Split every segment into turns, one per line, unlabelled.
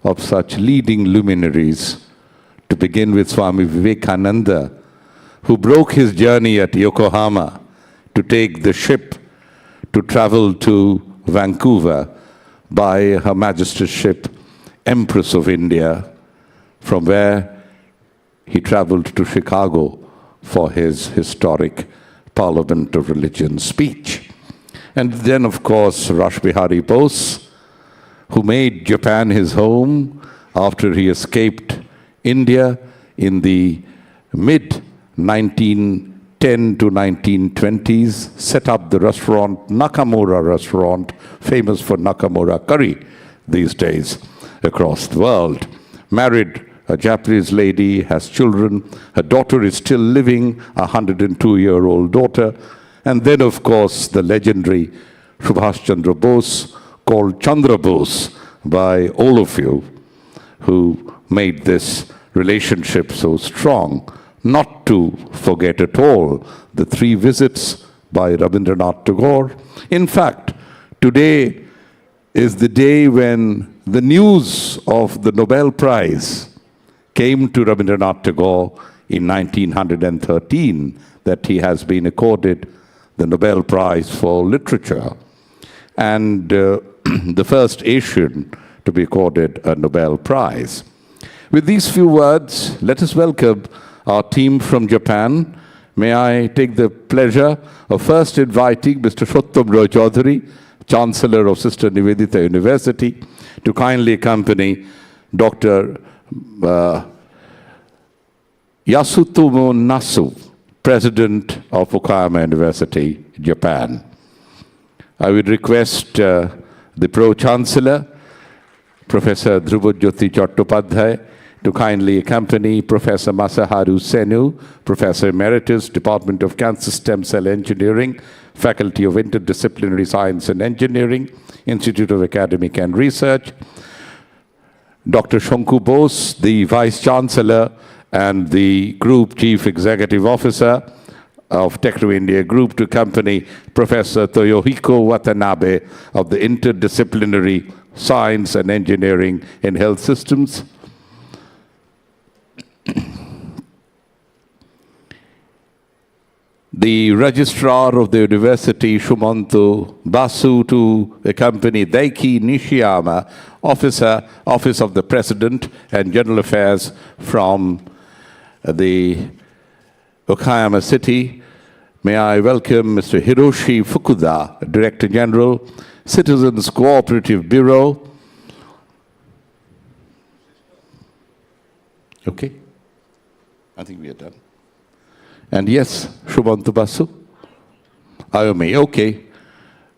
of such leading luminaries, to begin with Swami Vivekananda, who broke his journey at Yokohama to take the ship to travel to Vancouver by Her Majesty's ship, Empress of India, from where he traveled to Chicago for his historic Parliament of Religion speech. And then, of course, Rash Bihari Bose, who made Japan his home after he escaped India in the mid-1910 to 1920s, set up the restaurant, Nakamura Restaurant, famous for Nakamura curry these days across the world. Married a Japanese lady, has children. Her daughter is still living, a 102-year-old daughter. And then, of course, the legendary Subhash Chandra Bose, called Chandra Bose by all of you, who made this relationship so strong. Not to forget at all the 3 visits by Rabindranath Tagore. In fact, today is the day when the news of the Nobel Prize came to Rabindranath Tagore in 1913, that he has been accorded the Nobel Prize for Literature, and the first Asian to be accorded a Nobel Prize. With these few words, let us welcome our team from Japan. May I take the pleasure of first inviting Mr. Shottam Roy Chaudhary, Chancellor of Sister Nivedita University, to kindly accompany Dr. Yasutomo Nasu, President of Okayama University, Japan. I would request the Pro-Chancellor, Professor Dhrubajyoti Chattopadhyay, to kindly accompany Professor Masaharu Senu, Professor Emeritus, Department of Cancer Stem Cell Engineering, Faculty of Interdisciplinary Science and Engineering, Institute of Academic and Research, Dr. Shanku Bose, the Vice Chancellor and the Group Chief Executive Officer of Techno India Group, to accompany Professor Toyohiko Watanabe of the Interdisciplinary Science and Engineering in Health Systems. The Registrar of the University, Shumanto Basu, to accompany Daiki Nishiyama, Office of the President and General Affairs from the Okayama City. May I welcome Mr. Hiroshi Fukuda, Director General, Citizens Cooperative Bureau. Okay, I think we are done. And yes, Shumanto Basu, Ayumi, okay.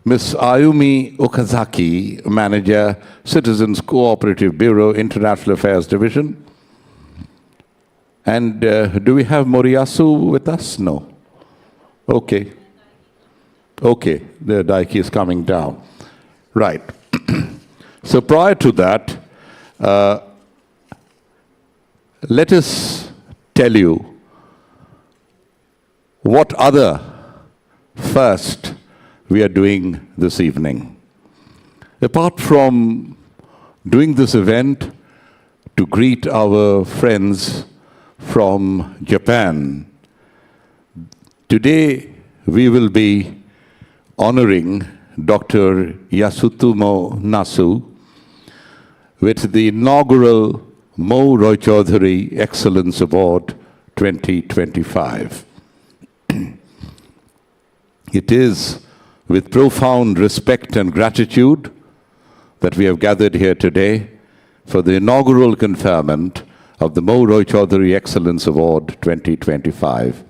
Ms. Ayumi Okazaki, Manager, Citizens Cooperative Bureau, International Affairs Division. And do we have Moriyasu with us? No. Okay. Okay, the Daiki is coming down. Right. So prior to that, let us tell you what other first we are doing this evening. Apart from doing this event to greet our friends from Japan, today we will be honoring Dr. Yasutomo Nasu with the inaugural Mo Roy Chaudhary Excellence Award 2025. It is with profound respect and gratitude that we have gathered here today for the inaugural conferment of the Mo Roy Chaudhary Excellence Award 2025.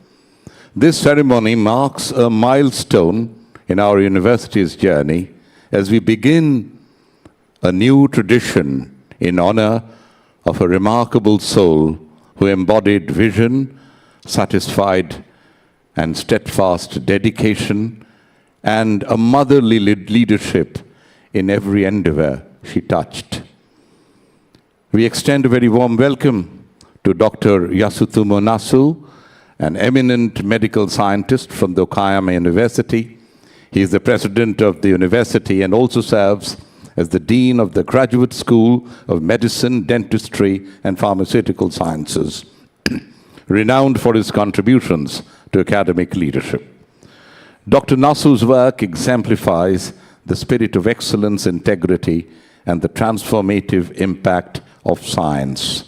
This ceremony marks a milestone in our university's journey as we begin a new tradition in honor of a remarkable soul who embodied vision, satisfied and steadfast dedication, and a motherly leadership in every endeavor she touched. We extend a very warm welcome to Dr. Yasutomo Nasu, an eminent medical scientist from the Okayama University. He is the president of the university and also serves as the Dean of the Graduate School of Medicine, Dentistry, and Pharmaceutical Sciences, renowned for his contributions to academic leadership. Dr. Nasu's work exemplifies the spirit of excellence, integrity, and the transformative impact of science.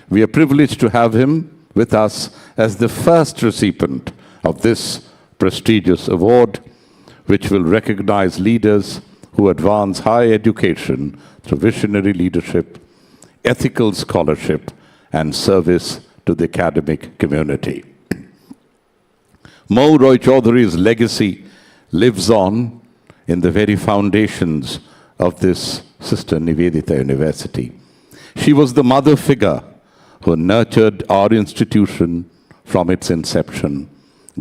We are privileged to have him with us as the first recipient of this prestigious award, which will recognize leaders who advance higher education through visionary leadership, ethical scholarship, and service to the academic community. Mo Roy Chaudhury's legacy lives on in the very foundations of this Sister Nivedita University. She was the mother figure who nurtured our institution from its inception,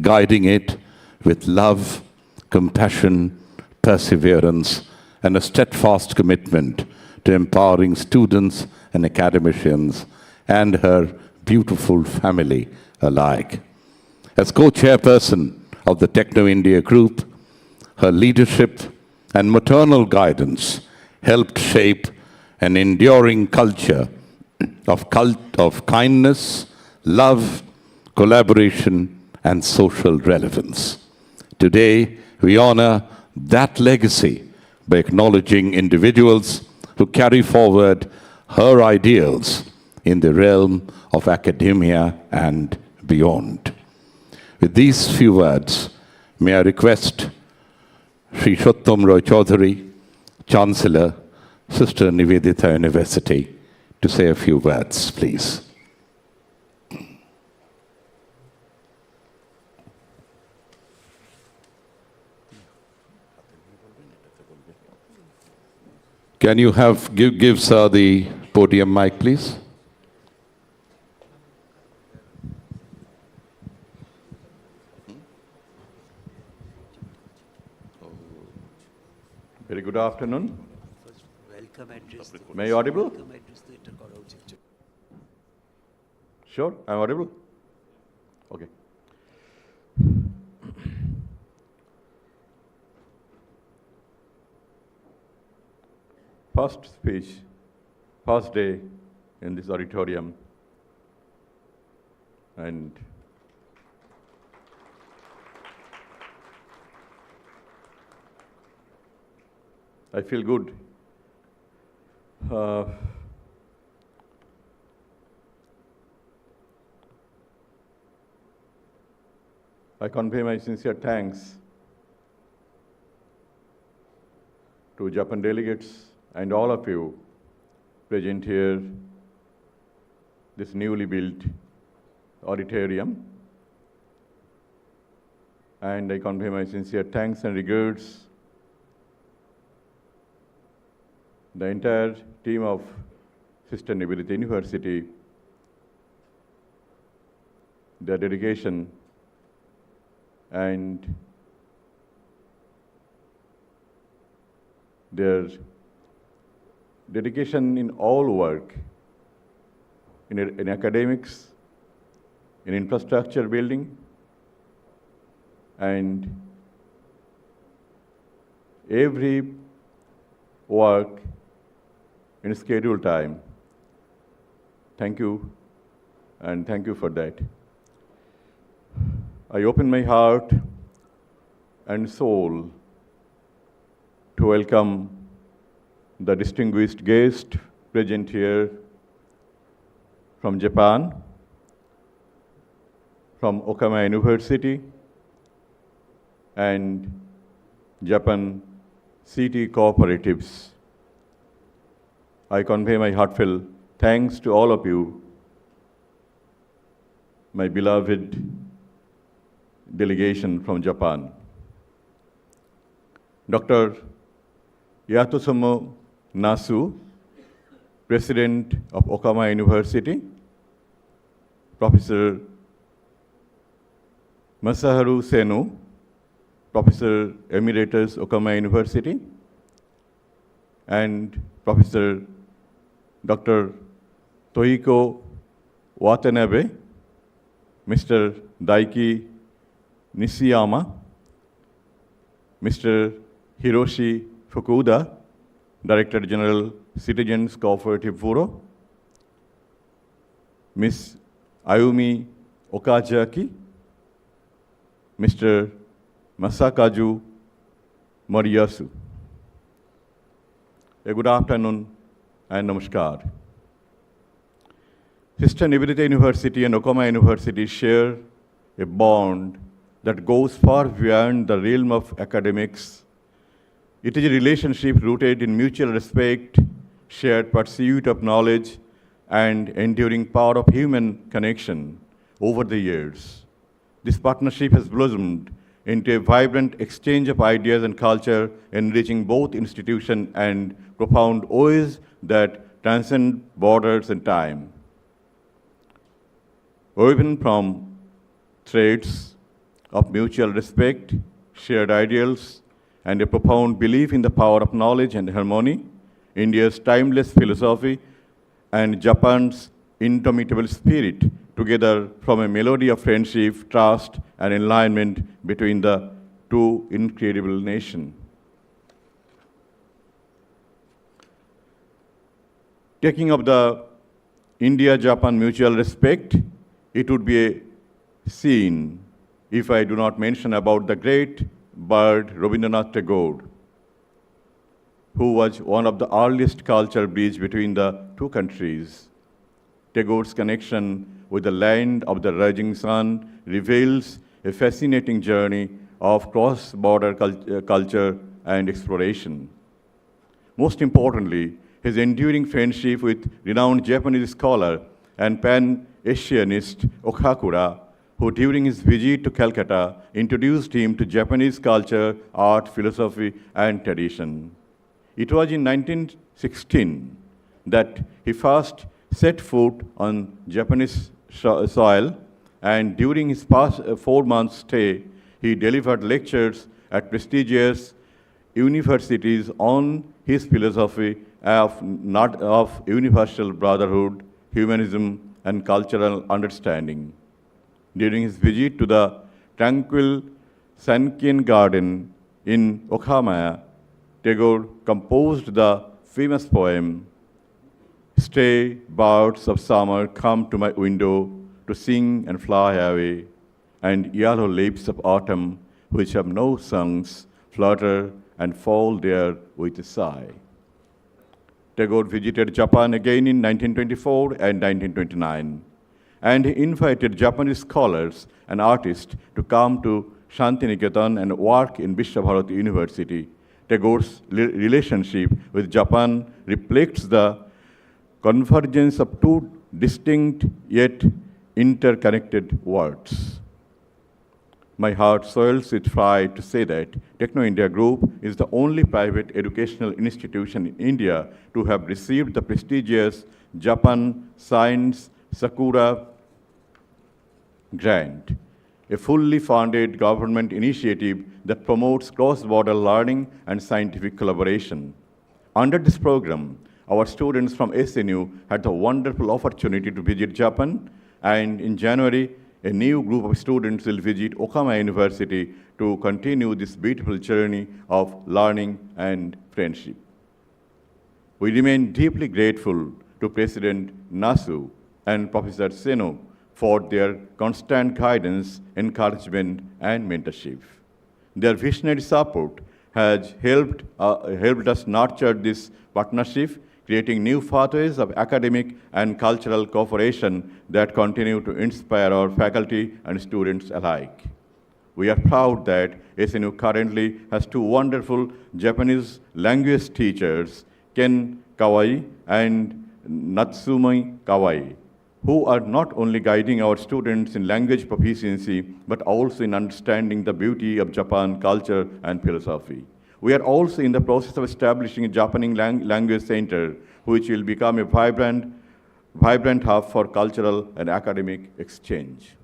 guiding it with love, compassion, perseverance, and a steadfast commitment to empowering students and academicians and her beautiful family alike. As co-chairperson of the Techno India Group, her leadership and maternal guidance helped shape an enduring culture of kindness, love, collaboration, and social relevance. Today, we honor that legacy by acknowledging individuals who carry forward her ideals in the realm of academia and beyond. With these few words, may I request Sri Shottam Roy Chaudhury, Chancellor, Sister Nivedita University, to say a few words, please. Can you give Sir the podium mic, please?
Very good afternoon. May I audible? Sure, I'm audible? Okay. First speech, first day in this auditorium, and I feel good. I convey my sincere thanks to Japan delegates and all of you present here, this newly built auditorium. And I convey my sincere thanks and regards the entire team of Sister Nivedita University, their dedication and their dedication in all work, in academics, in infrastructure building, and every work in scheduled time. Thank you, and thank you for that. I open my heart and soul to welcome the distinguished guest present here from Japan, from Okama University, and Japan city cooperatives. I convey my heartfelt thanks to all of you, my beloved delegation from Japan. Dr. Yatosumo Nasu, President of Okama University, Professor Masaharu Seno, Professor Emeritus, Okama University, and Professor Dr. Tohiko Watanabe, Mr. Daiki Nishiyama, Mr. Hiroshi Fukuda, Director General, Citizens Cooperative Bureau, Ms. Ayumi Okazaki, Mr. Masakaju Moriyasu. A good afternoon and namaskar. Sister Nivedita University and Okama University share a bond that goes far beyond the realm of academics. It is a relationship rooted in mutual respect, shared pursuit of knowledge, and enduring power of human connection over the years. This partnership has blossomed into a vibrant exchange of ideas and culture, enriching both institution and profound ways that transcend borders and time. Woven from threads of mutual respect, shared ideals, and a profound belief in the power of knowledge and harmony, India's timeless philosophy and Japan's indomitable spirit together form a melody of friendship, trust, and alignment between the two incredible nations. Taking up the India-Japan mutual respect, it would be a sin if I do not mention about the great bird Rabindranath Tagore, who was one of the earliest cultural bridges between the two countries. Tagore's connection with the land of the rising sun reveals a fascinating journey of cross-border culture and exploration. Most importantly, his enduring friendship with renowned Japanese scholar and Pan-Asianist Okakura, who during his visit to Calcutta introduced him to Japanese culture, art, philosophy, and tradition. It was in 1916 that he first set foot on Japanese soil, and during his past 4-month stay, he delivered lectures at prestigious universities on his philosophy of universal brotherhood, humanism, and cultural understanding. During his visit to the tranquil Sankin Garden in Okama, Tagore composed the famous poem, "Stray birds of summer come to my window to sing and fly away, and yellow leaves of autumn, which have no songs, flutter and fall there with a sigh." Tagore visited Japan again in 1924 and 1929, and he invited Japanese scholars and artists to come to Shantiniketan and work in Vishwabharati University. Tagore's relationship with Japan reflects the convergence of two distinct yet interconnected worlds. My heart swells with pride to say that Techno India Group is the only private educational institution in India to have received the prestigious Japan Science Sakura Grant, a fully funded government initiative that promotes cross-border learning and scientific collaboration. Under this program, our students from SNU had the wonderful opportunity to visit Japan, and in January, a new group of students will visit Okama University to continue this beautiful journey of learning and friendship. We remain deeply grateful to President Nasu and Professor Seno for their constant guidance, encouragement, and mentorship. Their visionary support has helped us nurture this partnership, creating new pathways of academic and cultural cooperation that continue to inspire our faculty and students alike. We are proud that SNU currently has two wonderful Japanese language teachers, Ken Kawai and Natsumi Kawai, who are not only guiding our students in language proficiency, but also in understanding the beauty of Japan culture and philosophy. We are also in the process of establishing a Japanese language center, which will become a vibrant hub for cultural and academic exchange.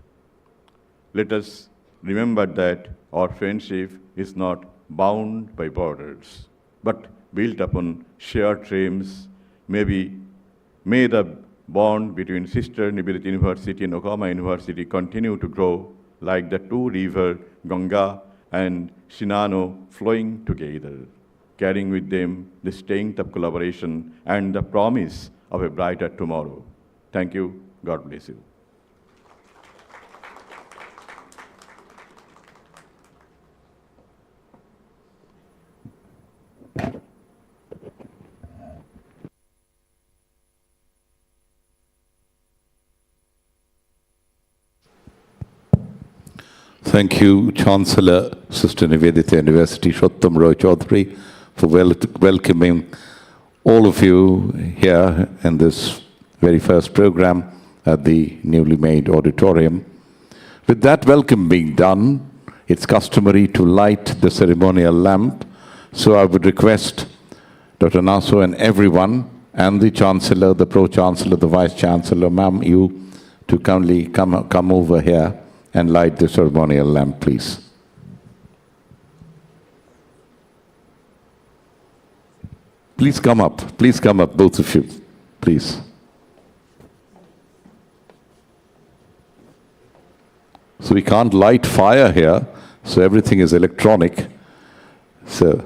Let us remember that our friendship is not bound by borders, but built upon shared dreams. May the bond between Sister Nivedita University and Okama University continue to grow like the two rivers, Ganga and Shinano, flowing together. carrying with them the strength of collaboration and the promise of a brighter tomorrow. Thank you. God bless you.
Thank you, Chancellor, Sister Nivedita University, Shottam Roy Chaudhary, for welcoming all of you here in this very first program at the newly made auditorium. With that welcome being done, it's customary to light the ceremonial lamp. So I would request Dr. Naso and everyone, and the Chancellor, the Pro-Chancellor, the Vice-Chancellor, ma'am, you to kindly come over here and light the ceremonial lamp, please. Please come up, both of you, please. So we can't light fire here, so everything is electronic. So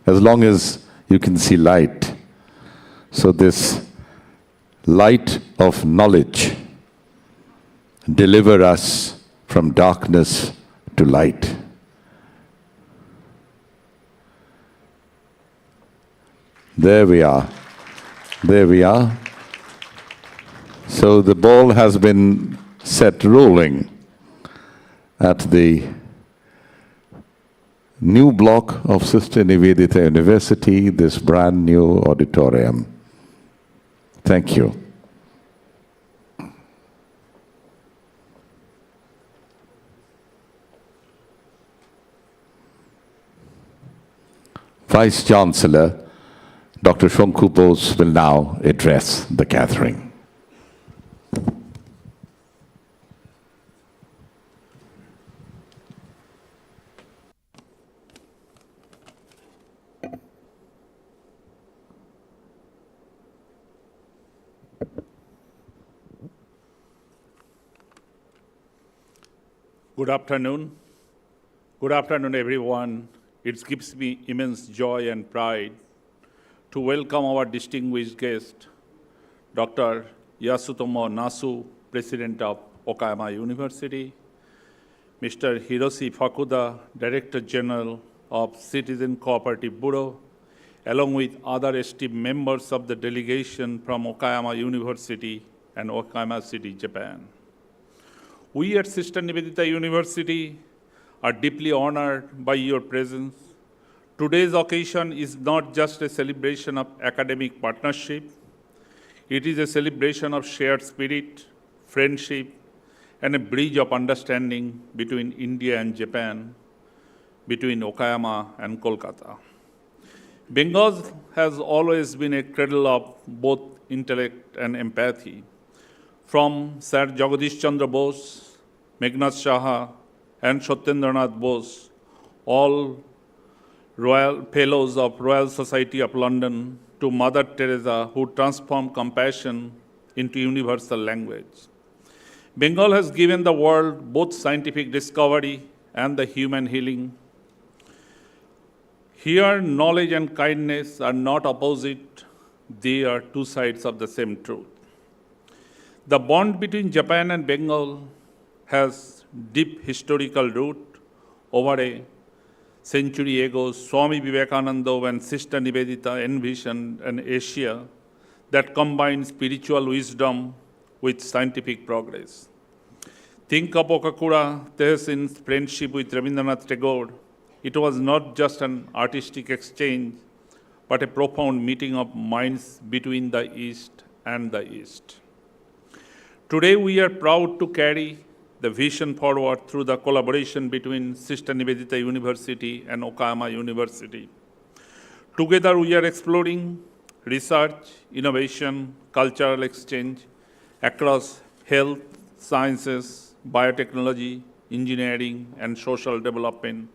as long as you can see light. So this light of knowledge, deliver us from darkness to light. There we are. There we are. So the ball has been set rolling at the new block of Sister Nivedita University, this brand new auditorium. Thank you. Vice-Chancellor Dr. Shonku Bose will now address the gathering.
Good afternoon. Good afternoon, everyone. It gives me immense joy and pride to welcome our distinguished guest, Dr. Yasutomo Nasu, President of Okayama University, Mr. Hiroshi Fukuda, Director General of Citizen Cooperative Bureau, along with other esteemed members of the delegation from Okayama University and Okayama City, Japan. We at Sister Nivedita University are deeply honored by your presence. Today's occasion is not just a celebration of academic partnership, it is a celebration of shared spirit, friendship, and a bridge of understanding between India and Japan, between Okayama and Kolkata. Bengal has always been a cradle of both intellect and empathy. From Sir Jagadish Chandra Bose, Meghnad Saha, and Satyendranath Bose, all Royal Fellows of Royal Society of London, to Mother Teresa, who transformed compassion into universal language. Bengal has given the world both scientific discovery and the human healing. Here, knowledge and kindness are not opposite, they are two sides of the same truth. The bond between Japan and Bengal has deep historical root. Over a century ago, Swami Vivekananda and Sister Nivedita envisioned an Asia that combines spiritual wisdom with scientific progress. Think of Okakura Tehsin's friendship with Rabindranath Tagore. It was not just an artistic exchange, but a profound meeting of minds between the East and the East. Today, we are proud to carry the vision forward through the collaboration between Sister Nivedita University and Okayama University. Together, we are exploring research, innovation, cultural exchange across health, sciences, biotechnology, engineering, and social development,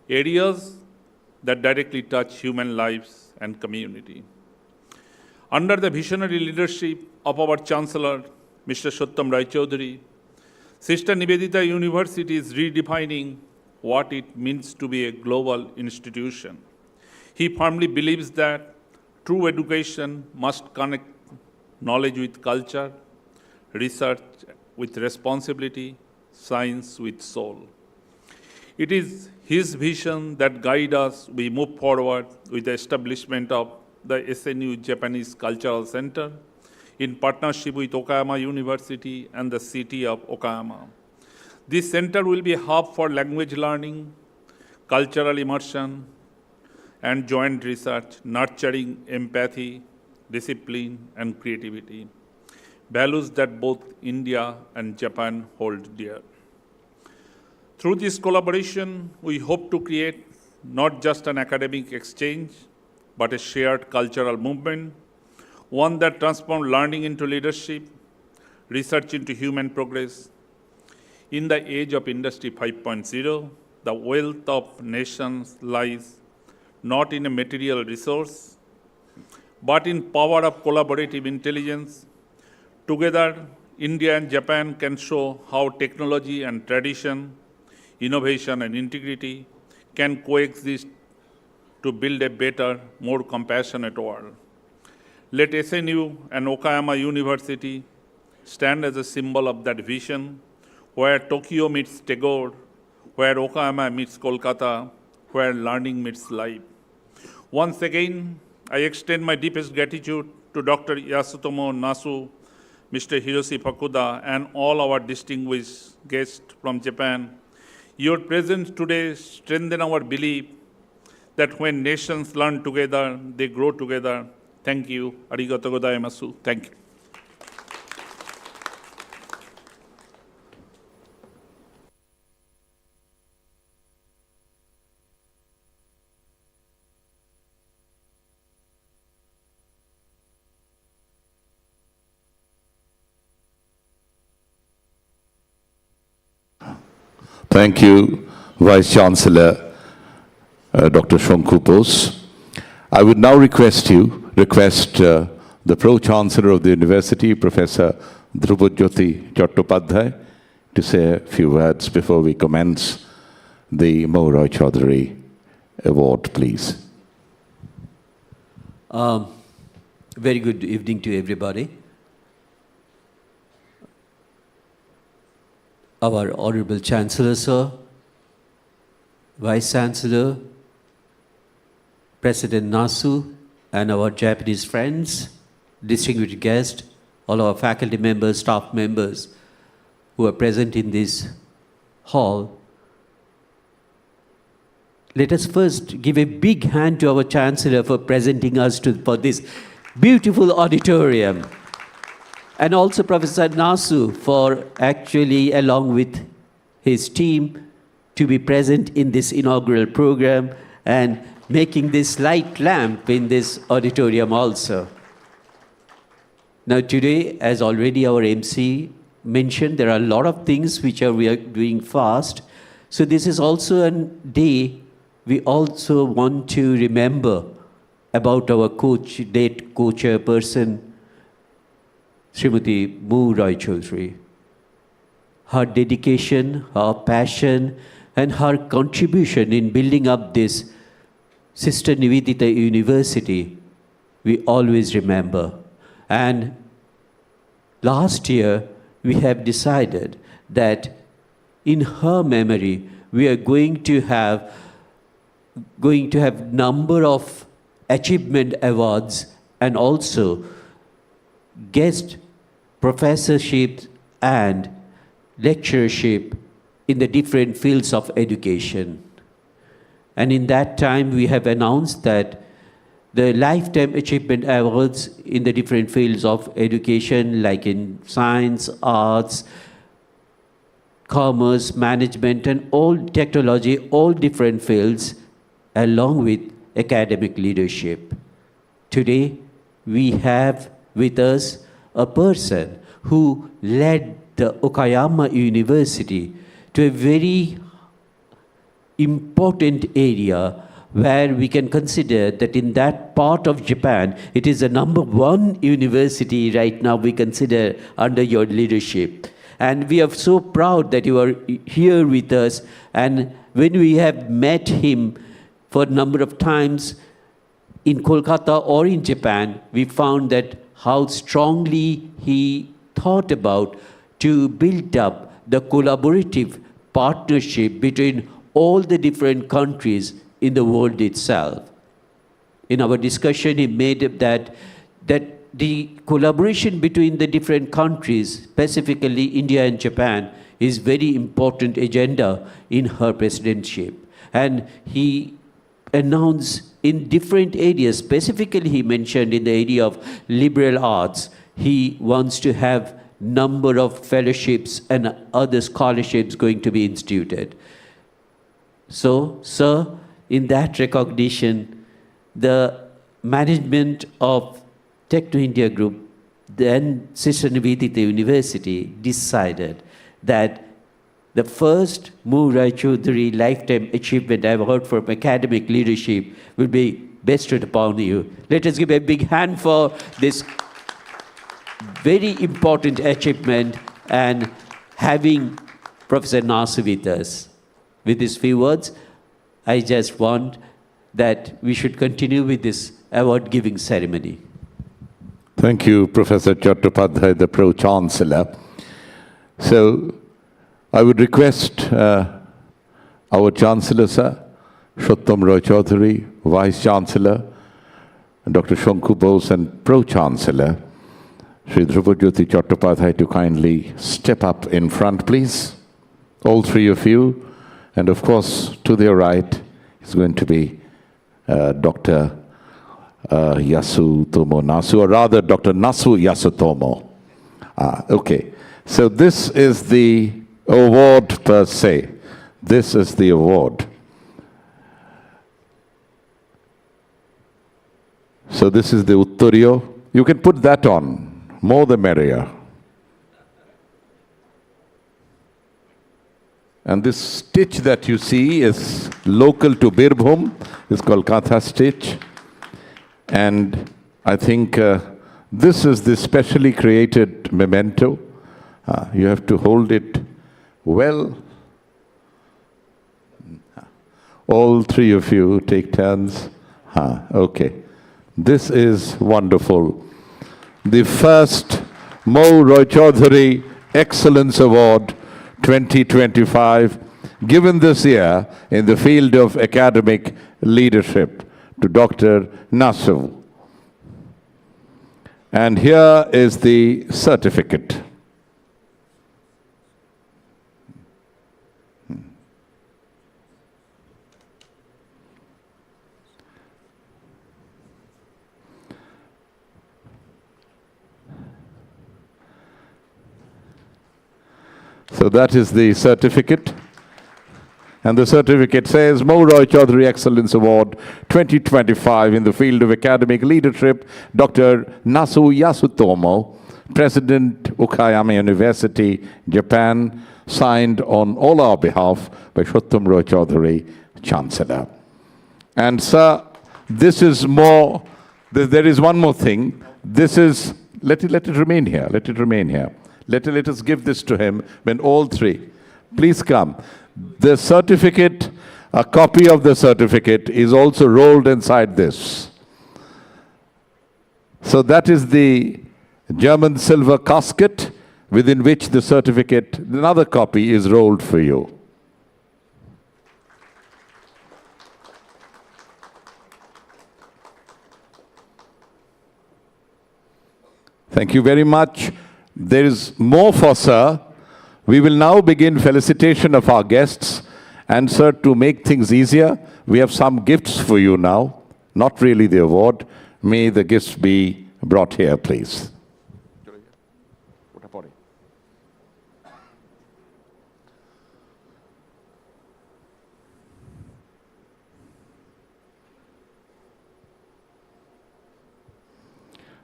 areas that directly touch human lives and community. Under the visionary leadership of our Chancellor, Mr. Shottam Roy Chaudhary, Sister Nivedita University is redefining what it means to be a global institution. He firmly believes that true education must connect knowledge with culture, research with responsibility, science with soul. It is his vision that guides us. We move forward with the establishment of the SNU Japanese Cultural Center in partnership with Okayama University and the city of Okayama. This center will be a hub for language learning, cultural immersion, and joint research, nurturing empathy, discipline, and creativity, values that both India and Japan hold dear. Through this collaboration, we hope to create not just an academic exchange, but a shared cultural movement, one that transforms learning into leadership, research into human progress. In the age of Industry 5.0, the wealth of nations lies not in a material resource, but in power of collaborative intelligence. Together, India and Japan can show how technology and tradition, innovation and integrity can coexist to build a better, more compassionate world. Let SNU and Okayama University stand as a symbol of that vision, where Tokyo meets Tagore, where Okayama meets Kolkata, where learning meets life. Once again, I extend my deepest gratitude to Dr. Yasutomo Nasu, Mr. Hiroshi Fukuda, and all our distinguished guests from Japan. Your presence today strengthens our belief that when nations learn together, they grow together. Thank you. Arigato gozaimasu. Thank you.
Thank you, Vice Chancellor Dr. Shonku Bose. I would now request the Pro-Chancellor of the University, Professor Dhrubajyoti Chattopadhyay, to say a few words before we commence the Mo Roy Chaudhary Award, please.
Very good evening to everybody. Our Honorable Chancellor, sir, Vice Chancellor, President Nasu, and our Japanese friends, distinguished guests, all our faculty members, staff members who are present in this hall. Let us first give a big hand to our Chancellor for presenting us for this beautiful auditorium. And also Professor Nasu for actually, along with his team, to be present in this inaugural program and making this light lamp in this auditorium also. Now today, as already our MC mentioned, there are a lot of things which we are doing fast. So this is also a day we also want to remember about our late co-chairperson, Srimati Mo Roy Chaudhary. Her dedication, her passion, and her contribution in building up this Sister Nivedita University, we always remember. And last year, we have decided that in her memory, we are going to have number of achievement awards and also guest professorship and lectureship in the different fields of education. And in that time, we have announced that the Lifetime Achievement Awards in the different fields of education, like in science, arts, commerce, management, and all technology, all different fields, along with academic leadership. Today, we have with us a person who led the Okayama University to a very important area where we can consider that in that part of Japan, it is the #1 university right now we consider under your leadership. And we are so proud that you are here with us. And when we have met him for a number of times, in Kolkata or in Japan, we found that how strongly he thought about to build up the collaborative partnership between all the different countries in the world itself. In our discussion, he made that the collaboration between the different countries, specifically India and Japan, is very important agenda in her presidency. And he announced in different areas, specifically he mentioned in the area of liberal arts, he wants to have number of fellowships and other scholarships going to be instituted. So, sir, in that recognition, the management of Techno India Group, then Sister Nivedita University, decided that the first Mu Rai Chaudhuri lifetime achievement I've heard from academic leadership will be bestowed upon you. Let us give a big hand for this very important achievement and having Professor Nasu with us. With these few words, I just want that we should continue with this award-giving ceremony.
Thank you, Professor Chattopadhyay, the Pro-Chancellor. So, I would request our Chancellor, sir, Shottam Roy Chaudhary, Vice-Chancellor, Dr. Shanku Bose, and Pro-Chancellor, Sri Dhrupajyoti Chattopadhyay, to kindly step up in front, please. All three of you. And of course, to their right is going to be Dr. Yasutomo Nasu, or rather Dr. Nasu Yasutomo. Okay, so this is the award per se. This is the award. So this is the Uttaryo. You can put that on, more the merrier. And this stitch that you see is local to Birbhum. It's called Katha stitch. And I think this is the specially created memento. You have to hold it well. All three of you take turns. Okay. This is wonderful. The first Mo Roy Chaudhary Excellence Award 2025, given this year in the field of academic leadership to Dr. Nasu. And here is the certificate. So that is the certificate. And the certificate says, Mo Roy Chaudhary Excellence Award 2025 in the field of academic leadership, Dr. Nasu Yasutomo, President, Okayama University, Japan, signed on all our behalf by Shottam Roy Chaudhary, Chancellor. And sir, this is more, there is one more thing. This is, let it remain here, let it remain here. Let us give this to him when all three, please come. The certificate, a copy of the certificate is also rolled inside this. So that is the German silver casket within which the certificate, another copy is rolled for you. Thank you very much. There is more for sir. We will now begin felicitation of our guests. And sir, to make things easier, we have some gifts for you now. Not really the award. May the gifts be brought here, please.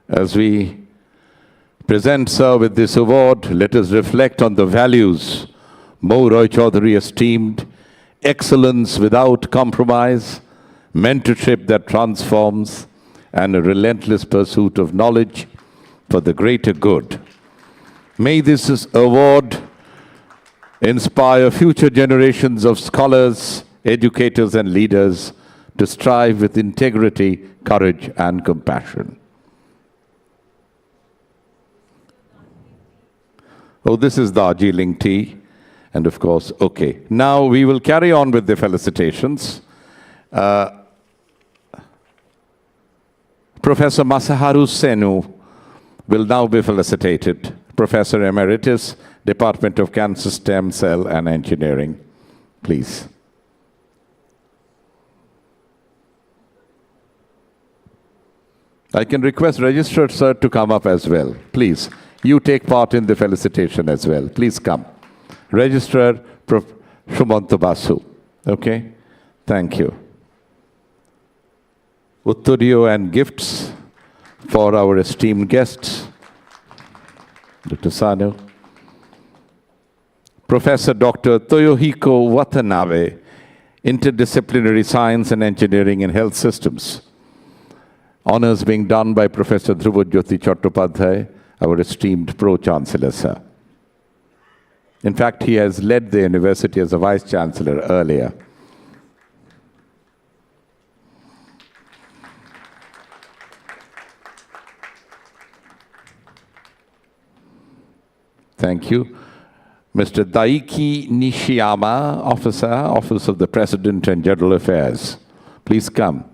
As we present sir with this award, let us reflect on the values Mo Roy Chaudhary esteemed: excellence without compromise, mentorship that transforms, and a relentless pursuit of knowledge for the greater good. May this award inspire future generations of scholars, educators, and leaders to strive with integrity, courage, and compassion. Oh, this is Darjeeling tea. And of course, okay. Now we will carry on with the felicitations. Professor Masaharu Senu will now be felicitated. Professor Emeritus, Department of Cancer Stem Cell and Engineering. Please. I can request Registrar Sir to come up as well. Please, you take part in the felicitation as well. Please come. Registrar Shumanta Basu. Okay? Thank you. Utturio and gifts for our esteemed guests. Dr. Sano. Professor Dr. Toyohiko Watanabe, Interdisciplinary Science and Engineering in Health Systems. Honors being done by Professor Dhruvajyoti Chattopadhyay, our esteemed Pro-Chancellor, sir. In fact, he has led the university as a Vice-Chancellor earlier. Thank you. Mr. Daiki Nishiyama, Office of the President and General Affairs. Please come.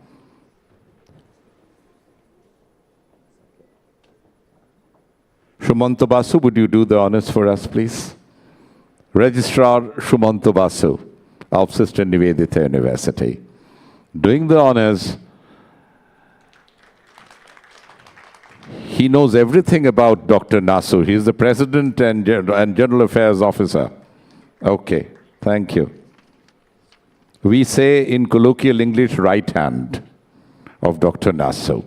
Shumanta Basu, would you do the honors for us, please? Registrar Shumanta Basu of Sister Nivedita University. Doing the honors. He knows everything about Dr. Nasu. He is the President and General Affairs Officer. Okay, thank you. We say in colloquial English, right hand of Dr. Nasu.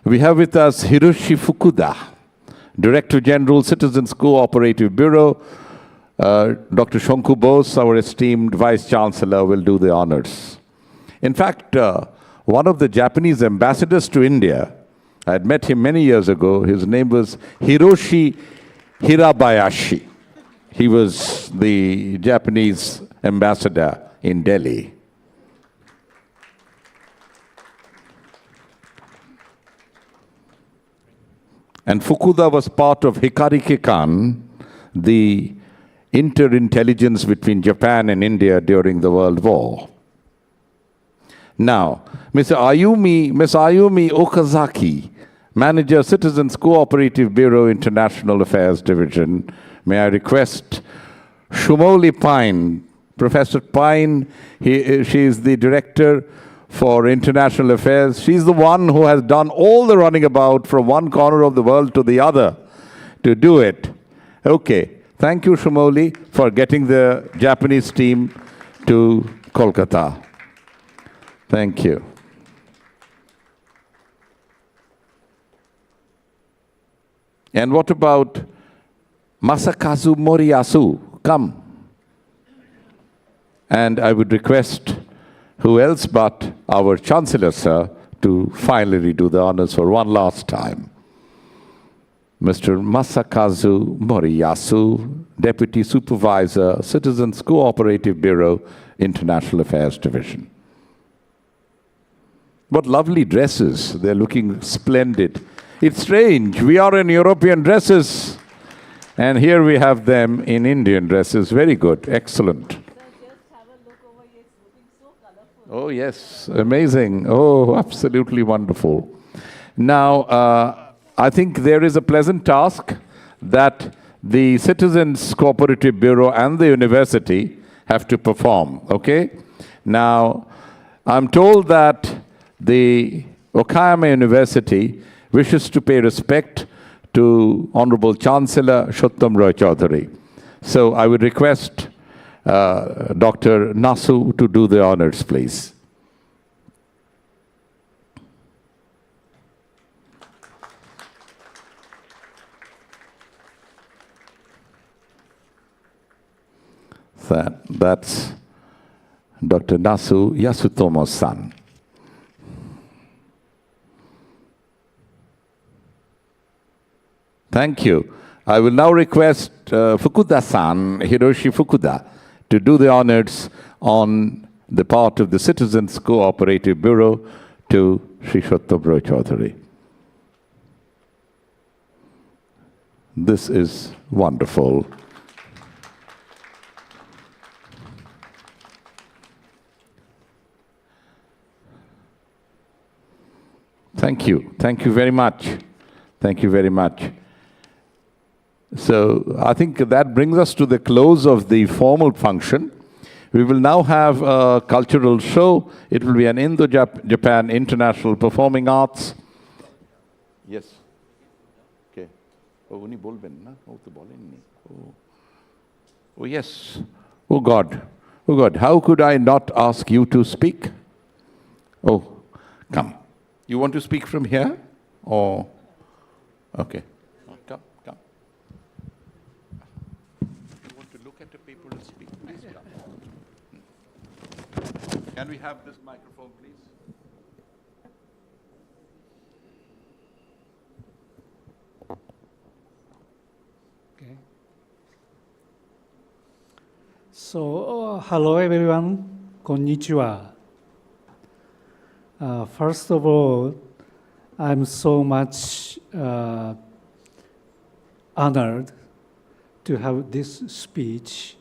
We have with us Hiroshi Fukuda, Director General, Citizens Cooperative Bureau. Dr. Shonku Bose, our esteemed Vice Chancellor, will do the honors. In fact, one of the Japanese ambassadors to India, I had met him many years ago. His name was Hiroshi Hirabayashi. He was the Japanese ambassador in Delhi. And Fukuda was part of Hikari-Kikan, the interintelligence between Japan and India during the World War. Now, Ms. Ayumi Okazaki, Manager, Citizens Cooperative Bureau, International Affairs Division. May I request Shumoli Pine, Professor Pine, she is the Director for International Affairs. She's the one who has done all the running about from one corner of the world to the other to do it. Okay, thank you, Shumoli, for getting the Japanese team to Kolkata. Thank you. And what about Masakazu Moriyasu? Come. And I would request who else but our Chancellor, sir, to finally do the honors for one last time. Mr. Masakazu Moriyasu, Deputy Supervisor, Citizens Cooperative Bureau, International Affairs Division. What lovely dresses. They're looking splendid. It's strange. We are in European dresses, and here we have them in Indian dresses. Very good. Excellent.
Sir, just have a look over here. It's looking so colorful.
Oh, yes. Amazing. Oh, absolutely wonderful. Now, I think there is a pleasant task that the Citizens Cooperative Bureau and the university have to perform. Okay? Now, I'm told that the Okayama University wishes to pay respect to Honorable Chancellor Shottam Roy Chaudhary. So I would request Dr. Nasu to do the honors, please. That's Dr. Nasu Yasutomo's son. Thank you. I will now request Fukuda-san, Hiroshi Fukuda, to do the honors on the part of the Citizens Cooperative Bureau, to Sri Shottam Roy Chaudhary. This is wonderful. Thank you. Thank you very much. Thank you very much. So I think that brings us to the close of the formal function. We will now have a cultural show. It will be an Indo-Japan International Performing Arts. Yes. Okay. Oh, uni bolben na? Oh, to bolenni. Oh, yes. Oh, God. Oh, God. How could I not ask you to speak? Oh, come. You want to speak from here? Or, okay. Come, come. You want to look at the paper and speak? Please come. Can we have this microphone, please?
Okay. So, hello everyone. Konnichiwa. First of all, I'm so much honored to have this speech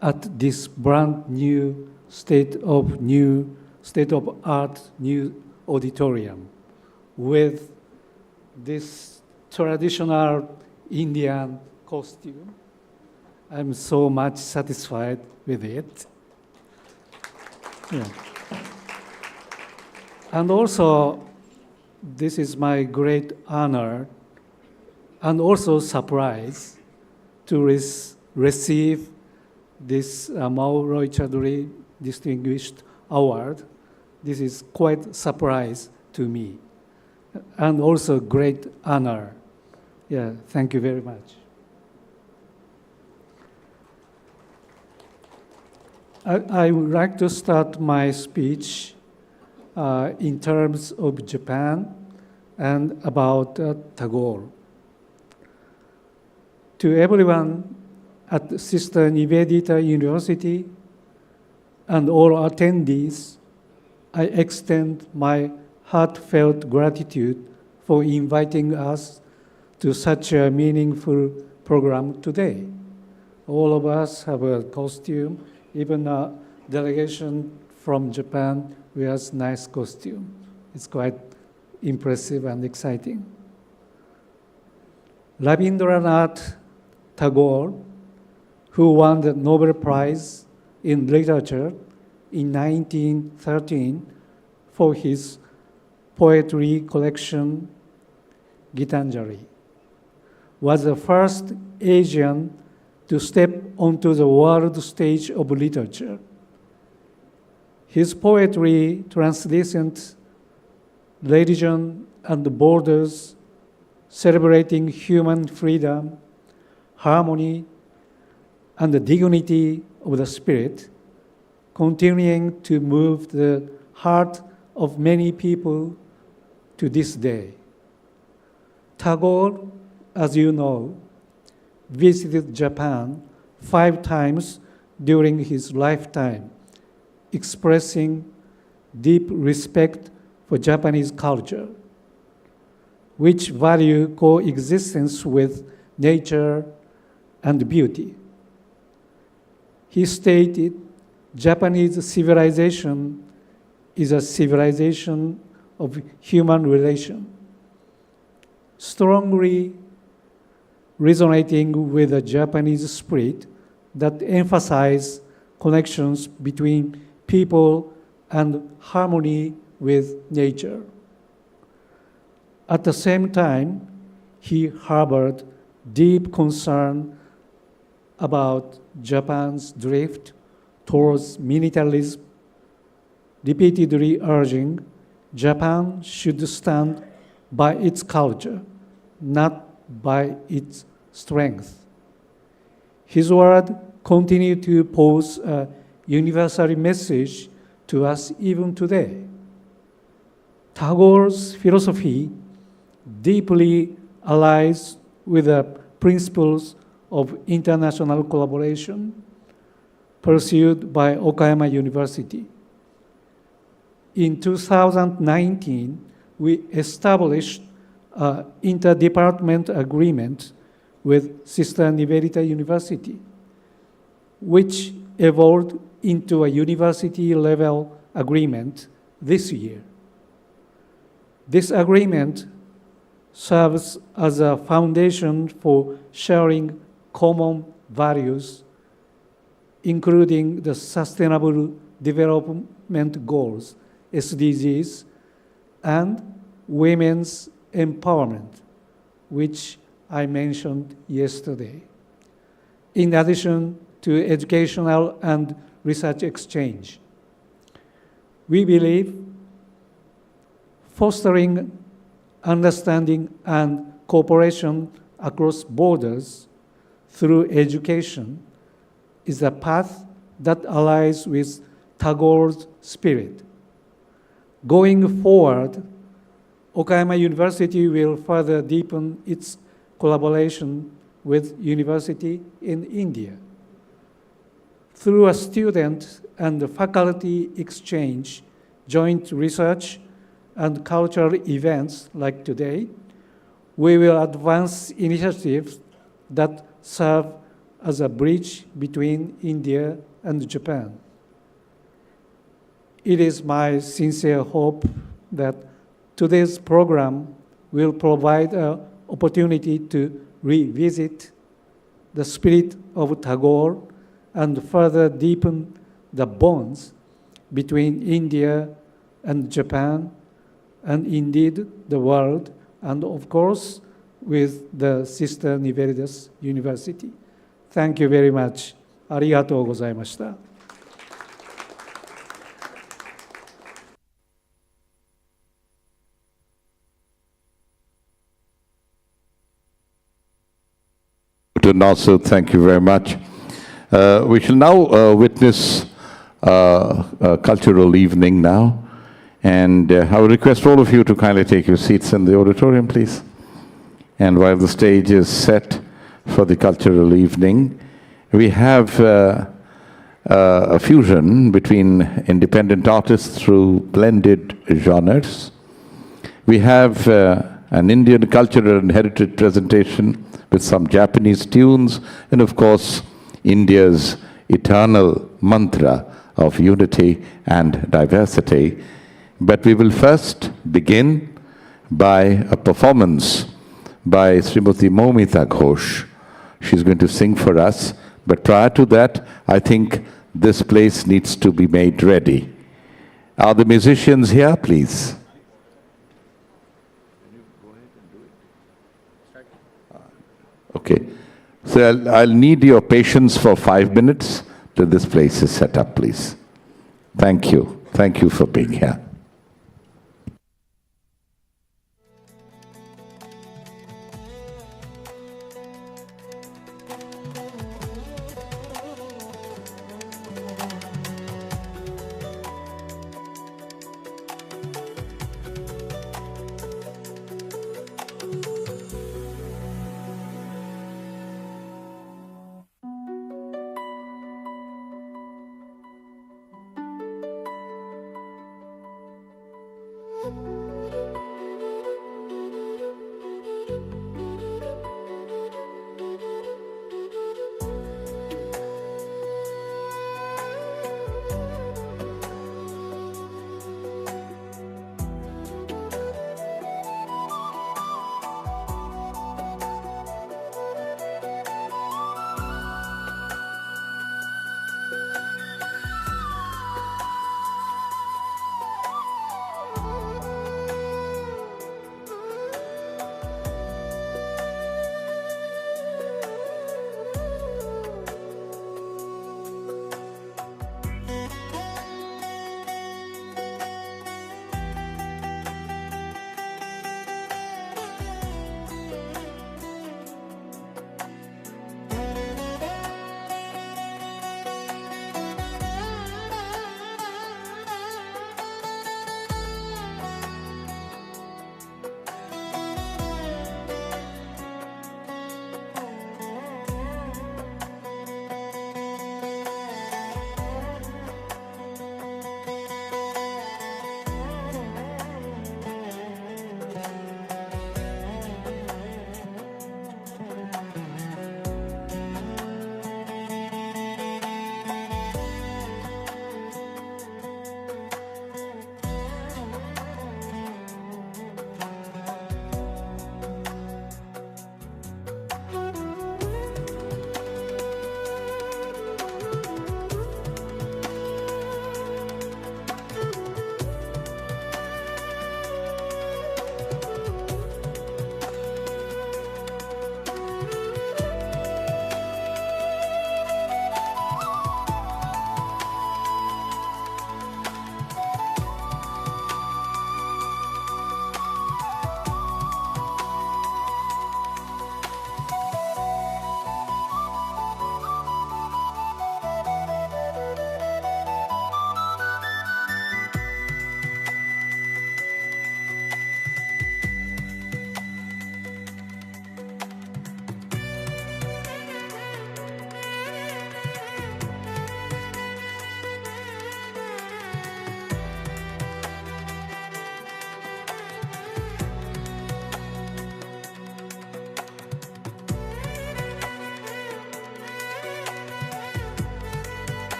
at this brand new state of art new auditorium with this traditional Indian costume. I'm so much satisfied with it. Yeah. And also, this is my great honor and also surprise to receive this Mao Roy Chaudhary Distinguished Award. This is quite surprise to me and also great honor. Yeah, thank you very much. I would like to start my speech in terms of Japan and about Tagore. To everyone at Sister Nivedita University and all attendees, I extend my heartfelt gratitude for inviting us to such a meaningful program today. All of us have a costume, even a delegation from Japan wears nice costume. It's quite impressive and exciting. Rabindranath Tagore, who won the Nobel Prize in Literature in 1913 for his poetry collection, Gitanjali, was the first Asian to step onto the world stage of literature. His poetry transcends religion and borders, celebrating human freedom, harmony, and the dignity of the spirit, continuing to move the heart of many people to this day. Tagore, as you know, visited Japan 5 times during his lifetime, expressing deep respect for Japanese culture, which value coexistence with nature and beauty. He stated, Japanese civilization is a civilization of human relation, strongly resonating with the Japanese spirit that emphasizes connections between people and harmony with nature. At the same time, he harbored deep concern about Japan's drift towards militarism, repeatedly urging Japan should stand by its culture, not by its strength. His word continued to pose a universal message to us even today. Tagore's philosophy deeply allies with the principles of international collaboration, pursued by Okayama University. In 2019, we established an interdepartment agreement with Sister Nivedita University, which evolved into a university-level agreement this year. This agreement serves as a foundation for sharing common values, including the Sustainable Development Goals, SDGs, and women's empowerment, which I mentioned yesterday, in addition to educational and research exchange. We believe fostering understanding and cooperation across borders through education is a path that aligns with Tagore's spirit. Going forward, Okayama University will further deepen its collaboration with university in India. Through a student and faculty exchange, joint research, and cultural events like today, we will advance initiatives that serve as a bridge between India and Japan. It is my sincere hope that today's program will provide an opportunity to revisit the spirit of Tagore and further deepen the bonds between India and Japan, and indeed the world, and of course with the Sister Nivedita's University. Thank you very much. ありがとうございました。
Dr. Nasser, thank you very much. We shall now witness a cultural evening now. And I would request all of you to kindly take your seats in the auditorium, please. And while the stage is set for the cultural evening, we have a fusion between independent artists through blended genres. We have an Indian cultural and heritage presentation with some Japanese tunes, and of course, India's eternal mantra of unity and diversity. But we will first begin by a performance by Srimati Momita Ghosh. She's going to sing for us. But prior to that, I think this place needs to be made ready. Are the musicians here, please? Okay. So I'll need your patience for 5 minutes till this place is set up, please. Thank you. Thank you for being here.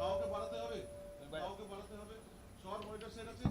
কাউকে বাড়াতে হবে, কাউকে বাড়াতে হবে। Short monitor set আছে?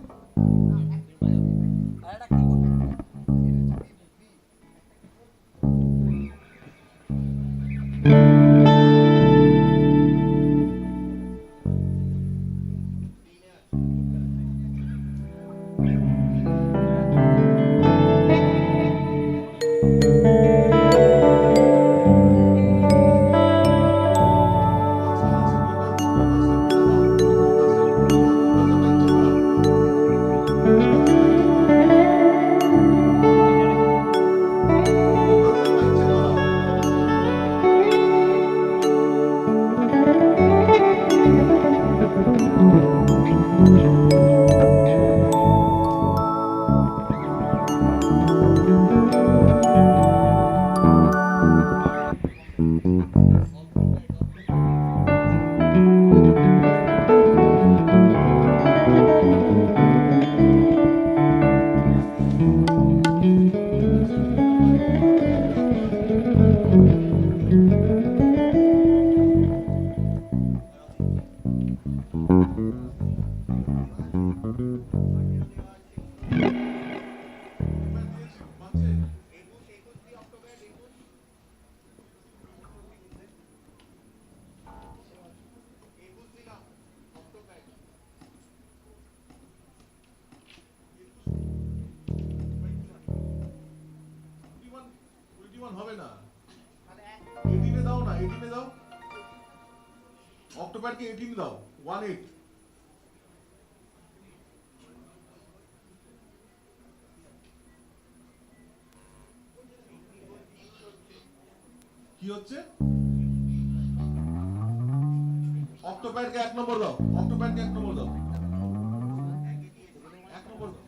অক্টোপ্যাডকে 18 দাও 18 কি হচ্ছে অক্টোপ্যাডকে 1 নম্বর দাও অক্টোপ্যাডকে 1 নম্বর দাও 1 নম্বর দাও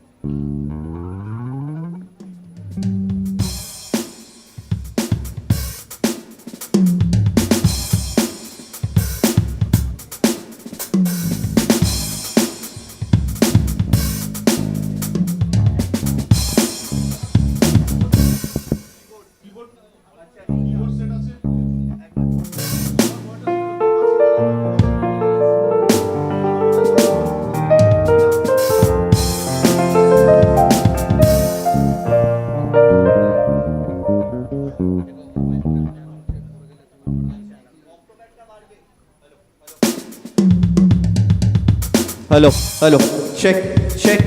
কিবোর্ড সেট আছে
Hello, hello, check, check.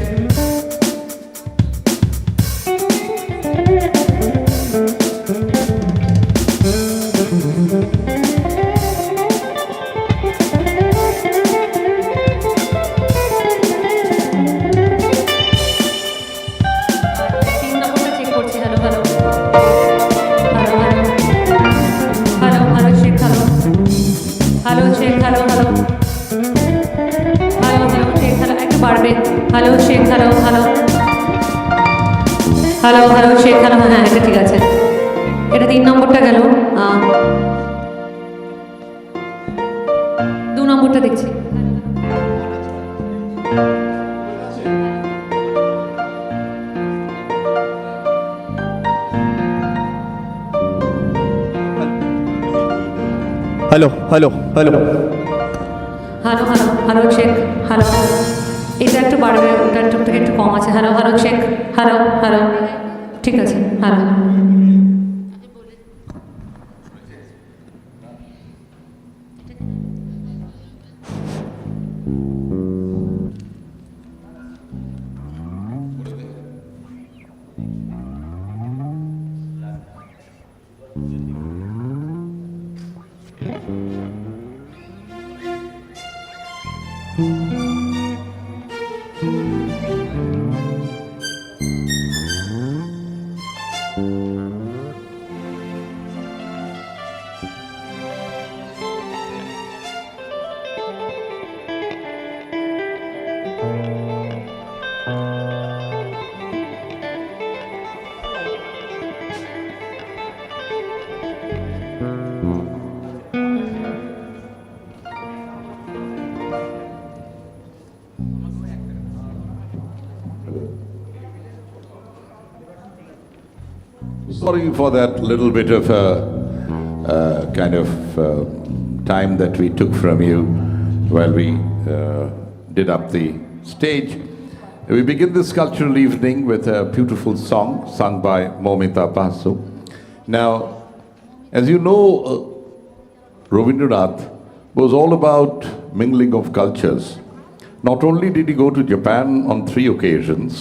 তিন নম্বরটা চেক করছি hello hello hello hello hello hello check hello hello check hello hello hello hello check hello একটু বাড়বে hello check hello hello hello hello check hello হ্যাঁ এটা ঠিক আছে এটা 3 নম্বরটা গেল 2 নম্বরটা দেখছি
Hello, hello, hello.
Hello hello hello check hello এটা একটু বাড়বে ওটা একটু থেকে একটু কম আছে hello hello check hello hello ঠিক আছে hello
Sorry for that little bit of kind of time that we took from you while we did up the stage. We begin this cultural evening with a beautiful song sung by Momita Basu. Now, as you know, Rabindranath was all about mingling of cultures. Not only did he go to Japan on 3 occasions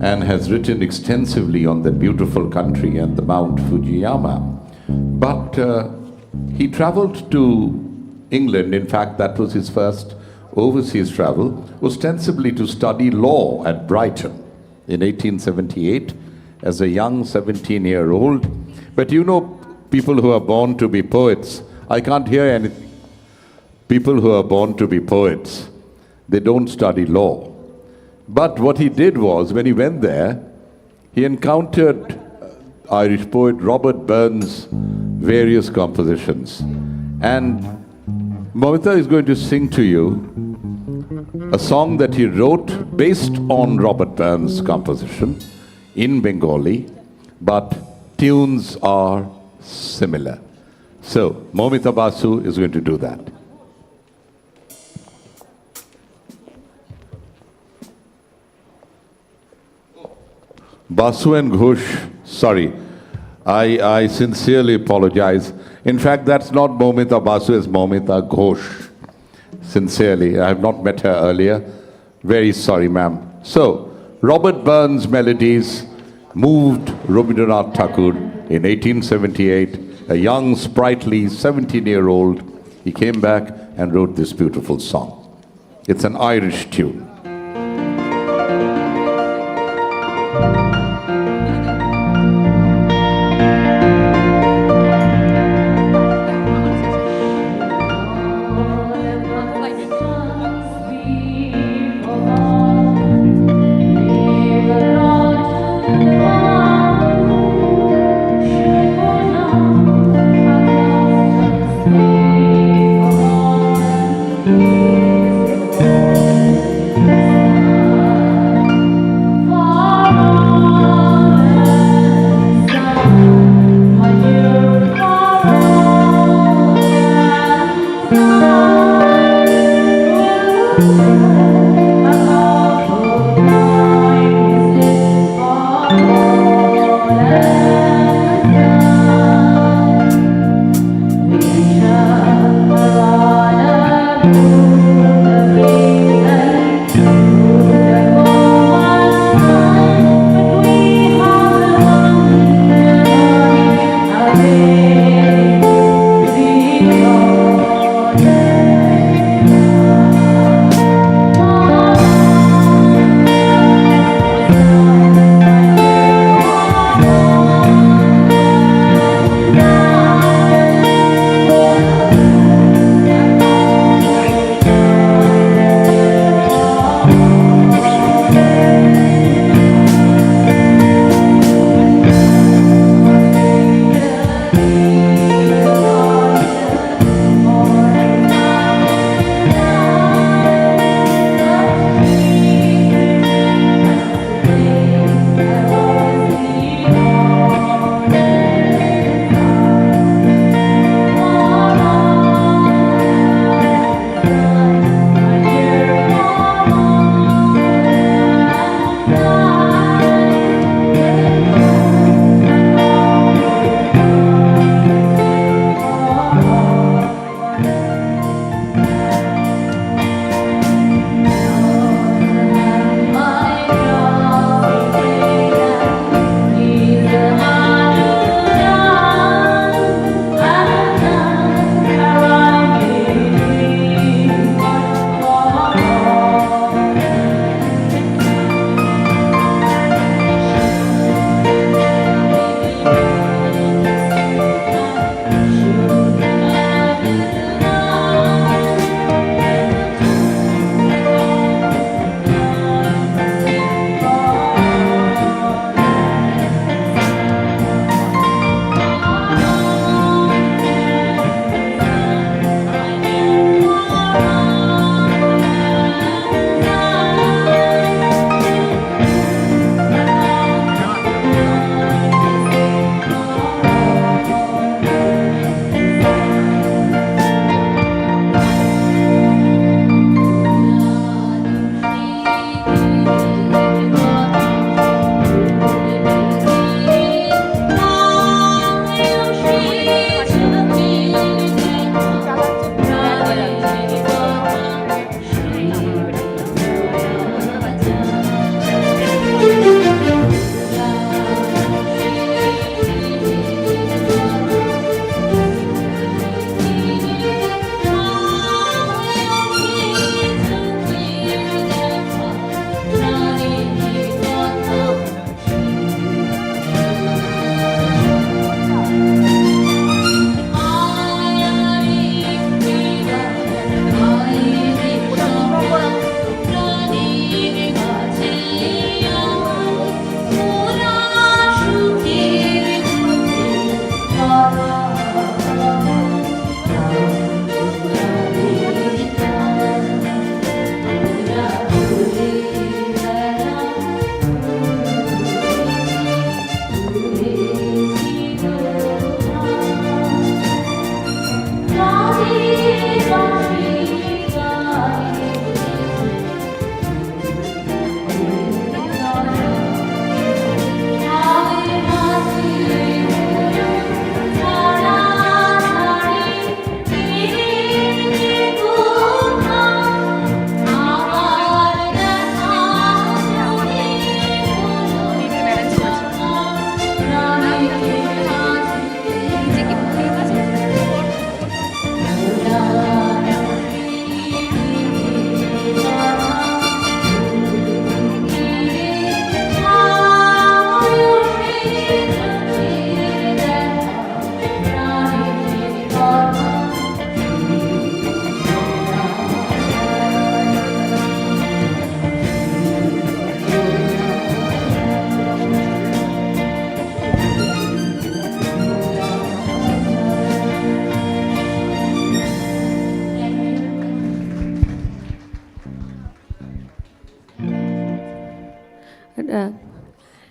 and has written extensively on that beautiful country and the Mount Fujiyama, but he traveled to England. In fact, that was his first overseas travel, ostensibly to study law at Brighton in 1878 as a young 17-year-old. But you know, people who are born to be poets, I can't hear anything. People who are born to be poets, they don't study law. But what he did was, when he went there, he encountered Irish poet Robert Burns' various compositions. And Momita is going to sing to you a song that he wrote based on Robert Burns' composition in Bengali, but tunes are similar. So, Momita Basu is going to do that. Basu and Ghosh, sorry, I sincerely apologize. In fact, that's not Momita Basu, it's Momita Ghosh. Sincerely, I have not met her earlier. Very sorry, ma'am. So, Robert Burns' melodies moved Rabindranath Tagore in 1878, a young, sprightly 17-year-old. He came back and wrote this beautiful song. It's an Irish tune.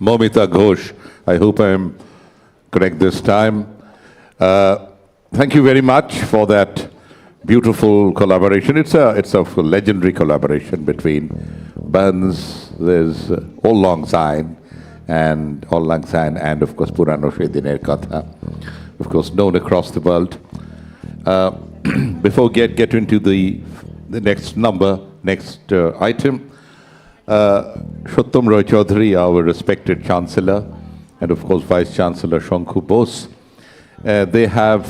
Momita Ghosh. I hope I am correct this time. Thank you very much for that beautiful collaboration. It's a legendary collaboration between Burns, there's Auld Lang Syne, and of course Purano Shediner Katha, of course known across the world. Before get into the next item, Shottam Roy Chaudhary, our respected Chancellor, and of course Vice Chancellor Shankhu Bose, they have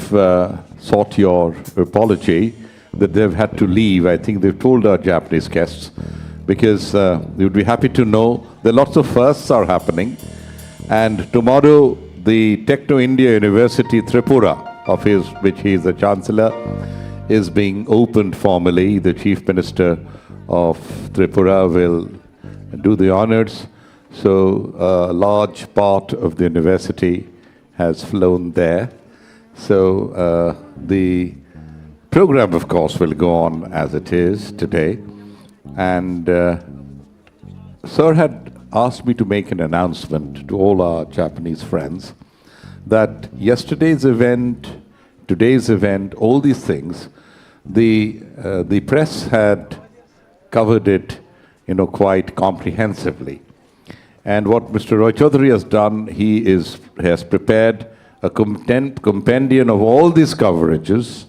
sought your apology that they've had to leave. I think they've told our Japanese guests, because you would be happy to know that lots of firsts are happening. And tomorrow, the Techno India University Tripura, which he is the Chancellor, is being opened formally. The Chief Minister of Tripura will do the honors. So a large part of the university has flown there. So the program, of course, will go on as it is today. And Sir had asked me to make an announcement to all our Japanese friends that yesterday's event, today's event, all these things, the press had covered it, quite comprehensively. And what Mr. Roy Chaudhary has done, he has prepared a compendium of all these coverages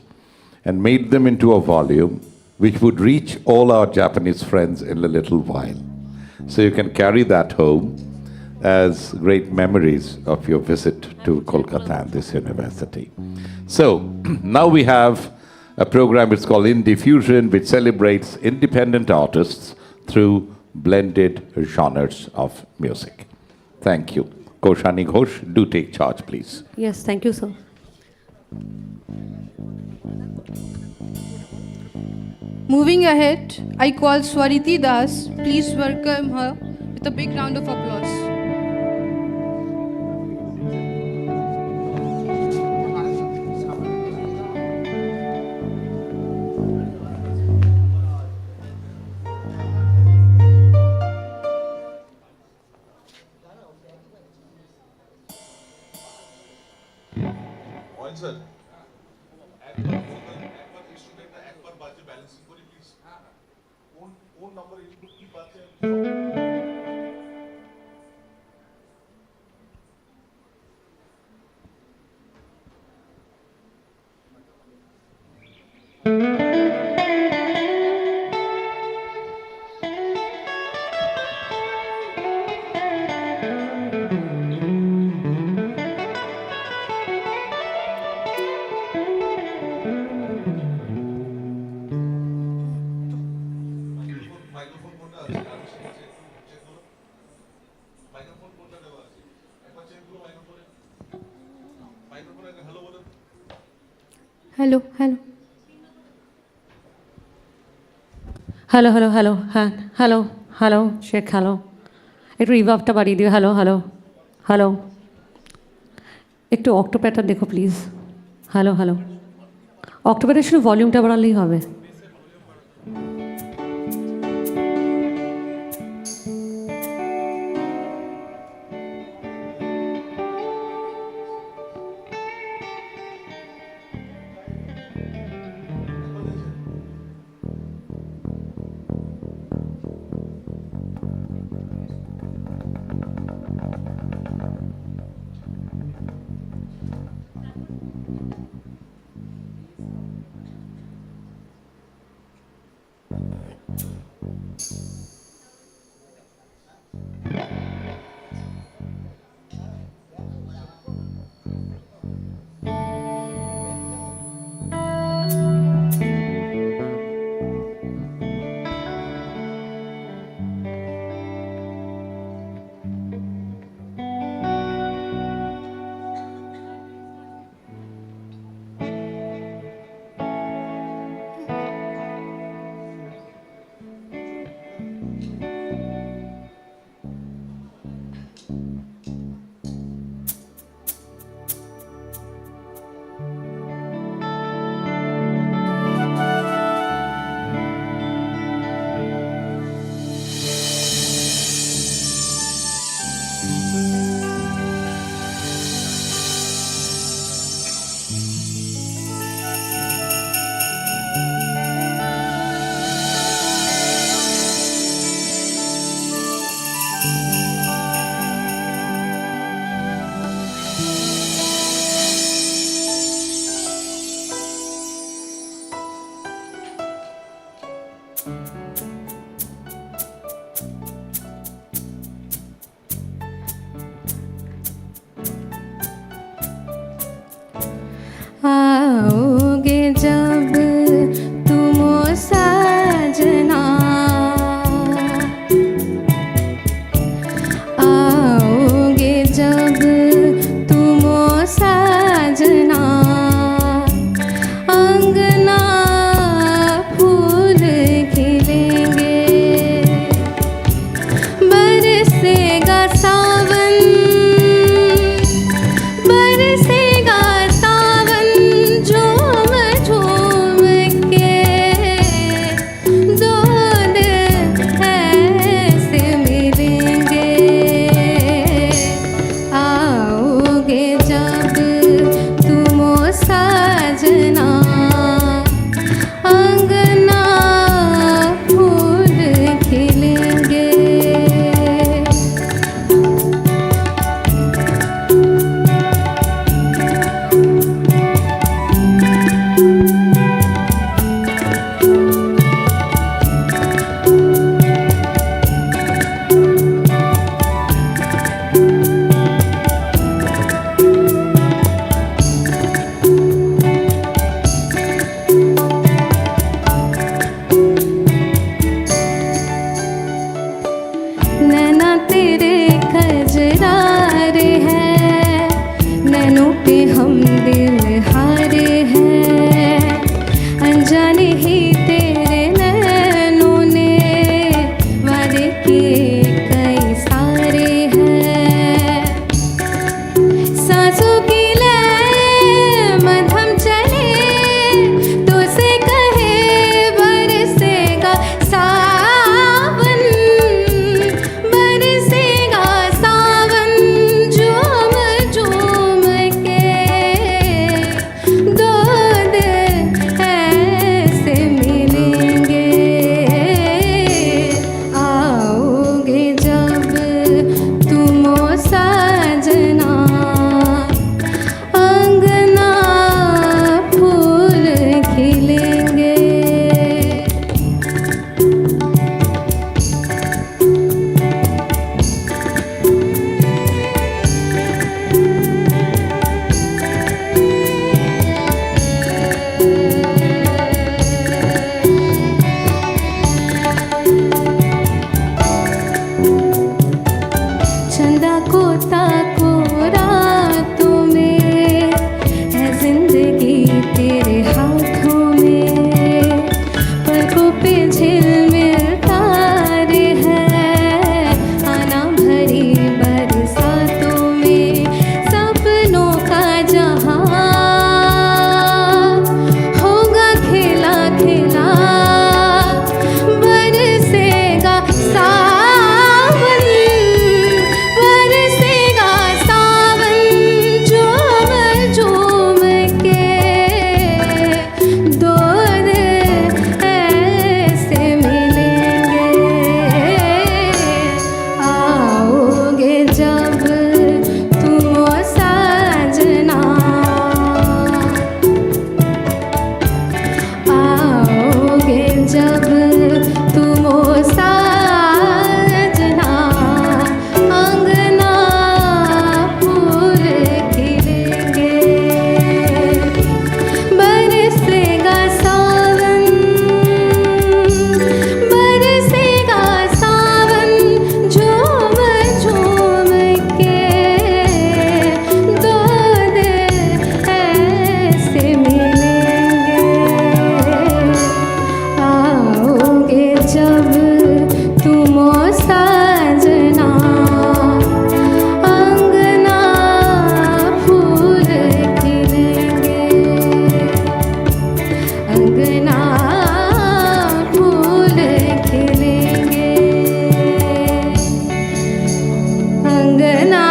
and made them into a volume which would reach all our Japanese friends in a little while. So you can carry that home as great memories of your visit to Kolkata and this university. So now we have a program, it's called Indie Fusion, which celebrates independent artists through blended genres of music. Thank you. Koshani Ghosh, do take charge, please.
Yes, thank you, sir.
Moving ahead, I call Swariti Das. Please welcome her with a big round of applause.
Sir একবার ইনস্ট্রুমেন্টটা একবার বাজে balancing করি please কোন number input কি বাজে
hello hello hello hello hello হ্যাঁ hello hello Sheikh hello একটু রিভার্বটা বাড়িয়ে দিও হ্যালো হ্যালো হ্যালো একটু অক্টোপ্যাডটা দেখো প্লিজ হ্যালো হ্যালো অক্টোপ্যাডের শুধু ভলিউমটা বাড়ালেই হবে के कई सारे हैं सांसों की लय मध्यम चले तो से कहे बरसेगा सावन झूम झूम के दो दिल ऐसे मिलेंगे आओगे जब तुम ओ साजना अंगना फूल खिलेंगे चंदा को ताको रातों में है जिंदगी तेरे हाथों में पलकों पे झिलमिल तारे हैं आना भरी बरसातों में सपनों का जहां होगा खिला खिला बरसेगा सावन झूम झूम के दो दिल ऐसे मिलेंगे आओगे जब तुम ओ साजना आओगे जब तुम ओ साजना अंगना फूल खिलेंगे बरसेगा सावन झूम झूम के दो दिल ऐसे मिलेंगे आओगे जब तुम ओ साजना अंगना फूल खिलेंगे अंगना फूल खिलेंगे अंगना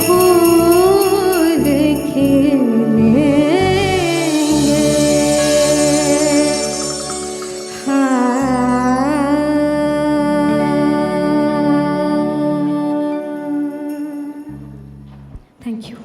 फूल खिलेंगे थैंक यू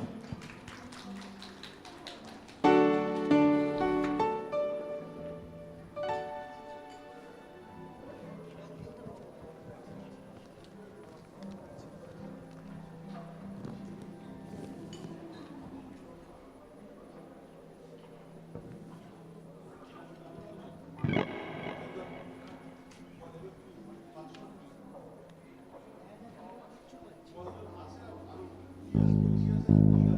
Yes,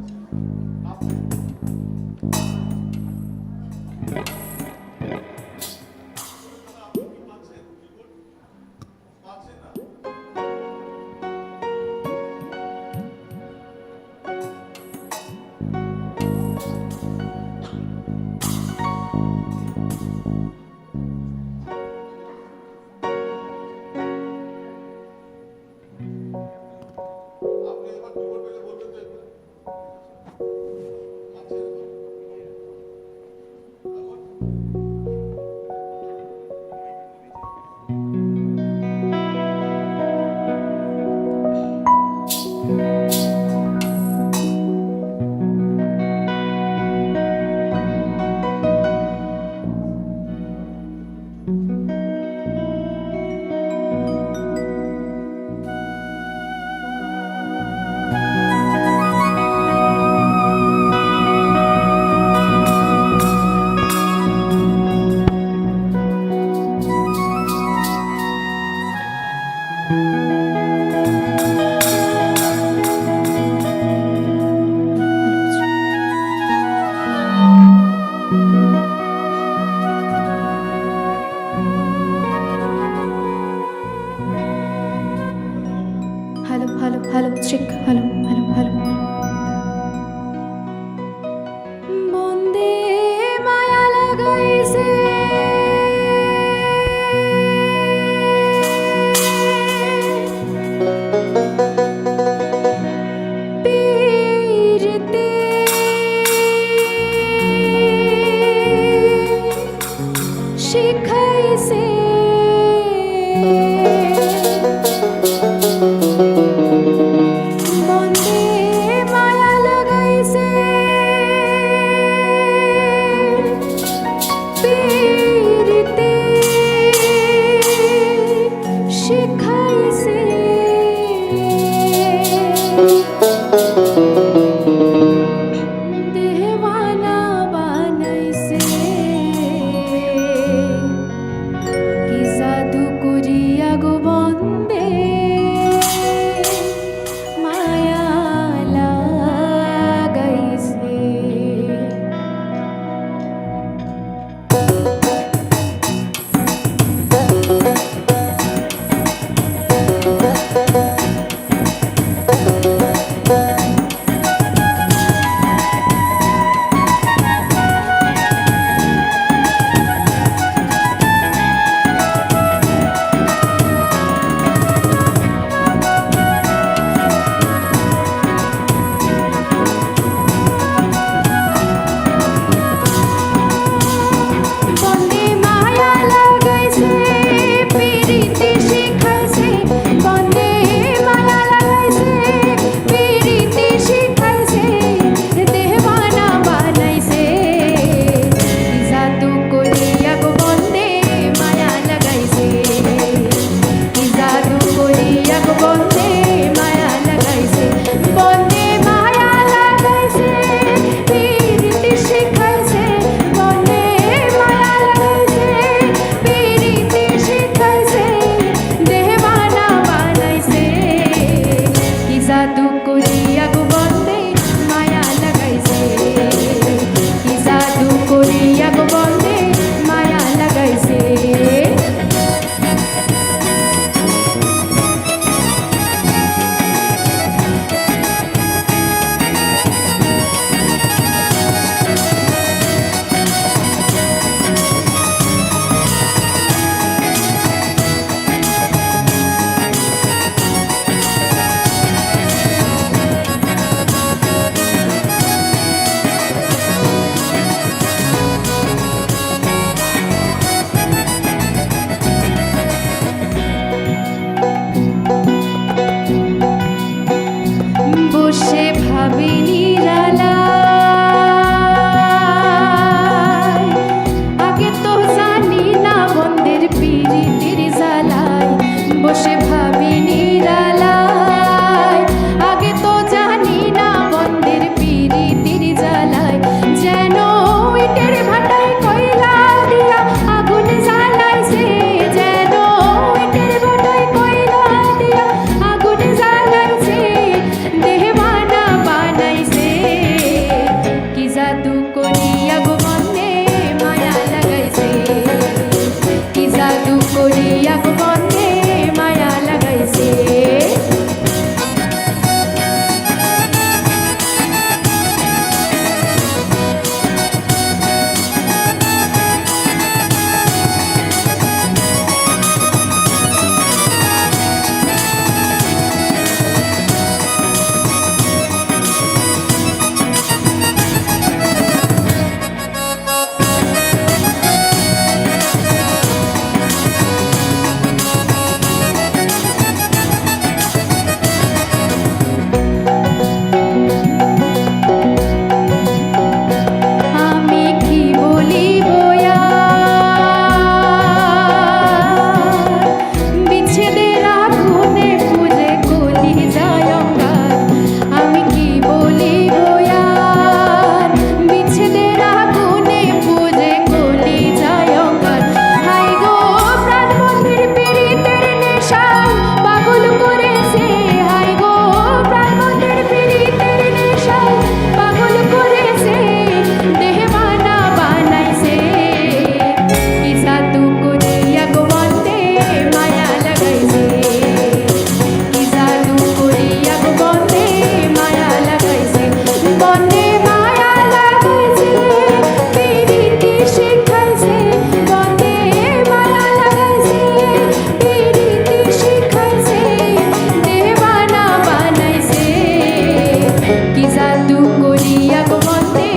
জাদু করিয়া গো বন্দে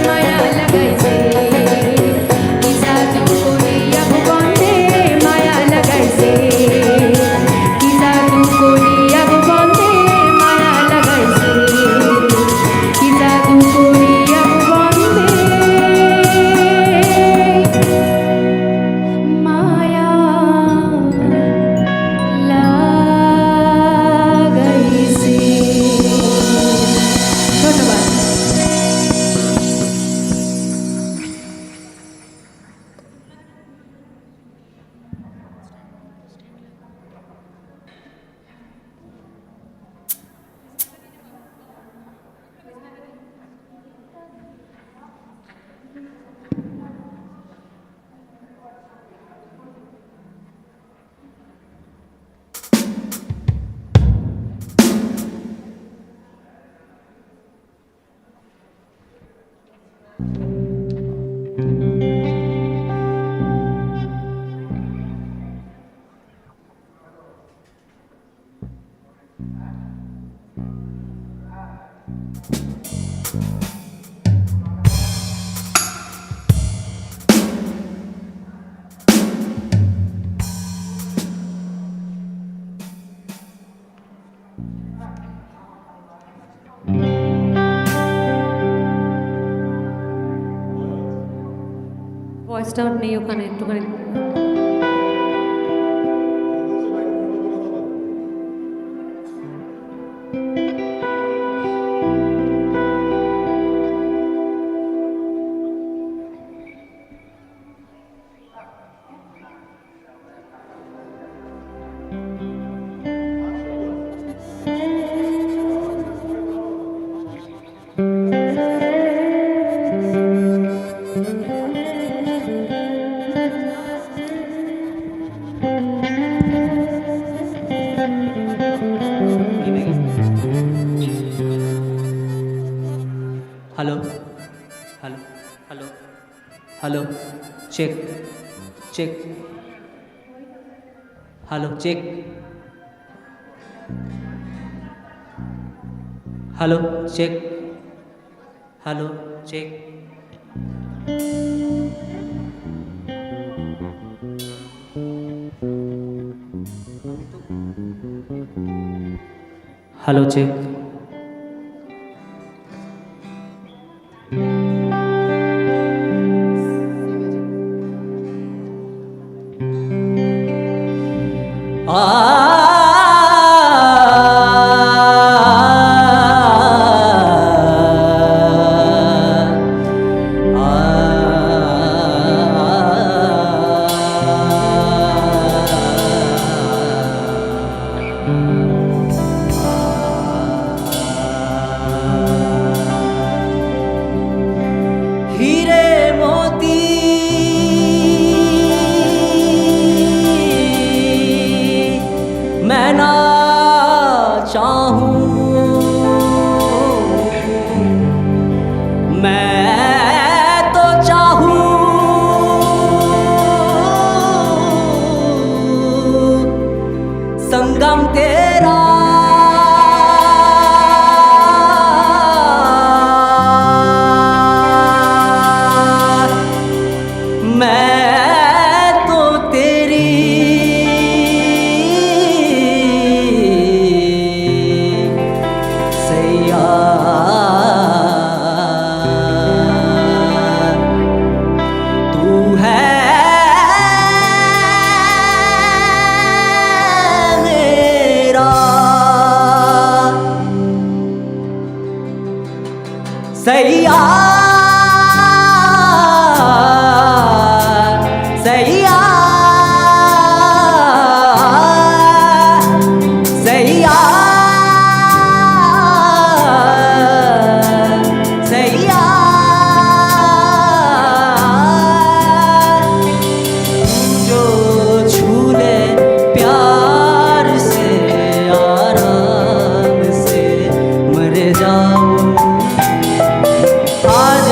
মায়া লাগাইছে কি জাদু করিয়া গো বন্দে মায়া লাগাইছে কি জাদু করিয়া গো বন্দে মায়া লাগাইছে কি জাদু করিয়া গো বন্দে মায়া লাগাইছে। ধন্যবাদ। ভয়েসটা নেই ওখানে একটুখানি
hello hello hello hello check check hello check hello check hello check hello check हीरे मोती मैं ना चाहूं मैं तो चाहूं संगम तेरा मैं तो तेरी सैया तू है मेरा सैया सैया सैया सैया जो छू ले प्यार से आराम से मर जाओ आज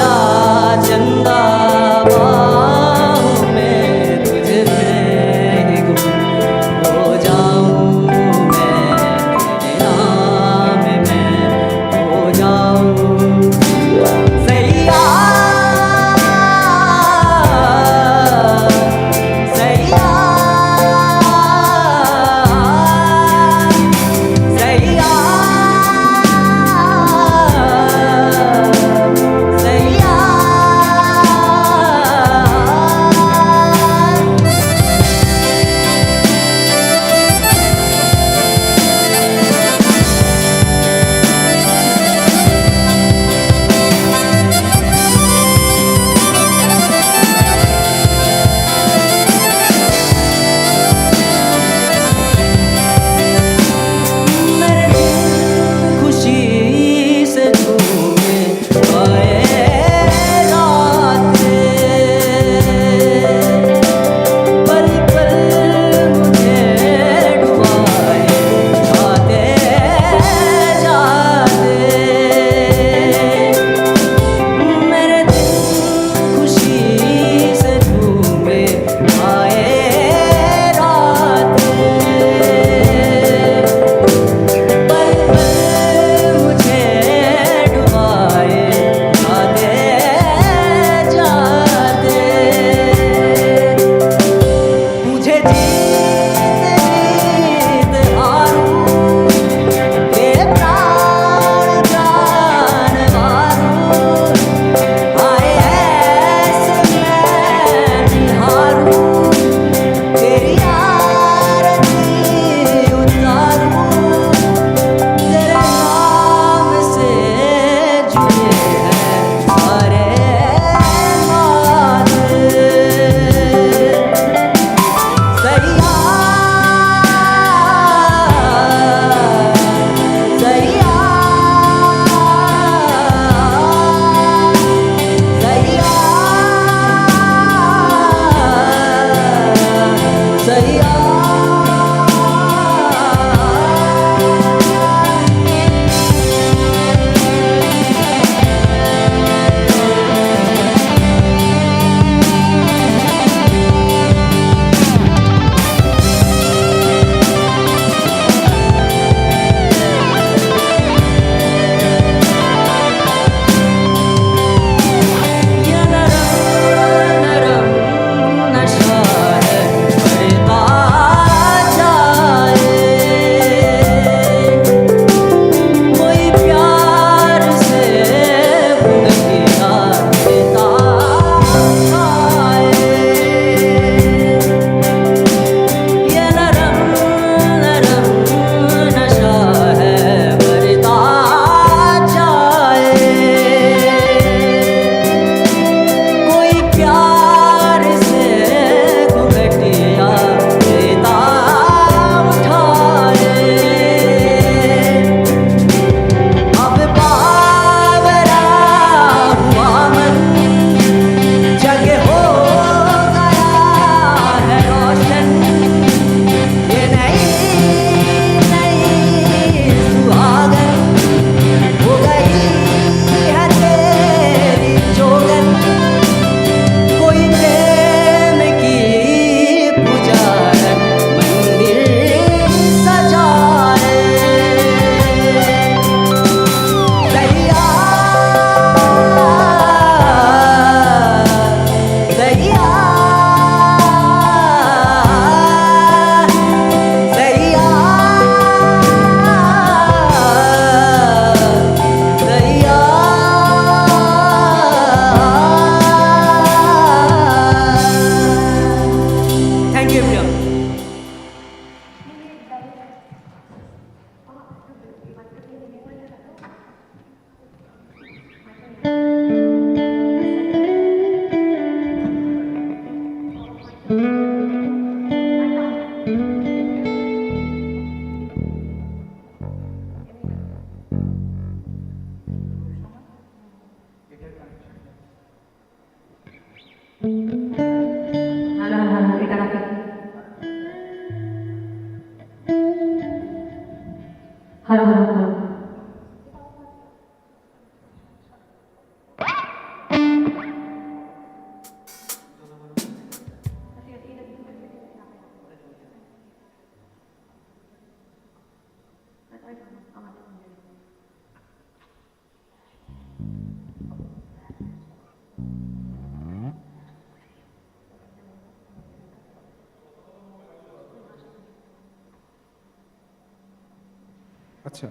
আচ্ছা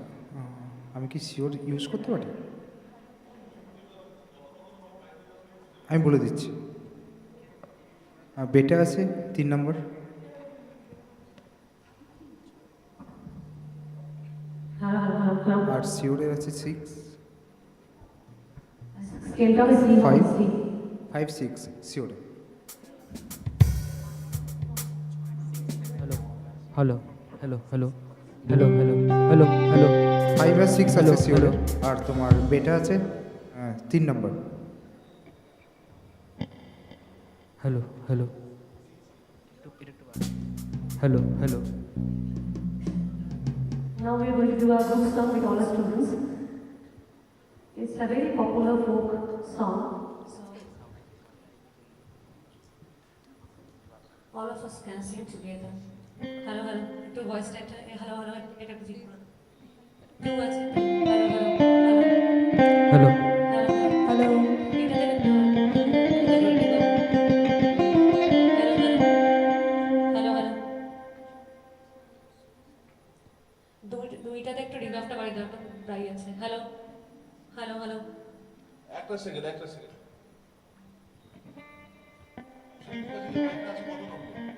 আমি কি শিওর ইউজ করতে পারি? আমি বলে দিচ্ছি। বেটা আছে 3 নম্বর,
হ্যালো হ্যালো হ্যালো
আর শিওরের আছে 6,
স্কেলটা হবে
5,
3
5, 6 শিওরে।
Hello hello hello hello hello hello hello hello
5 আর 6 আছে
হ্যালো,
শিওরে।
হ্যালো।
আর তোমার বেটা আছে 3 নম্বর।
Hello hello hello hello
Now we are going to do our group song with all our students. It's a very popular folk song. All of us can sing together. Hello, hello. Two voice letter. Hello, hello. It is equal. Two আছে. Hello, hello.
Hello
Hello, hello. এটা দেখো। Hello, hello. দুইটাতে একটু রিভার্বটা বাড়িয়ে দাও, প্রাই আছে। Hello hello hello
একটা second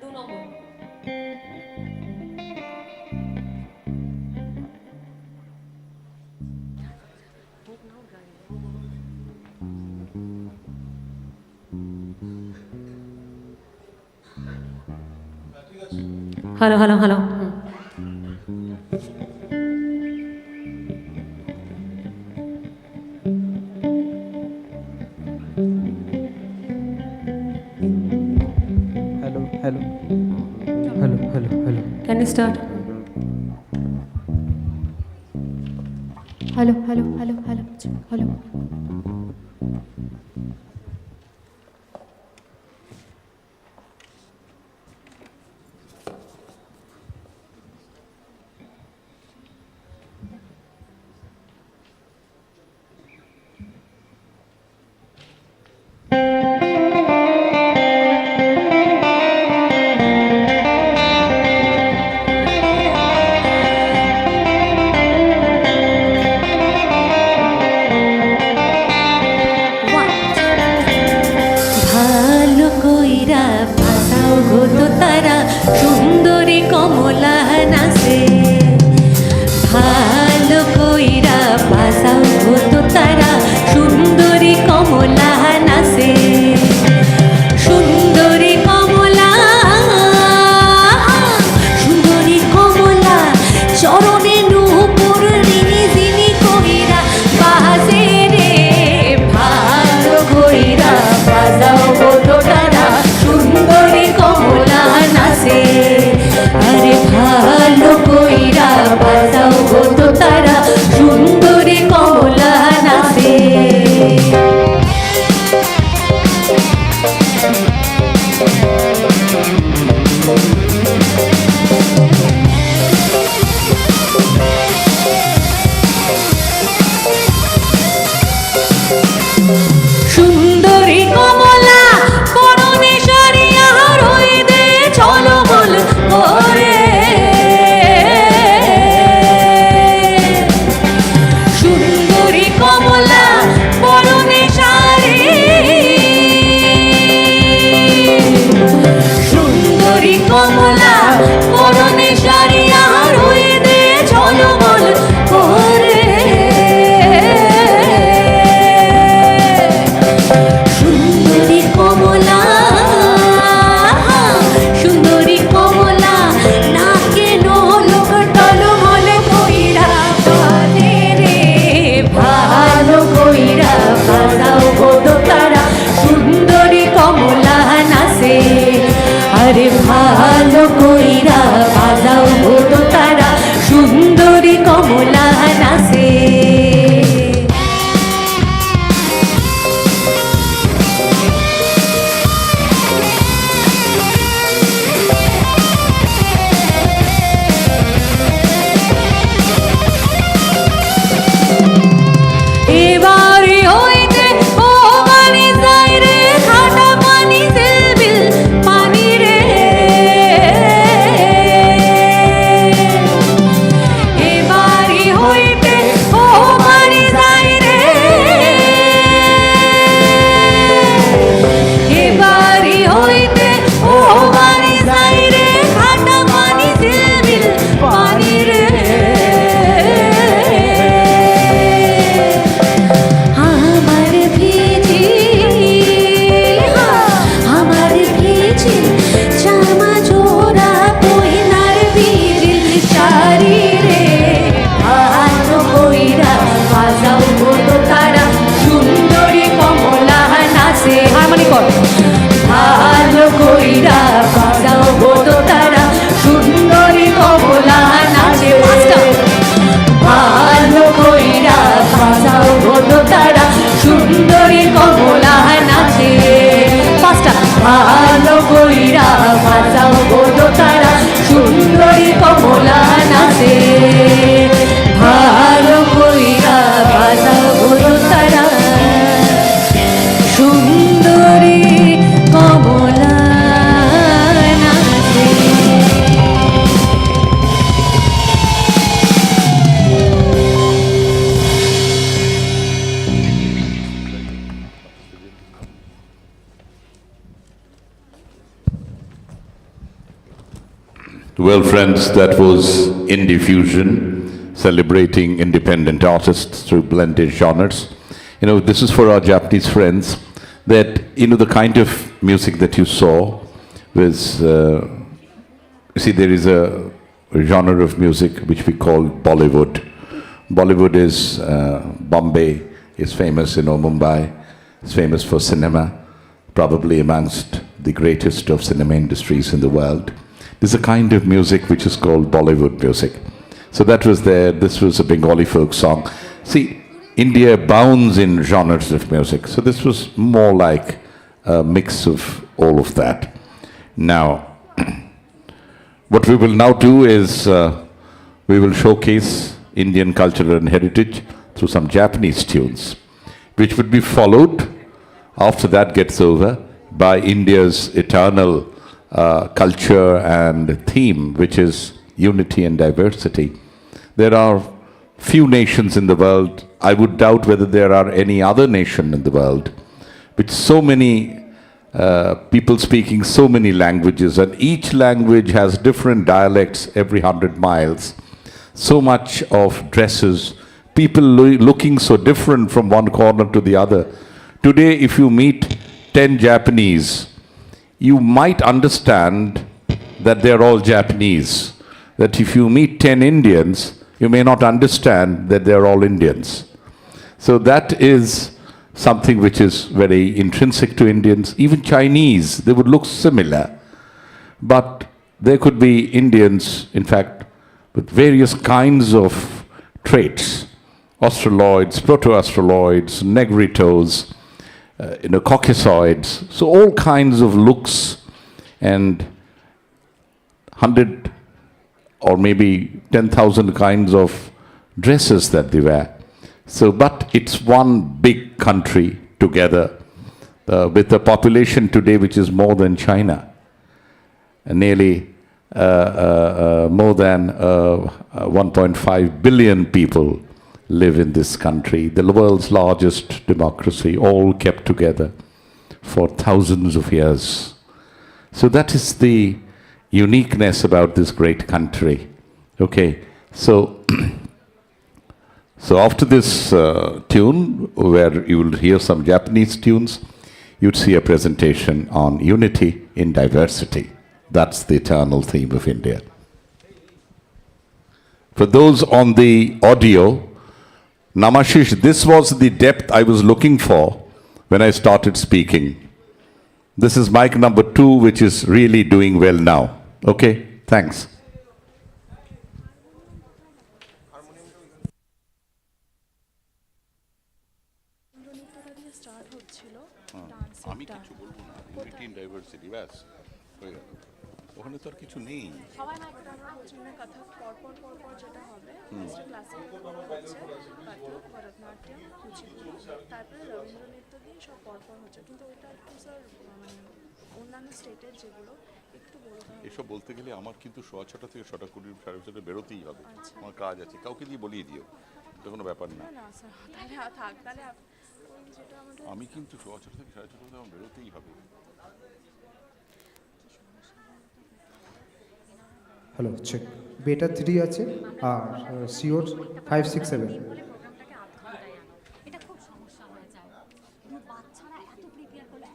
2 number. Hello hello hello
hello hello hello hello hello
Can you start?
Hello, hello, hello, hello, hello.
ভালো কইরা ভাসাও গো তো তারা সুন্দরী কমলা নাচে ভালো কইরা ভাসাও গো তো তারা সুন্দরী কমলা নাচে সুন্দরী কমলা সুন্দরী কমলা চরণে নূপুর রিনি জিনি কইরা বাজে রে ভালো কইরা বাজাও গো তো তারা সুন্দরী কমলা নাচে আরে ভালো কইরা বাজাও বলো তারা সুন্দরী কমলা নাচে ভালো কইরা বাজাও বলো তারা সুন্দরী কমলা নাচে
Well, friends, that was Indie Fusion, celebrating independent artists through blended genres. This is for our Japanese friends, that, the kind of music that you saw was, there is a genre of music which we call Bollywood. Bollywood is, Bombay is famous, Mumbai is famous for cinema, probably amongst the greatest of cinema industries in the world. There's a kind of music which is called Bollywood music. So that was there. This was a Bengali folk song. See, India abounds in genres of music. So this was more like a mix of all of that. Now, what we will now do is we will showcase Indian culture and heritage through some Japanese tunes, which would be followed, after that gets over, by India's eternal culture and theme, which is unity and diversity. There are few nations in the world, I would doubt whether there are any other nation in the world, with so many people speaking so many languages, and each language has different dialects every 100 miles, so much of dresses, people looking so different from one corner to the other. Today, if you meet 10 Japanese, you might understand that they're all Japanese. That if you meet 10 Indians, you may not understand that they're all Indians. So that is something which is very intrinsic to Indians. Even Chinese, they would look similar. But there could be Indians, in fact, with various kinds of traits. Australoids, proto-Australoids, Negritos, Caucasoids, so all kinds of looks, and 100 or maybe 10,000 kinds of dresses that they wear. So, but it's one big country together with a population today which is more than China, nearly more than 1.5 billion people live in this country, the world's largest democracy, all kept together for thousands of years. So that is the uniqueness about this great country. Okay, so so after this tune, where you will hear some Japanese tunes, you'd see a presentation on unity in diversity. That's the eternal theme of India. For those on the audio, Namashish, this was the depth I was looking for when I started speaking. This is mic number 2, which is really doing well now. Okay, thanks. আমি কিছু বলবো না, unity in diversity, ব্যাস হয়ে গেল, ওখানে তো আর কিছু নেই।
সবাই মাইকটা আমরা প্রচন্ড কথা পরপর যেটা হবে ক্লাসিক্যাল হচ্ছে কত্থক ভরতনাট্যম কুচিপুড়ি তারপরে রবীন্দ্র নৃত্য দিয়ে সব পরপর হচ্ছে, কিন্তু ওইটা একটু স্যার মানে অন্যান্য স্টেটের যেগুলো একটু বলতে হবে।
এসব বলতে গেলে আমার কিন্তু 6:30 থেকে 6:20 5:30 বেরোতেই হবে, আমার কাজ আছে, কাউকে দিয়ে বলিয়ে দিও, এটা কোনো ব্যাপার না।
না স্যার তাহলে থাক, তাহলে যেটা আমাদের
আমি কিন্তু 6:30 থেকে 6:30 আমার বেরোতেই হবে।
Hello, check. বেটা 3 আছে আর সিওর 5 6 7।
প্রোগ্রামটাকে আধ ঘন্টায় আনো, এটা খুব সমস্যা হয়ে যায়। বাচ্চারা এত প্রিপেয়ার করে,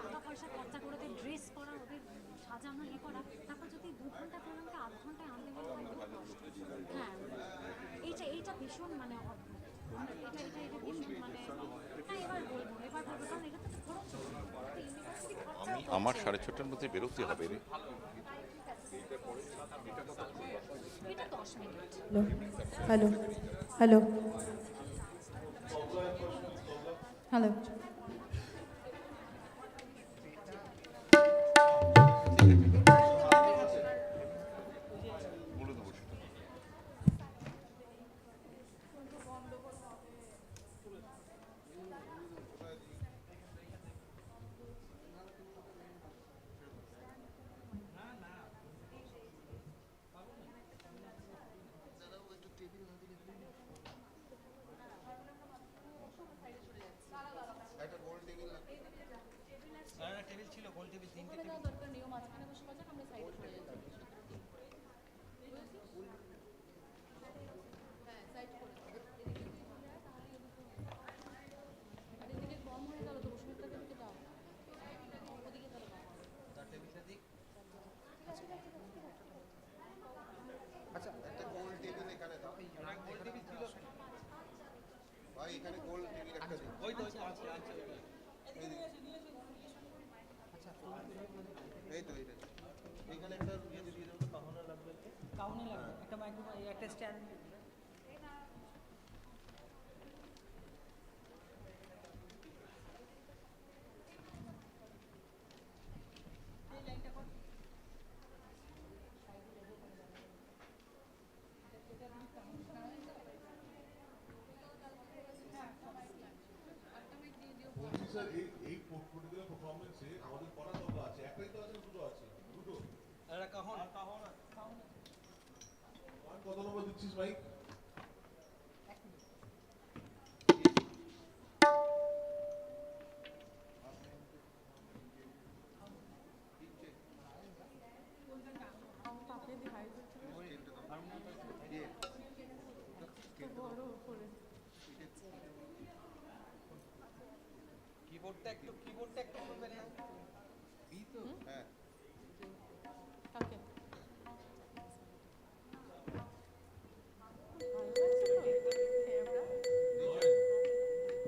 টাকা পয়সা খরচা করে ওদের ড্রেস করা, ওদের সাজানো করা, তারপর যদি 2 ঘন্টা প্রোগ্রামকে আধ ঘন্টায় আনতে গেলে হ্যাঁ এইটা ভীষণ মানে এটা ভীষণ মানে এবার বলবো কারণ এটা তো খরচ
আমি আমার 6:30টার মধ্যে বেরোতে হবে রে।
এটা 10 মিনিট।
হ্যালো হ্যালো হ্যালো
আচ্ছা একটা গোল টেবিল এখানে দাও ভাই এখানে গোল টেবিল একটা দিন ওই তো আছে আচ্ছা এই তো এখানে একটা ইয়ে দিয়ে দাও তো কাউন্টার লাগবে
একটা মাইক্রোফোন একটা স্ট্যান্ড
স্যার এই পার্টিকুলার পারফরম্যান্সে আমাদের কটা তবলা আছে একটাই তো আছে না দুটো আছে দুটো
এটা কাহন
কত নম্বর দিচ্ছিস ভাই
কিবোর্ডটা একটু করবেন না
হ্যাঁ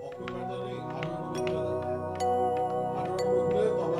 অক্টোবর নেই 18 নম্বর দিয়ে দাও 18 নম্বর দিয়ে তবলা দিয়ে দাও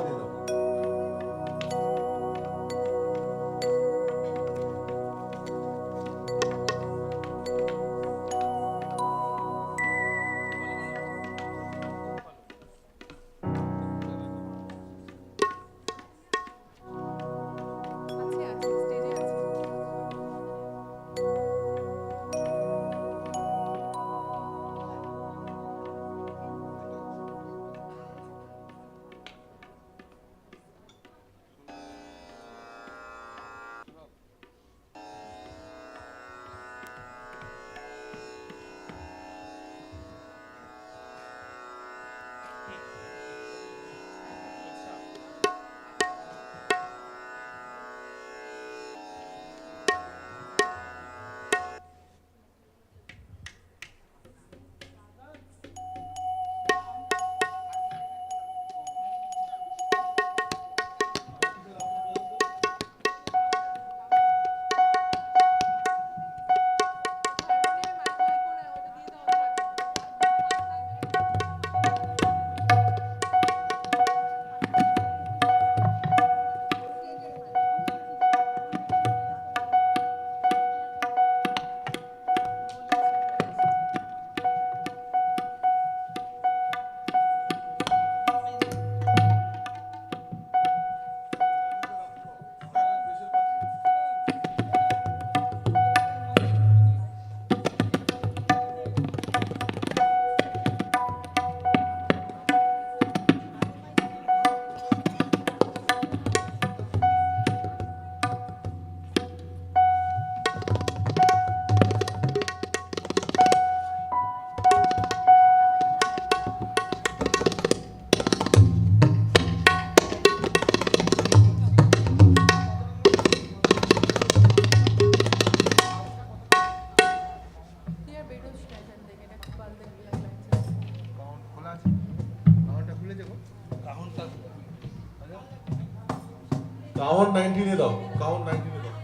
কাউন্ট 19 এ দাও কাউন্ট 19 এ দাও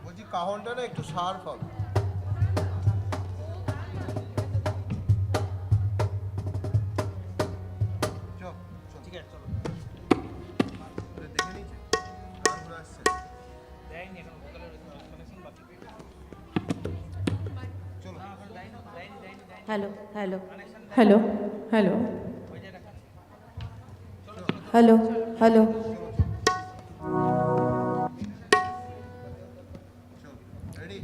বলছি কাহনটা না একটু শার্প হবে
ঠিক আছে চলো
দেখে নিয়েছে গানগুলো আসছে
দেয়নি এখন ভোকালের কানেকশন বাকি
চলো
hello hello hello hello hello hello
ready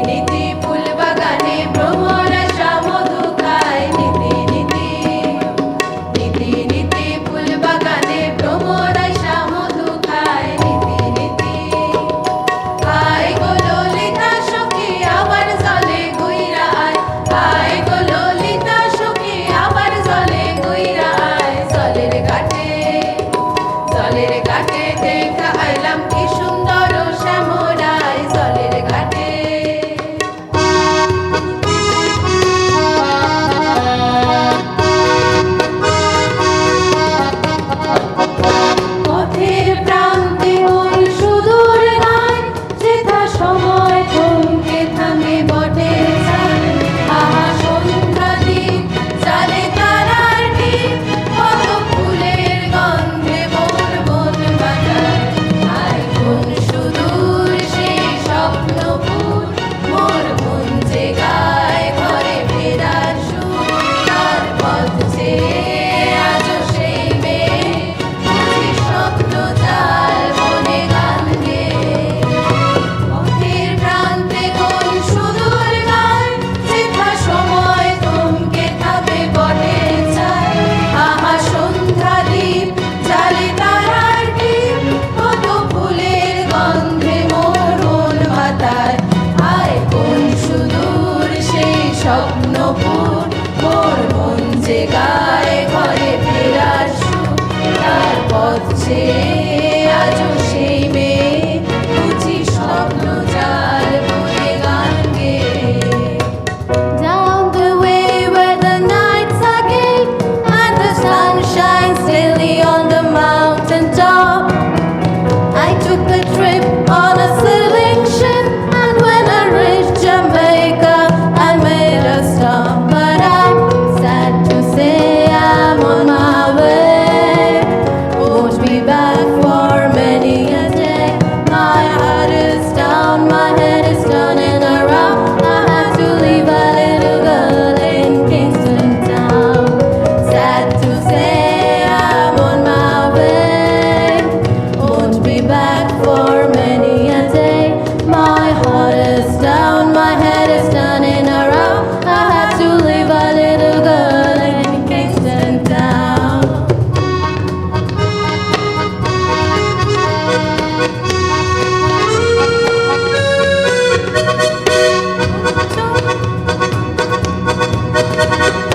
নীতি ফুল বাগানে ভ্রমরাশা মধু খায় নীতি নীতি ফুল বাগানে ভ্রমরাশা মধু খায় নীতি আয় গো ললিতা সখী আবার জলে গুইরা আয় গো ললিতা সখী আবার জলে গুইরা জলের ঘাটে দেখা আইলাম কি সুন্দর শ্যামরায় জলের ঘাটে পথের প্রান্তে কোন সুদূর গান যেথা সময় থমকে থামে বটের ছায় আহা সন্ধ্যা দ্বীপ জালে তারার টিপ কত ফুলের গন্ধে বন বন বাজায় আয় কোন সুদূর সেই স্বপ্নপুর মোর মন যে গায় ঘরে ফেরার সুর তার পথ চেয়ে আজও সেই মেয়ে বুঝি স্বপ্ন জাল বনে গান গেয়ে পথের প্রান্তে কোন সুদূর গান যেথা সময় থমকে থামে বটের ছায় আহা সন্ধ্যা দ্বীপ জালে তারার টিপ কত ফুলের গন্ধে মোর মন মাতায় আয় কোন সুদূর সেই স্বপ্নপুর মোর মন যে গায় ঘরে ফেরার সুর তার পথ চেয়ে আজও সেই মেয়ে বুঝি স্বপ্ন জাল বনে গান গেয়ে Down the way where the nights are gay and the sun shines steadily on the mountain top. I took a trip on a sailing ship, and when I reached Jamaica, I made a stop. But I'm sad to say I'm on my way. Won't be back for many a day. My heart is down, my head is turning around. I had to leave a little girl in Kingston town. Sad to say I'm on my way. Won't be back for many a day. My heart is down, my head is turning around. I had to leave a little girl in Kingston town.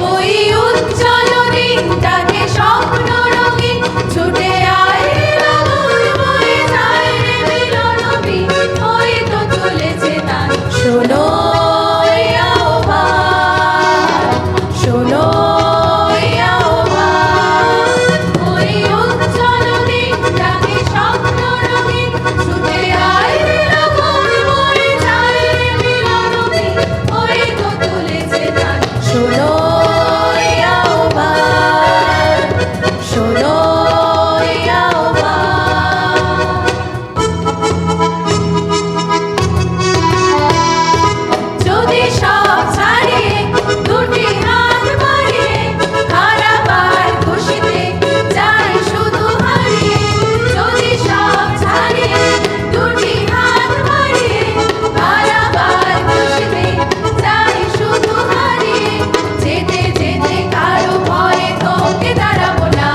ওই উজ্জ্বল দিনটাকে স্বপ্ন রঙিন ছুটে আয় রে বাবুর বয়ে যায় রে মিলনবী ওই তো চলেছে তার শোনো এই আহ্বান শোনো এই আহ্বান ওই উজ্জ্বল দিনটাকে স্বপ্ন রঙিন ছুটে আয় রে বাবুর বয়ে যায় রে মিলনবী ওই তো চলেছে তার শোনো এই আহ্বান শোনো এই আহ্বান যদি সব ছাড়িয়ে দুটি হাত বাড়িয়ে খারাপ আর খুশিতে যাই শুধু হারিয়ে যদি সব ছাড়িয়ে দুটি হাত বাড়িয়ে খারাপ আর খুশিতে যাই শুধু হারিয়ে যেতে যেতে কারো ভয়ে থমকে দাঁড়াবো না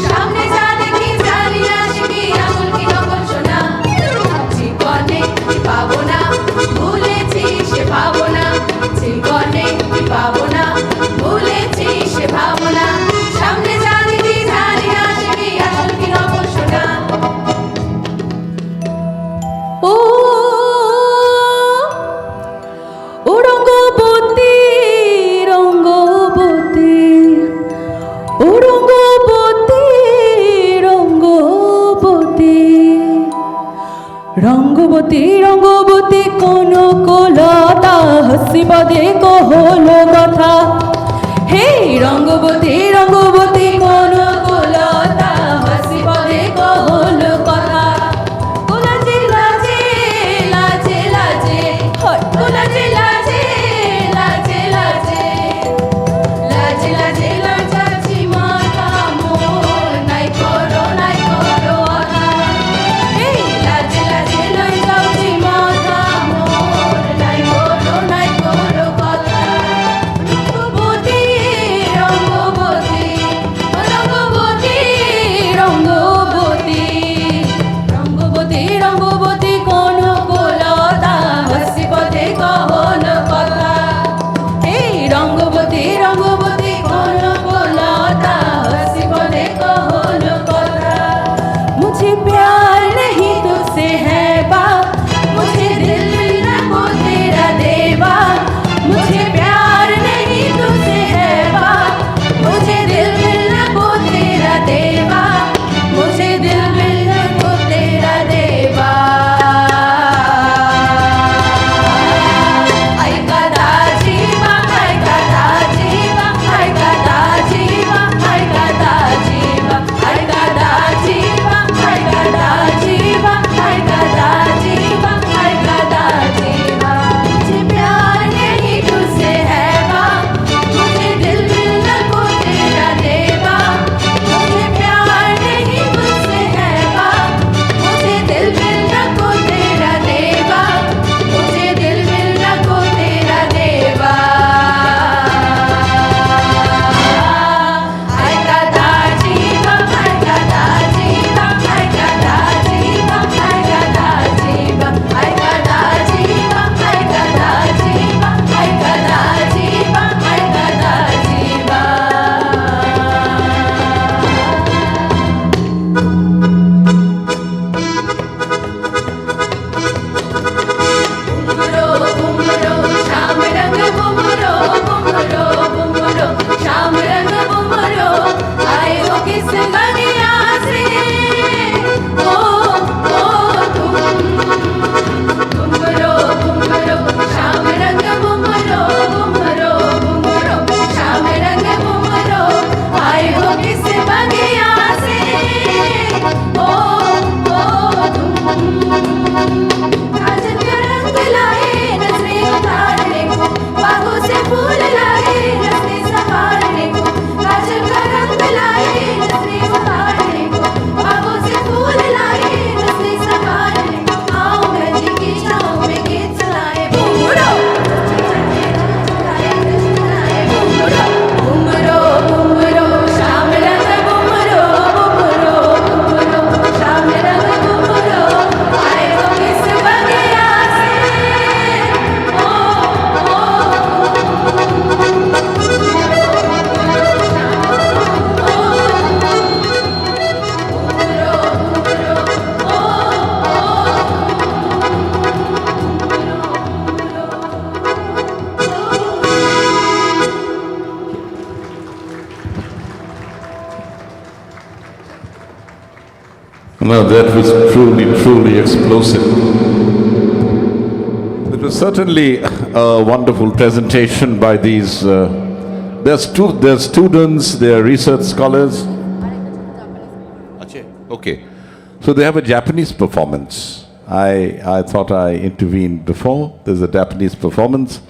সামনে যা দেখি জানি না সে কি আসল কি নকল শোনা জীবনে কি পাবো না ভুলেছি সে ভাবনা জীবনে কি পাবো না ভুলেছি সে ভাবনা সামনে যা দেখি জানি না সে কি আসল কি নকল শোনা ও ও রঙ্গবতী রঙ্গবতী ও রঙ্গবতী রঙ্গবতী রঙ্গবতী রঙ্গবতী কোন কোলতা হসিবদে কহল কথা হে রঙ্গবতী রঙ্গবতী কোন কোলতা হসিবদে কহল কথা কোলাজে লাজে লাজে লাজে হয় কোলাজে লাজে লাজে লাজে লাজে লাজে লাজাছি মাথা মোর নাই করো আধা এই লাজে লাজে লাজাছি মাথা মোর
No, that was truly, truly explosive. It was certainly a wonderful presentation by these. They're students, they're research scholars. Okay, so they have a Japanese performance. I thought I intervened before. There's a Japanese performance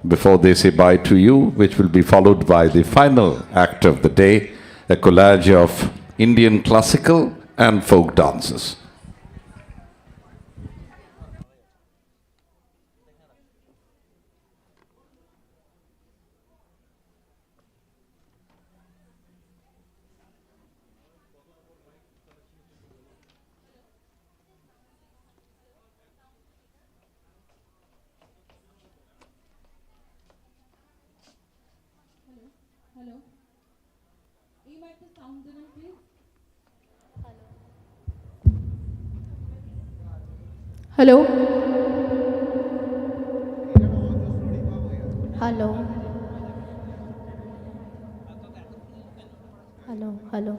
before they say bye to you, which will be followed by the final act of the day, a collage of Indian classical and folk dances.
Hello. You might the sound design, please. Hello.
Hello. Hello. Hello.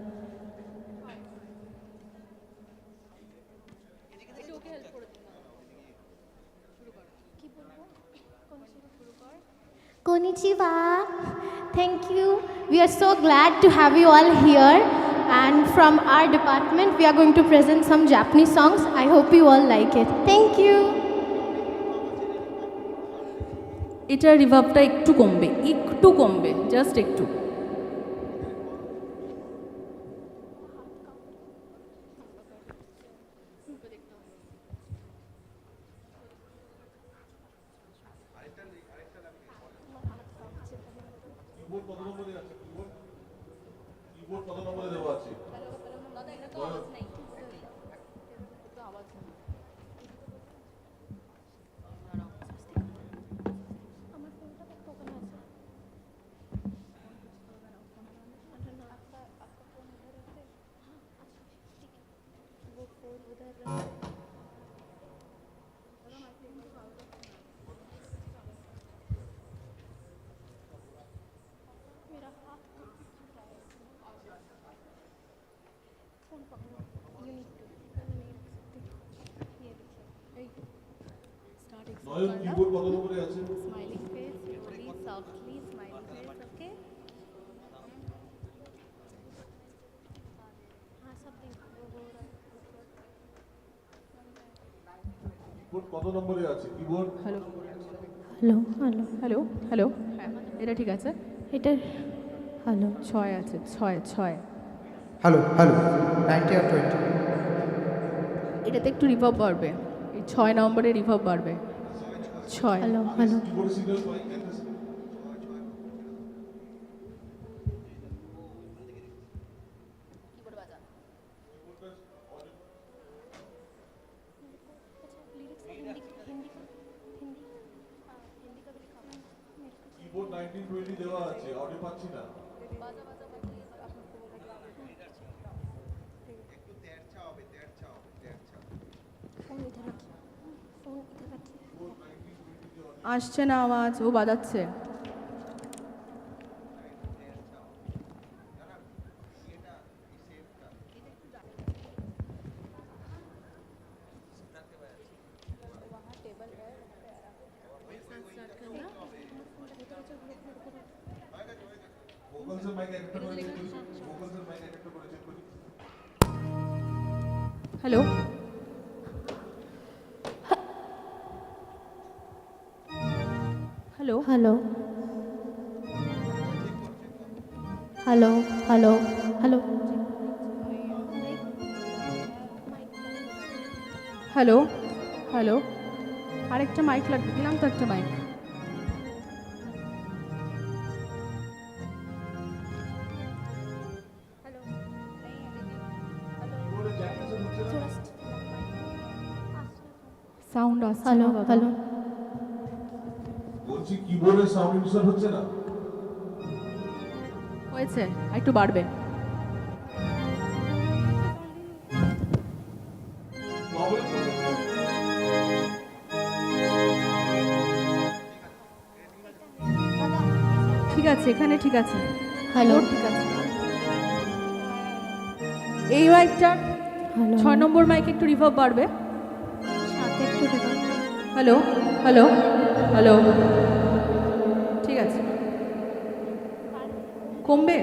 Konnichiwa. Thank you. We are so glad to have you all here. And from our department, we are going to present some Japanese songs. I hope you all like it. Thank you.
এটার রিভার্বটা একটু কমবে just একটু
keyboard কত নম্বরে আছে? Keyboard কত নম্বরে দেওয়া আছে? নয়ন কিবোর্ড কত নম্বরে আছে?
Smiling face, slowly, softly, smiling face, okay?
Keyboard কত নম্বরে আছে? Keyboard
hello
Hello. Hello.
Hello hello এটা ঠিক আছে
এটা হ্যালো
6 আছে 6
হ্যালো হ্যালো 90 আর 20
এটাতে একটু রিভার্ব বাড়বে এই 6 নম্বরে রিভার্ব বাড়বে 6
হ্যালো হ্যালো
কিবোর্ড সিগন্যাল পাই কিবোর্ড 1920 দেওয়া আছে, অডিও পাচ্ছি না।
আসছে না আওয়াজ ও বাজাচ্ছে
ভোকালসের মাইক একটা করে চেক করি, ভোকালসের মাইক একটা করে চেক করি।
Hello hello
hello hello hello hello
hello hello আরেকটা মাইক লাগবে দিলাম তো একটা মাইক সাউন্ড আসছে
হ্যালো
না
হ্যালো
বলছি কিবোর্ডের সাউন্ড ইনসার্ট হচ্ছে না।
হয়েছে একটু বাড়বে ঠিক আছে এখানে ঠিক আছে
হ্যালো
ঠিক আছে এই মাইকটা 6 নম্বর মাইকে একটু রিভার্ব বাড়বে।
সাথে একটু রিভার্ব।
হ্যালো হ্যালো হ্যালো, ঠিক আছে, কমবে,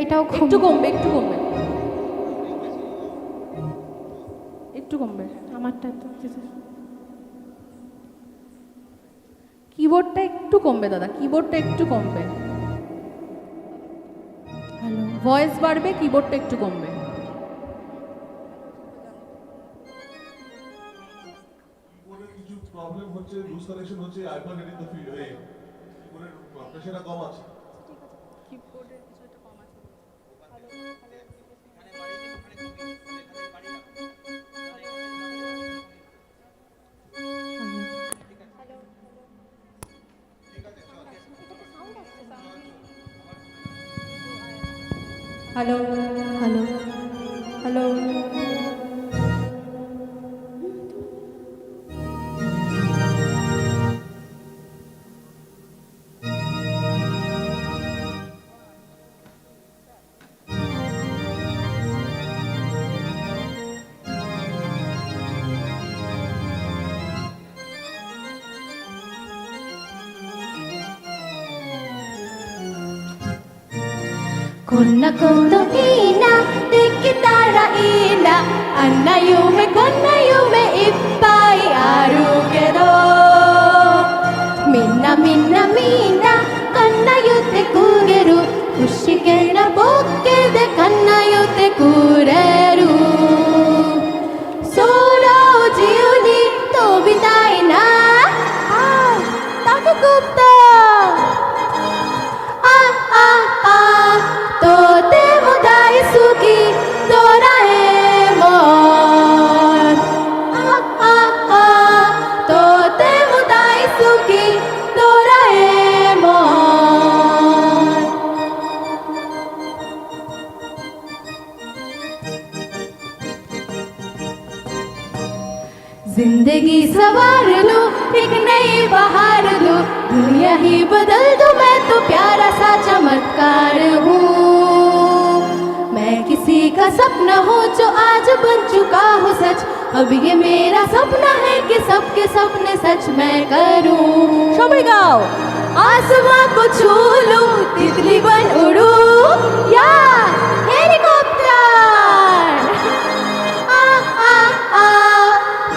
এটাও
একটু কমবে, একটু কমবে, একটু কমবে।
আমারটা তো
কিবোর্ডটা একটু কমবে দাদা, কিবোর্ডটা একটু কমবে।
হ্যালো।
ভয়েস বাড়বে, কিবোর্ডটা একটু কমবে।
কিবোর্ডের কিছু প্রবলেম হচ্ছে, লুজ কানেকশন হচ্ছে, I not getting the feed way. কিবোর্ডের প্রেসারটা কম আছে।
কিবোর্ডের কিছু একটা কম আছে। Hello
hello.
Hello.
Kunna kundu ina dikkitara ina annayume kannayume ippai aru kedo minna minna minna kannayute kugeru kushikena bokkede kannayute kureru sora jiuni to bitai na take gupta তোতে মোদাই সুখী দোরাএমন তোতে মোদাই সুখী দোরাএমন जिंदगी सवार लो एक नई बहार लो दुनिया ही बदल दो मैं तो प्यारा सा चमत्कार हूँ मैं किसी का सपना हूँ जो आज बन चुका हूँ सच अब ये मेरा सपना है कि सबके सपने सच मैं करूँ सभी गाओ आसमां को छू लूं तितली बन उड़ूं या हेलीकॉप्टर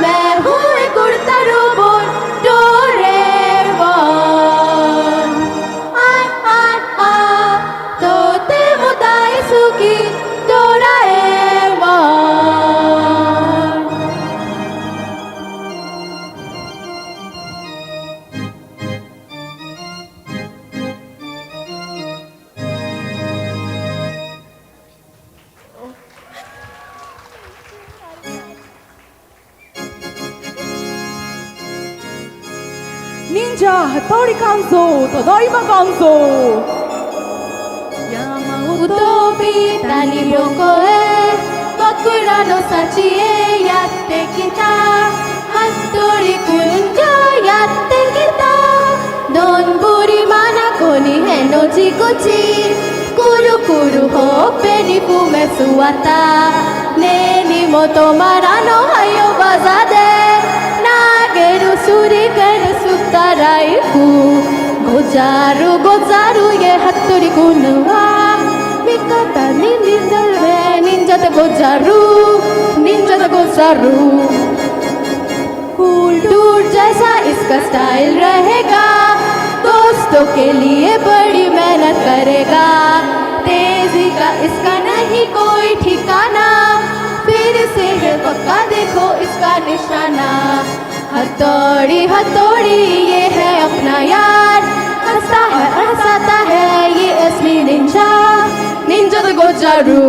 मैं हूँ एक उड़ता रोबोट डोरेमोन तोते मोदाई सुखी डोराएमोन
忍者ハリ乾燥ただいま乾燥山を
飛び谷を越え僕らの幸へやってきた服部くんがやってきたどんぶりまなこにへのじ口くるくるほっぺに踏め座ったねえにも止まらのはよばざで投げるすりかるすったらいくござるござるye服部くんは味方に忍者で忍者でござる忍者でござるफूल टूट जैसा इसका स्टाइल रहेगा दोस्तों के लिए बड़ी मेहनत करेगा तेजी का इसका नहीं कोई ठिकाना फिर से है पक्का देखो इसका निशाना हथौड़ी हथौड़ी ये है अपना यार हंसता है हंसाता है ये असली निंजा निंजा द गोजारू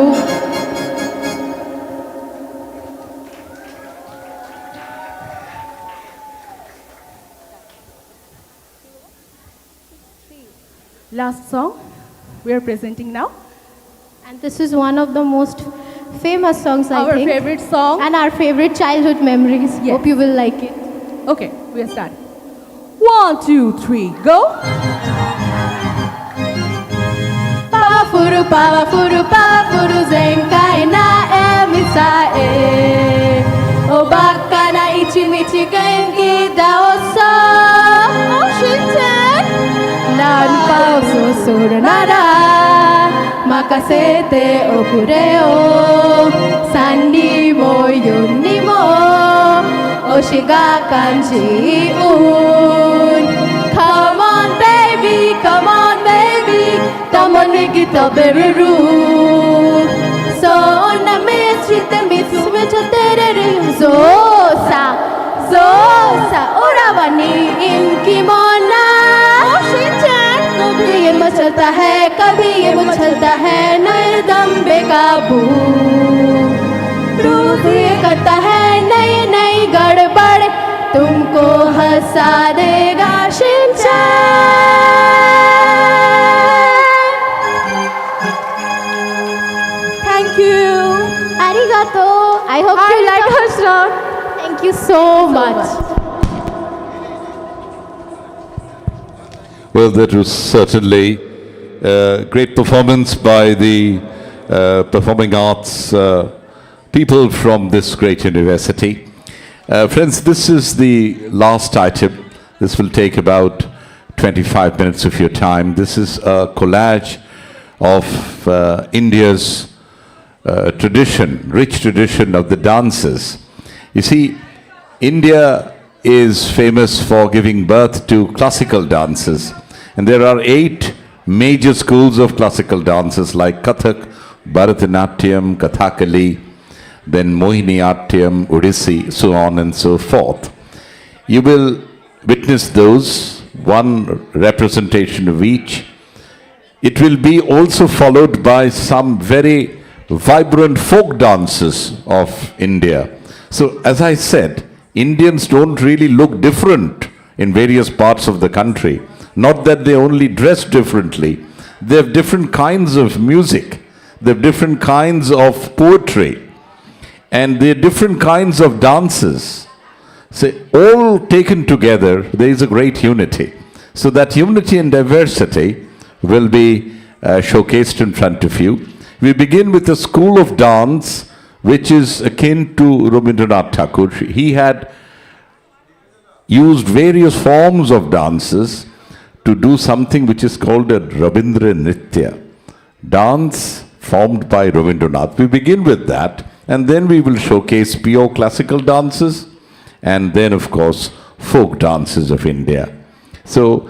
Last song we are presenting now.
And this is one of the most famous songs, I
Our
think.
favorite song.
And our favorite childhood memories.
Yes.
Hope you will like it.
Okay, we are starting. 1, 2, 3, go!
Powerful, powerful, powerful, zenkai na emi. misae O baka na ichimichi genki daosa O shinten Nan pao susuru nara Makasete okureo Sanni mo yun mo Oshiga kanji un Come on baby, come on baby Tamone gita beru So na michite mitsu tereru Zosa, zosa Urawa ni inkimona Shinchan कभी ये मचलता है कभी ये मचलता है नरदम बेकाबू रूप ये करता है नई नई गड़बड़ तुमको हंसा देगा Thank you. Arigato. I hope you like our song. Thank you so much.
Well, that was certainly a great performance by the performing arts people from this great university. Friends, this is the last item. This will take about 25 minutes of your time. This is a collage of India's tradition, rich tradition of the dances. You see, India is famous for giving birth to classical dances. And there are 8 major schools of classical dances like Kathak, Bharatanatyam, Kathakali, then Mohiniyattam, Odissi, so on and so forth. You will witness those, one representation of each. It will be also followed by some very vibrant folk dances of India. So as I said, Indians don't really look different in various parts of the country. Not that they only dress differently. They have different kinds of music. They have different kinds of poetry. And they have different kinds of dances. So all taken together, there is a great unity. So that unity and diversity will be showcased in front of you. We begin with a school of dance which is akin to Rabindranath Tagore. He had used various forms of dances to do something which is called a Rabindra Nritya, dance formed by Rabindranath. We begin with that, and then we will showcase pure classical dances, and then of course folk dances of India. So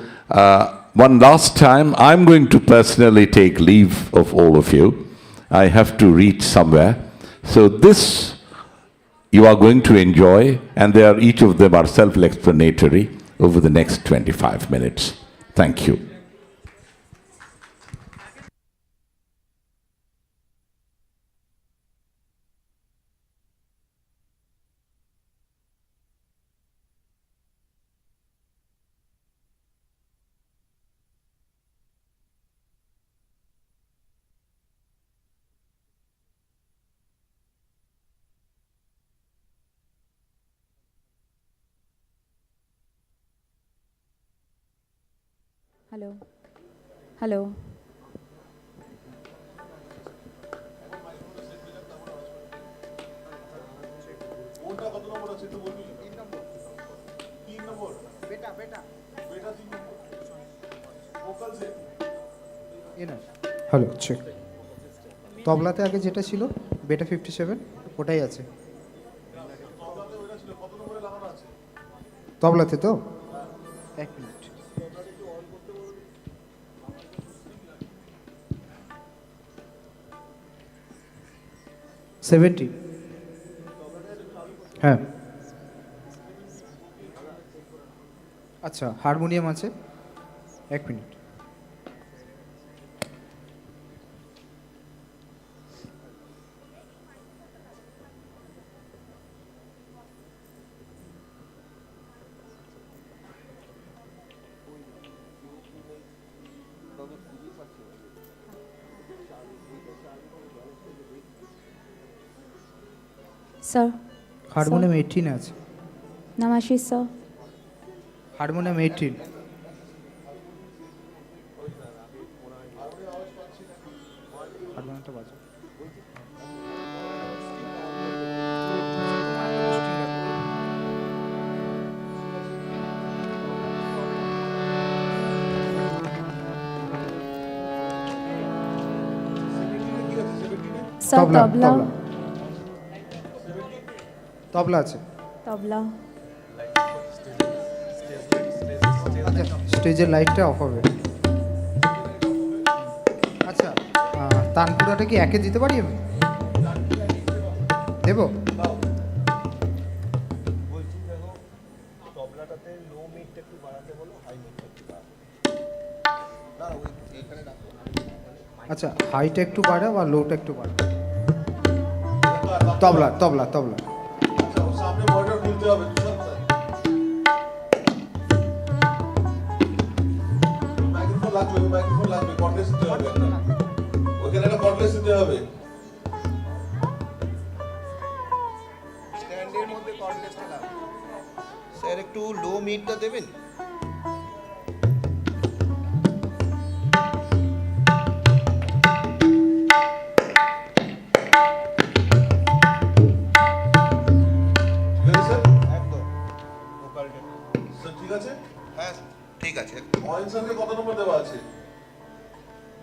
one last time, I'm going to personally take leave of all of you. I have to reach somewhere. So this you are going to enjoy, and each of them are self-explanatory over the next 25 minutes. Thank you.
Hello. Hello.
Hello check তবলাতে আগে যেটা ছিল বেটা 57 ওটাই আছে তবলাতে তো এক minute হ্যাঁ আচ্ছা হারমোনিয়াম আছে এক মিনিট
Sir.
হারমোনিয়াম 18 আছে
Namaste, sir.
হারমোনিয়াম 18 হারমোনিয়ামটা বাজে
স্যার
তবলা
তবলা
তবলা তবলা আছে।
তবলা
আচ্ছা, স্টেজের লাইটটা অফ হবে। আচ্ছা, তানপুরাটা কি একে দিতে পারি আমি? দেবো? আচ্ছা, হাইটা একটু বাড়াও আর লোটা একটু বাড়াও। তবলা তবলা তবলা
আচ্ছা, ওর সামনে মনিটর খুলতে হবে তুষার ভাই। মাইক্রোফোন লাগবে কর্ডলেস দিতে হবে একটা। ওখানে একটা কর্ডলেস দিতে হবে।
স্ট্যান্ডের মধ্যে কর্ডলেসটা লাগবে। স্যার একটু লো মিডটা দেবেন?
ঠিক আছে স্যার?
একদম ভোকালটা।
স্যার ঠিক আছে?
হ্যাঁ ঠিক আছে।
অয়েল স্যারকে কত নম্বর দেওয়া আছে?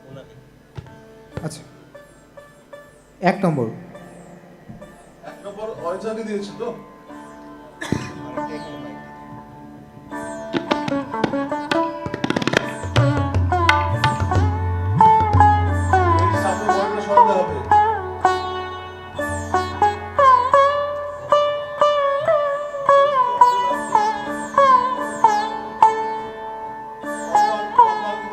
ওনাকে
আচ্ছা, 1 নম্বর।
1 নম্বর অয়েল স্যারকে দিয়েছি তো?
আরেকটা একটু মাইক।
এই সামনে মনিটর সরাতে হবে।
একটা ভোকালে লাগবে।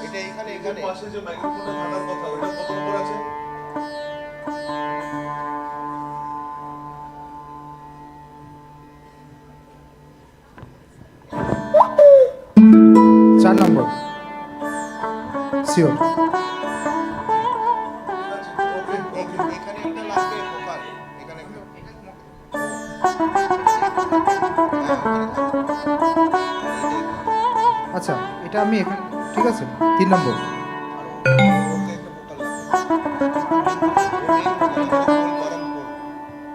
এটা এখানে
এর পাশে যে মাইক্রোফোনটা থাকার কথা ওটা কত নম্বর আছে?
চার নম্বর শিওর।
ওকে ওকে।
এখানে একটা লাগবে ভোকাল। এখানে একটা।
আচ্ছা, এটা আমি এখানে, ঠিক আছে। 3 নম্বর।
ওকে একটা ভোকাল লাগবে।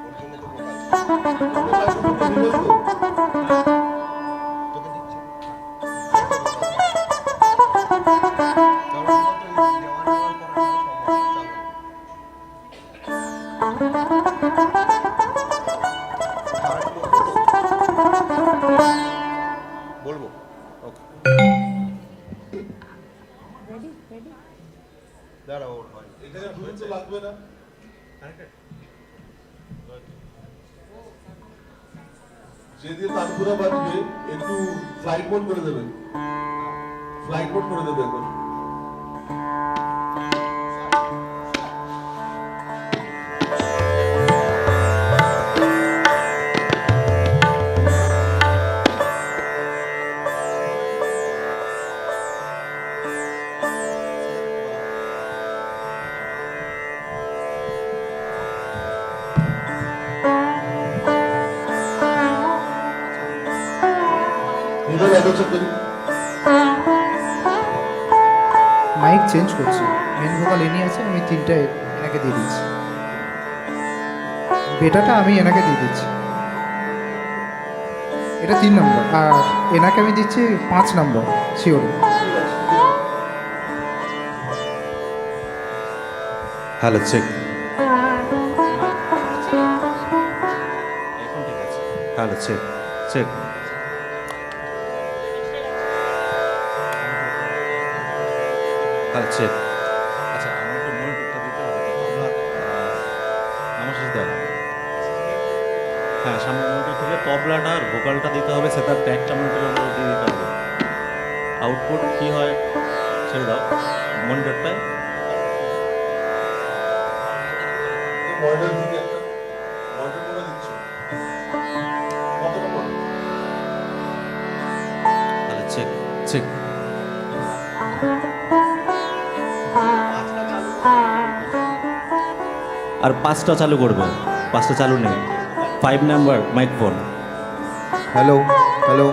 ওর জন্য তো ভোকাল।
মাইক্রোফোনটা দিবেন তো?
তোকে দিচ্ছি। চলো তো দেওয়ার পরে চলো। বলবো ওকে দাঁড়াও ওর হয়
এখানে হুইল তো লাগবে না? যেদিন তানপুরা বাজবে একটু ফ্লাইট মোড করে দেবেন। ফ্লাইট মোড করে দেবে একবার। এবার অ্যাডজাস্ট করি।
মাইক চেঞ্জ করছি, মেন ভোকাল এনি আছে, আমি 3টা এনাকে দিয়ে দিচ্ছি। বেটাটা আমি এনাকে দিয়ে দিচ্ছি, এটা 3 নম্বর। আর এনাকে আমি দিচ্ছি 5 নম্বর sure.
Hello check. Hello check check. Hello check.
আচ্ছা আমার একটু মনিটরটা দিতে হবে তো আপনার আমার সাথে দেওয়া হ্যাঁ সামনে মনিটর থেকে তবলাটা আর ভোকালটা দিতে হবে, সেটা ট্যাগটা মনিটরের উপর দিয়ে দিতে হবে। আউটপুট কী হয় ছেড়ে দাও মনিটরটায়।
মডেল থেকে একটা মডেল করে দিচ্ছ কত নম্বর?
তাহলে চেক চেক। আর 5টা চালু করবে, 5টা চালু নেই। 5 নাম্বার মাইক্রোফোন।
Hello hello.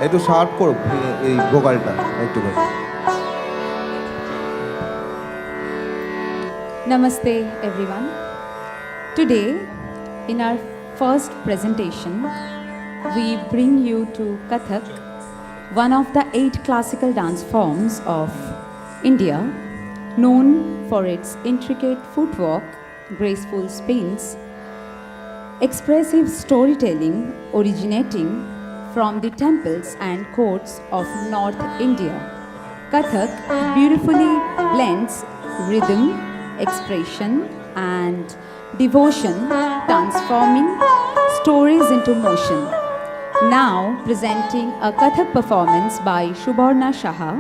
একটু শার্প করো এই ভোকালটা একটু করে।
Namaste, everyone. Today, in our first presentation, we bring you to Kathak, one of the 8 classical dance forms of India, known for its intricate footwork, graceful spins, expressive storytelling originating from the temples and courts of North India. Kathak beautifully blends rhythm, expression, and devotion, transforming stories into motion. Now presenting a Kathak performance by Shubharna Shaha,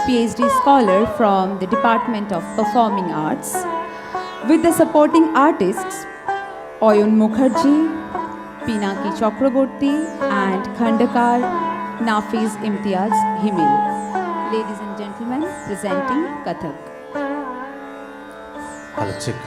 PhD scholar from the Department of Performing Arts, with the supporting artists Oyun Mukherjee, Pinaki Chakraborty, and Khandakar Nafiz Imtiaz Himil. Ladies and gentlemen, presenting Kathak.
ভালো check.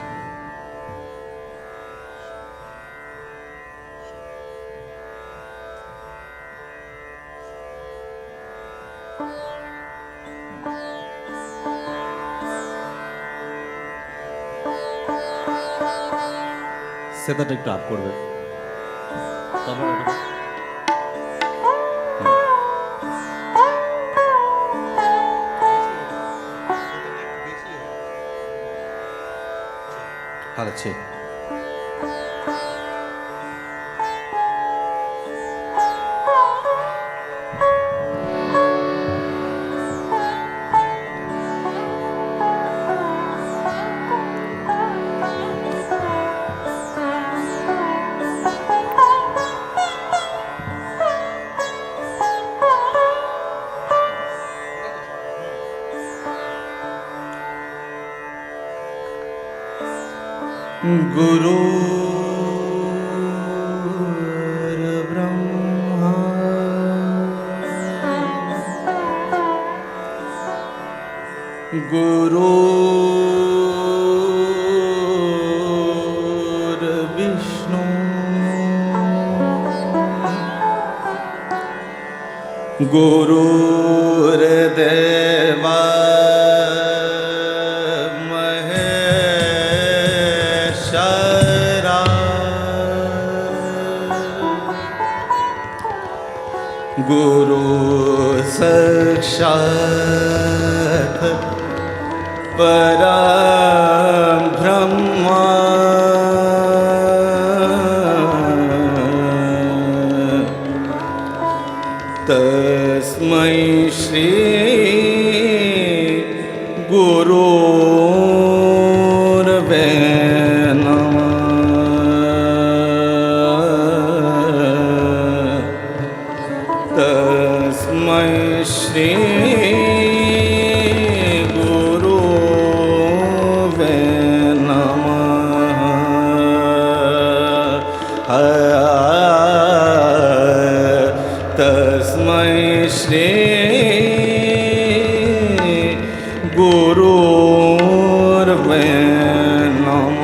সেটাটা একটু up করবে। তারপর ভালো check. गुरु ब्रह्मा गुरु विष्णु गुरुर्देवा गुरु साक्षात् परम ब्रह्मा तस्मै श्री गुरुर्वे नमः। तस्मै श्री गुरुवे नमः। तस्मै श्री गुरुर्वे नमः।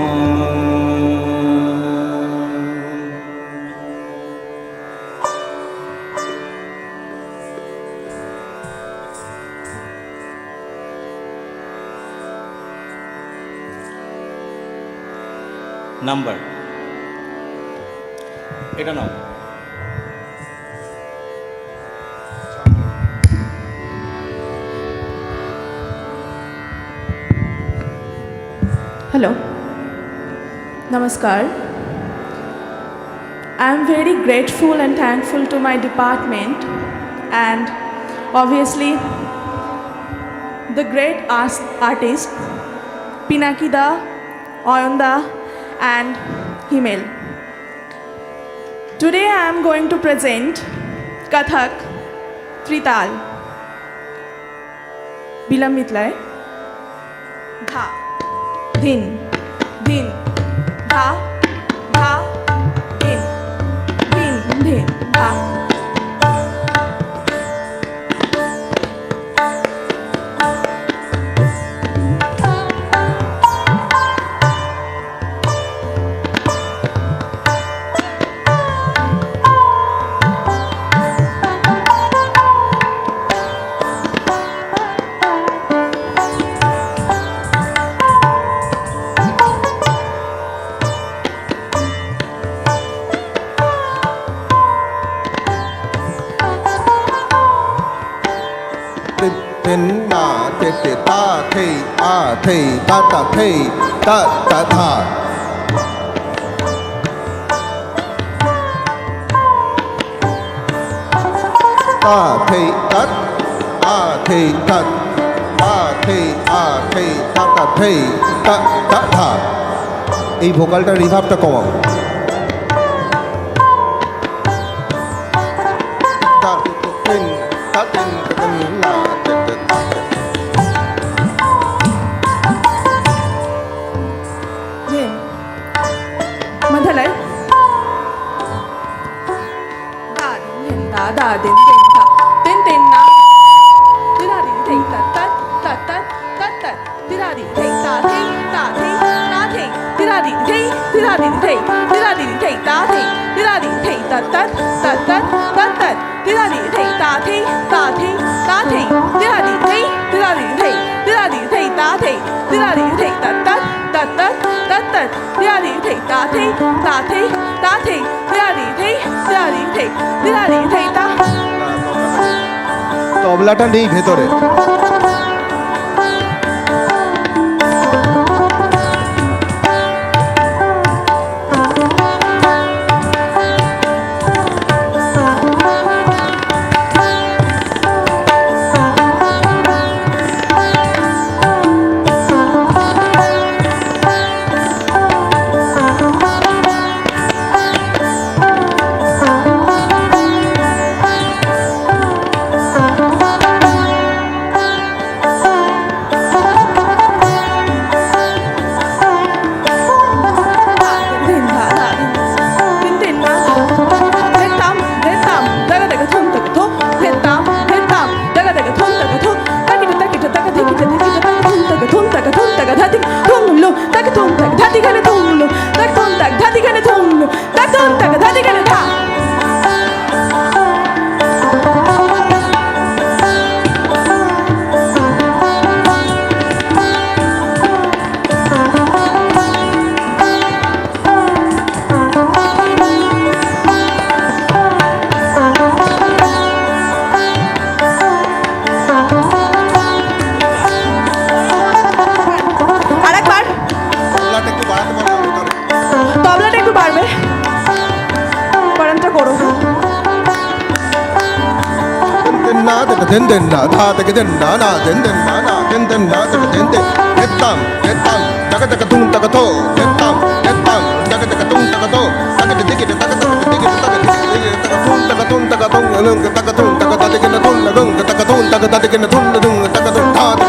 নাম্বার এটা নাও।
Hello. Namaskar. I am very grateful and thankful to my department and obviously the great artist Pinaki da, Oyunda and Himel. Today I am going to present Kathak Trital. Bilambitlay. Dha. Din. Din. Dha. Dha. Din. Din. Din. Dha.
tin na te te ta te a te ta ta te ta ta tha. Ta te tat a te tat a te ta ta te ta ta tha. এই ভোকালটার রিভার্বটা কমাও।
Madhalai. Da da din na. Tira di thei tat tat tat tat tat tat. Tira di thei ta thei ta thei ta thei. Tira di thei ta thei ta thei. Tira di thei tat tat tat tat tat tat. Tira di thei ta thei ta thei ta thei. Tira di thei ta thei ta thei tat tat tat tat tat tat. Tira di thei ta thei ta thei ta thei. Tira di thei ta.
তবলাটা নেই ভেতরে। den den na tha ta den na na den den na na den den na ta den den etam taka taka tum taka to etam taka taka tum taka to taka de dikit taka to dikit taka dikit taka tum taka tum lung taka tum taka ta dikit tum lung taka tum taka ta dikit tum lung taka tum tha ta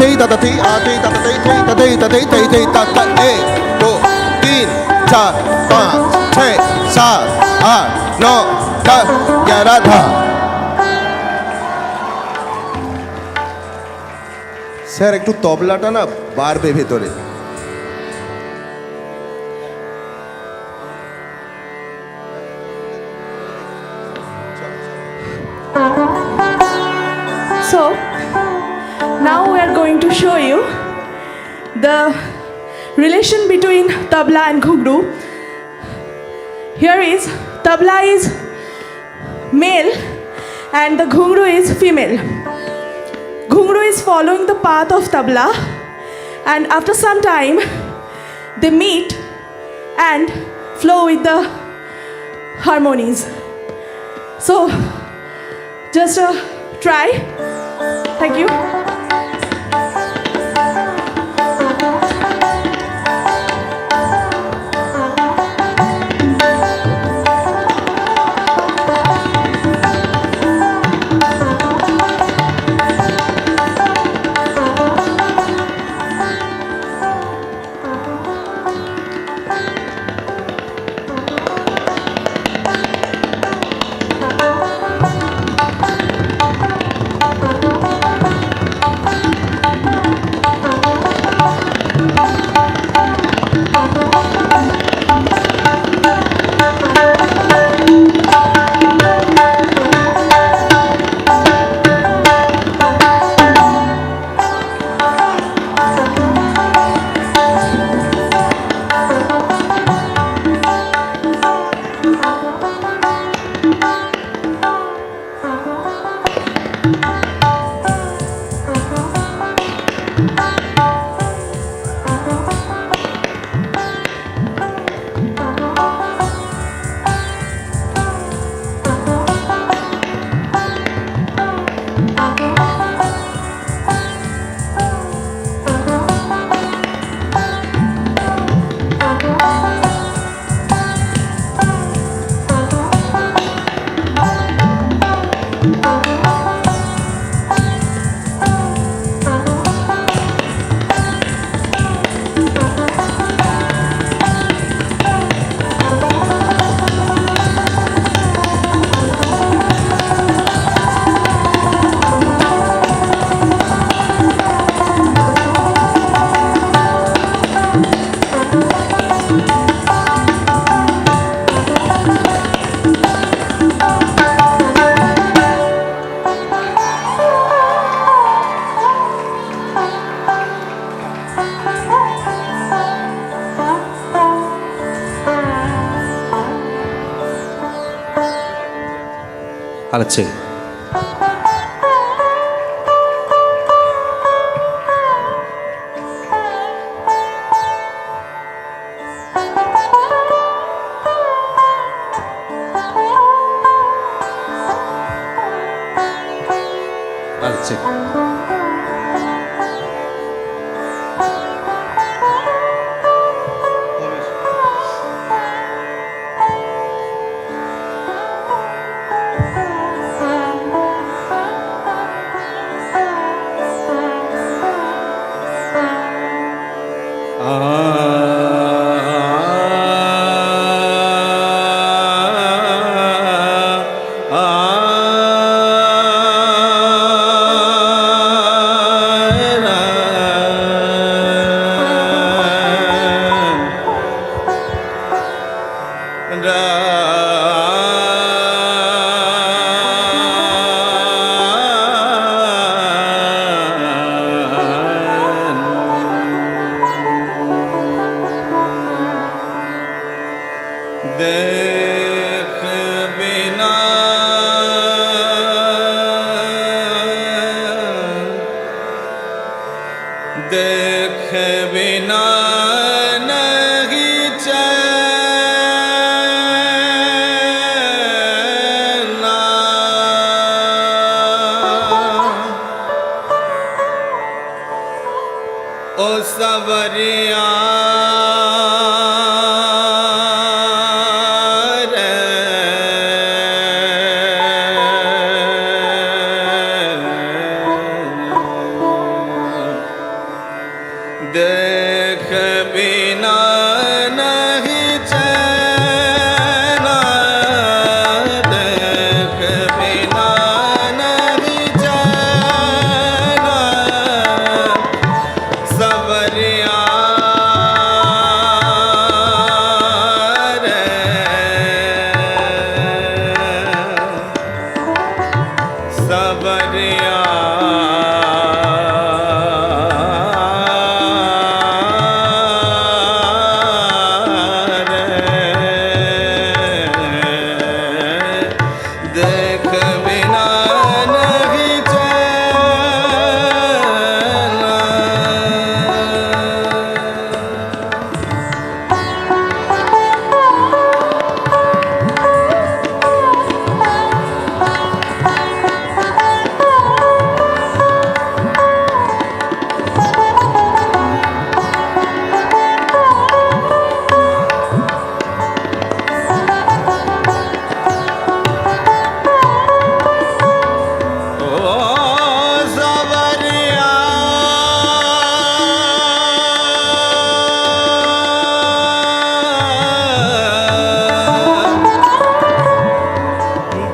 थई ता थई आ थई ता थई थई ता थई ता थई थई थई ता ता 1 2 3 4 5 6 7 8 9 10 11 था স্যার একটু তবলাটা না বাড়বে ভেতরে
So now we are going to show you the relation between tabla and ghungru. Here is tabla is male and the ghungru is female. Ghungru is following the path of tabla and after some time they meet and flow with the harmonies. So just try. Thank you.
I'll check. I'll check.
देख बिना देख बिना नहीं चैना ओ सवरिया देख बिना नहीं चैना देख बिना नहीं चैना सवरिया रे सवरिया देख बिना नहीं चैना ओ सवरिया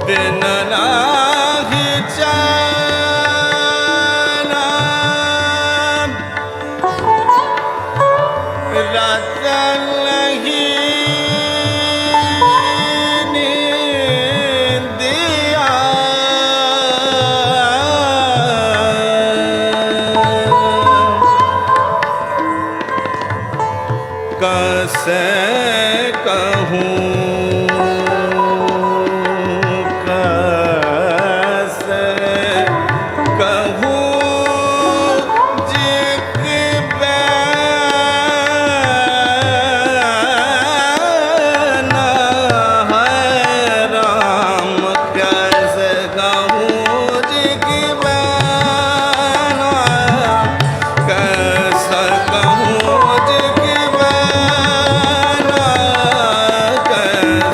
दिन नाही चैना रात नहीं नींदिया कैसे कहूँ कैसे कहूँ जिक बैना है राम कैसे कहूँ जिक बैना कैसे कहूँ जिक बैना कैसे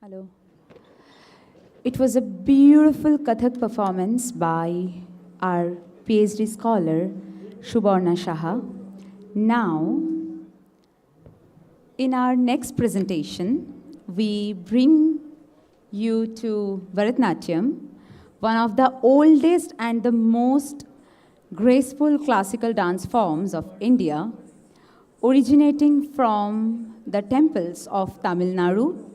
Hello. It was a beautiful Kathak performance by our PhD scholar, Subarna Shaha. Now, in our next presentation, we bring you to Bharatnatyam, one of the oldest and the most graceful classical dance forms of India, originating from the temples of Tamil Nadu.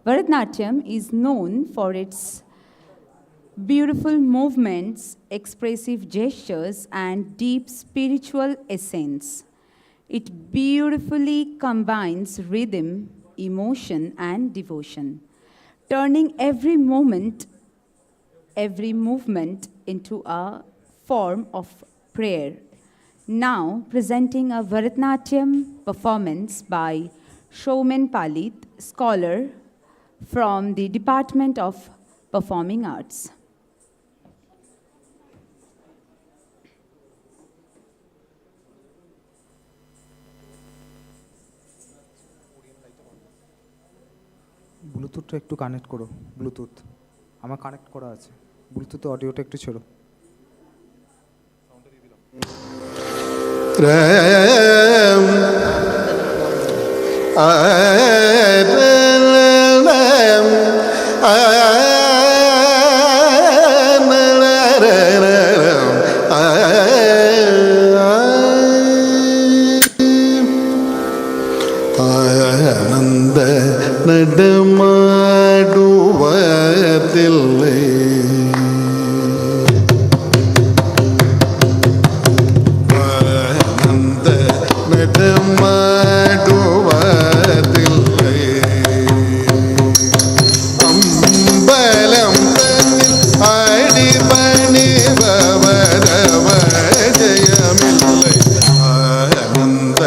Bharatnatyam is known for its beautiful movements, expressive gestures, and deep spiritual essence. It beautifully combines rhythm, emotion, and devotion, turning every movement into a form of prayer. Now, presenting a Bharatnatyam performance by Showman Palit, scholar from the Department of Performing Arts.
ব্লুটুথটা একটু connect করো, Bluetooth আমার connect করা আছে, ব্লুটুথে অডিওটা একটু ছেড়ো।
ആനന്ദ നടമാടുവതില്ലേ ആനന്ദ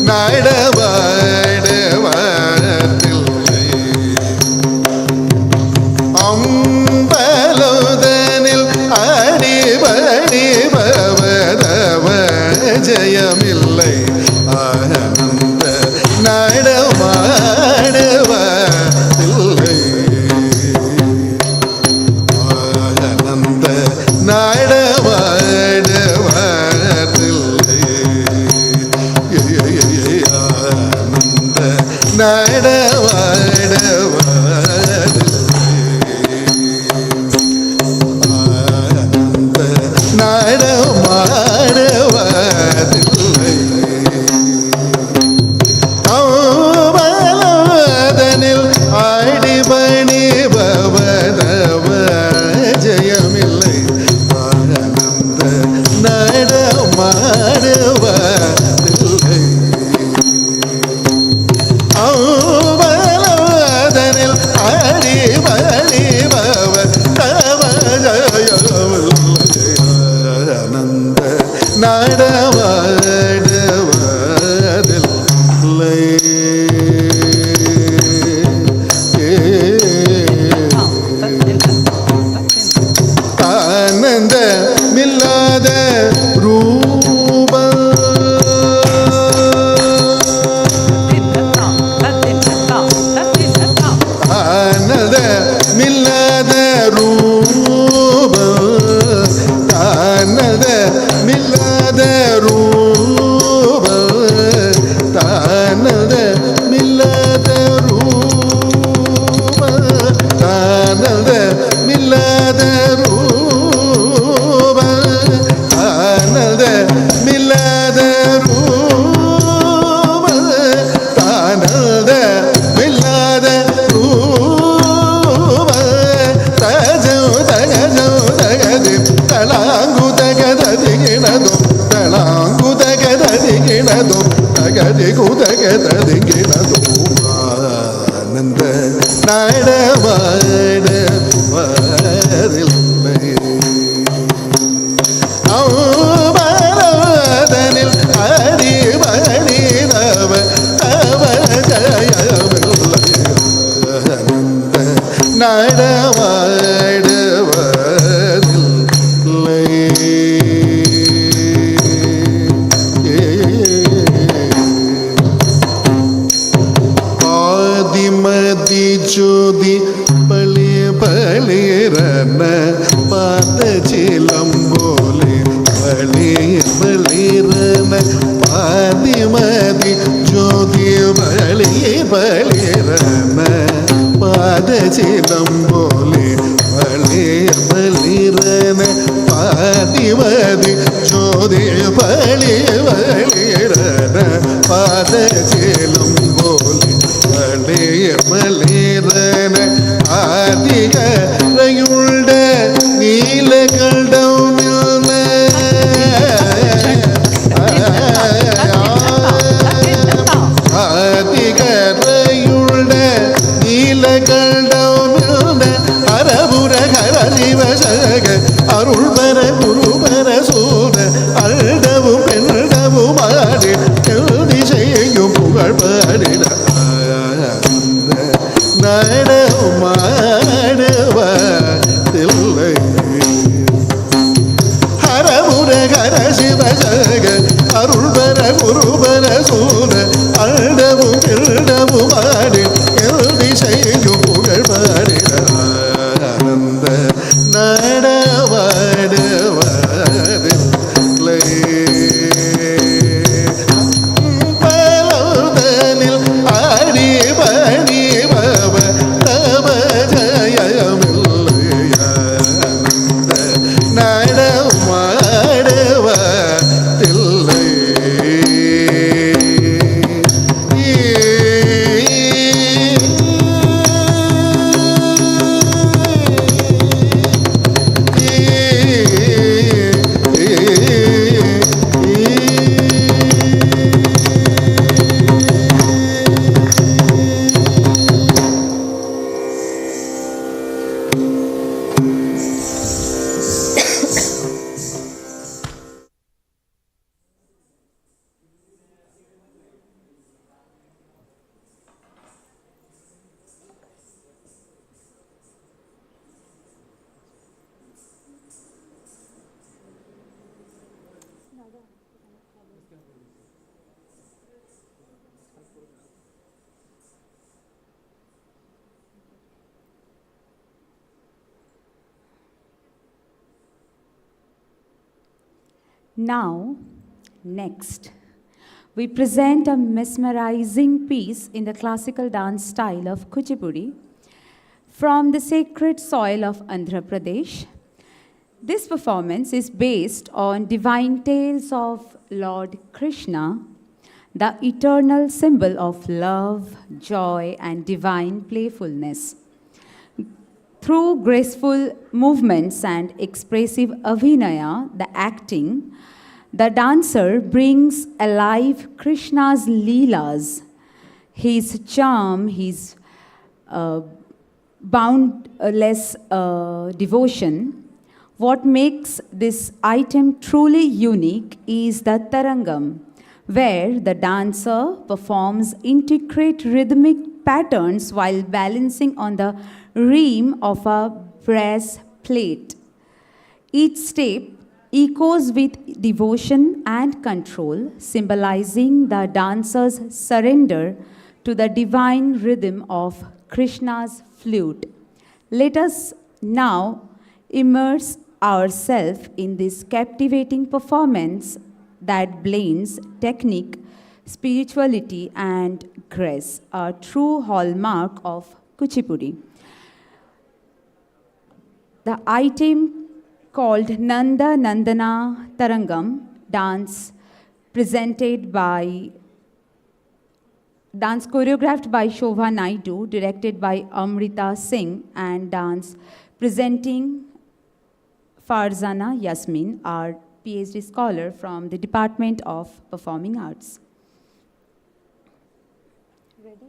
നടമാടുവതില്ലേ അമ്പലം തന്നിൽ അടിപണി ഭവനവ ജയമില്ലേ ആനന്ദ നടവാടുവതില്ലേ അമ്പലതനിൽ അടിപണി ഭവനവ ജയമില്ലേ ആനന്ദ നടമാടുവതില്ലേ ആനന്ദ നടമാടുവതില്ലേ ആനന്ദ നടമാടുവതില്ലേ അമ്പലതനിൽ അടിപണി ഭവനവ ജയമില്ലേ ആനന്ദ നടമാടുവതില്ലേ അമ്പലതനിൽ അടിപണി ഭവനവ ജയമില്ലേ ആനന്ദ നടമാടുവതില്ലേ ആനന്ദമില്ലാத രൂപം ആനന്ദമില്ലാத രൂപം ആനന്ദമില്ലാத രൂപം ആനന്ദമില്ലാത രൂപം ആനന്ദമില്ലാത രൂപം ആനന്ദമില്ലാത പളി വലിരന പാദചേലം പോലെ പളിയ വലിരന ആദികരയുടെ നീലകണ്ഠം ആദികരയുടെ നീലകണ്ഠം ഹരപുര ഹരശിവശക അരുൾപര ഗുരുപര സൂര അണ്ടവും പെണ്ണവുമാടി ദിശയും പുകൾ പാടിട നടമാടവത്തില്ലേ ഹരപുര ഹരശിവശക അരുൾപര ഗുരുപര സൂര അണ്ടവും പെണ്ണവുമാടി ദിശയും പുകൾ പാടിട നടവാടവതില്ലേ പലതനിൽ ആടി പണി ഭവ തവ ജയമില്ലയ നടമാടവതില്ലേ
Now, next, we present a mesmerizing piece in the classical dance style of Kuchipudi from the sacred soil of Andhra Pradesh. This performance is based on divine tales of Lord Krishna, the eternal symbol of love, joy, and divine playfulness. Through graceful movements and expressive abhinaya, the acting, the dancer brings alive Krishna's leelas, his charm, his boundless devotion. What makes this item truly unique is the tarangam, where the dancer performs intricate rhythmic patterns while balancing on the rim of a brass plate. Each step echoes with devotion and control, symbolizing the dancer's surrender to the divine rhythm of Krishna's flute. Let us now immerse ourselves in this captivating performance that blends technique, spirituality, and grace, a true hallmark of Kuchipudi. The item called Nanda Nandana Tarangam, dance choreographed by Shobha Naidu, directed by Amrita Singh, and dance presenting Farzana Yasmin, our PhD scholar from the Department of Performing Arts. Ready?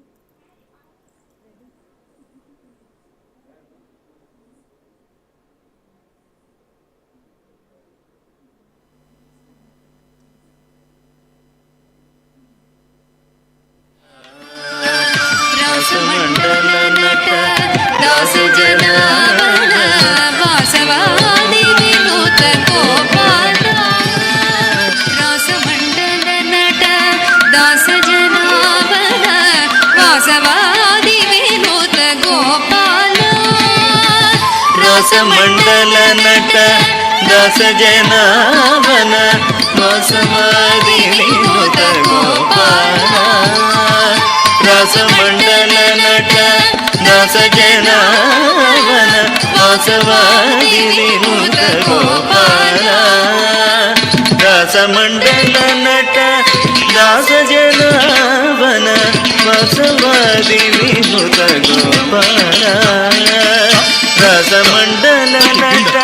Rasmandal नट दस जनावन वासवादि विनोद गोपाल रसमंडल नट दस जनावन वासवादि विनोद गोपाल रस రసమండల నట దాసజనావన వాసవాది వినుత గోపాల రసమండల నట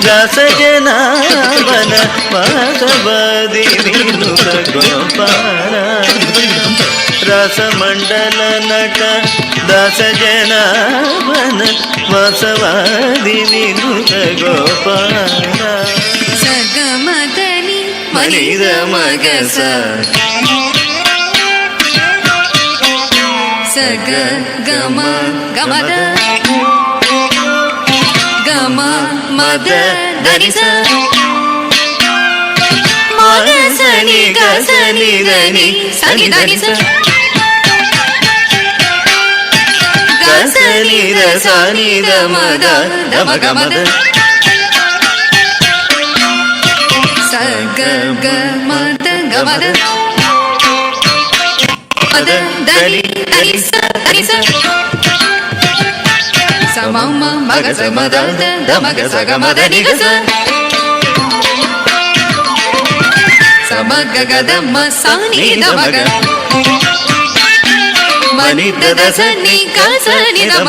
దాసజనావన వాసవాది వినుత గోపాల రసమండల నట దాసజనావన వాసవాది వినుత గోపాల
సగమదని
మనిద మగస
సగ గమ గమద గమ మద దనిస మగసని గసని దని సని దనిస గసని రసని దమద దమ గమద సగ గమద గమద మద దని దనిస దనిస సమమ మగస మద దమగ సగ మద నిగస సమగ గదమ సాని దమగ మని దదస ని గస ని దమ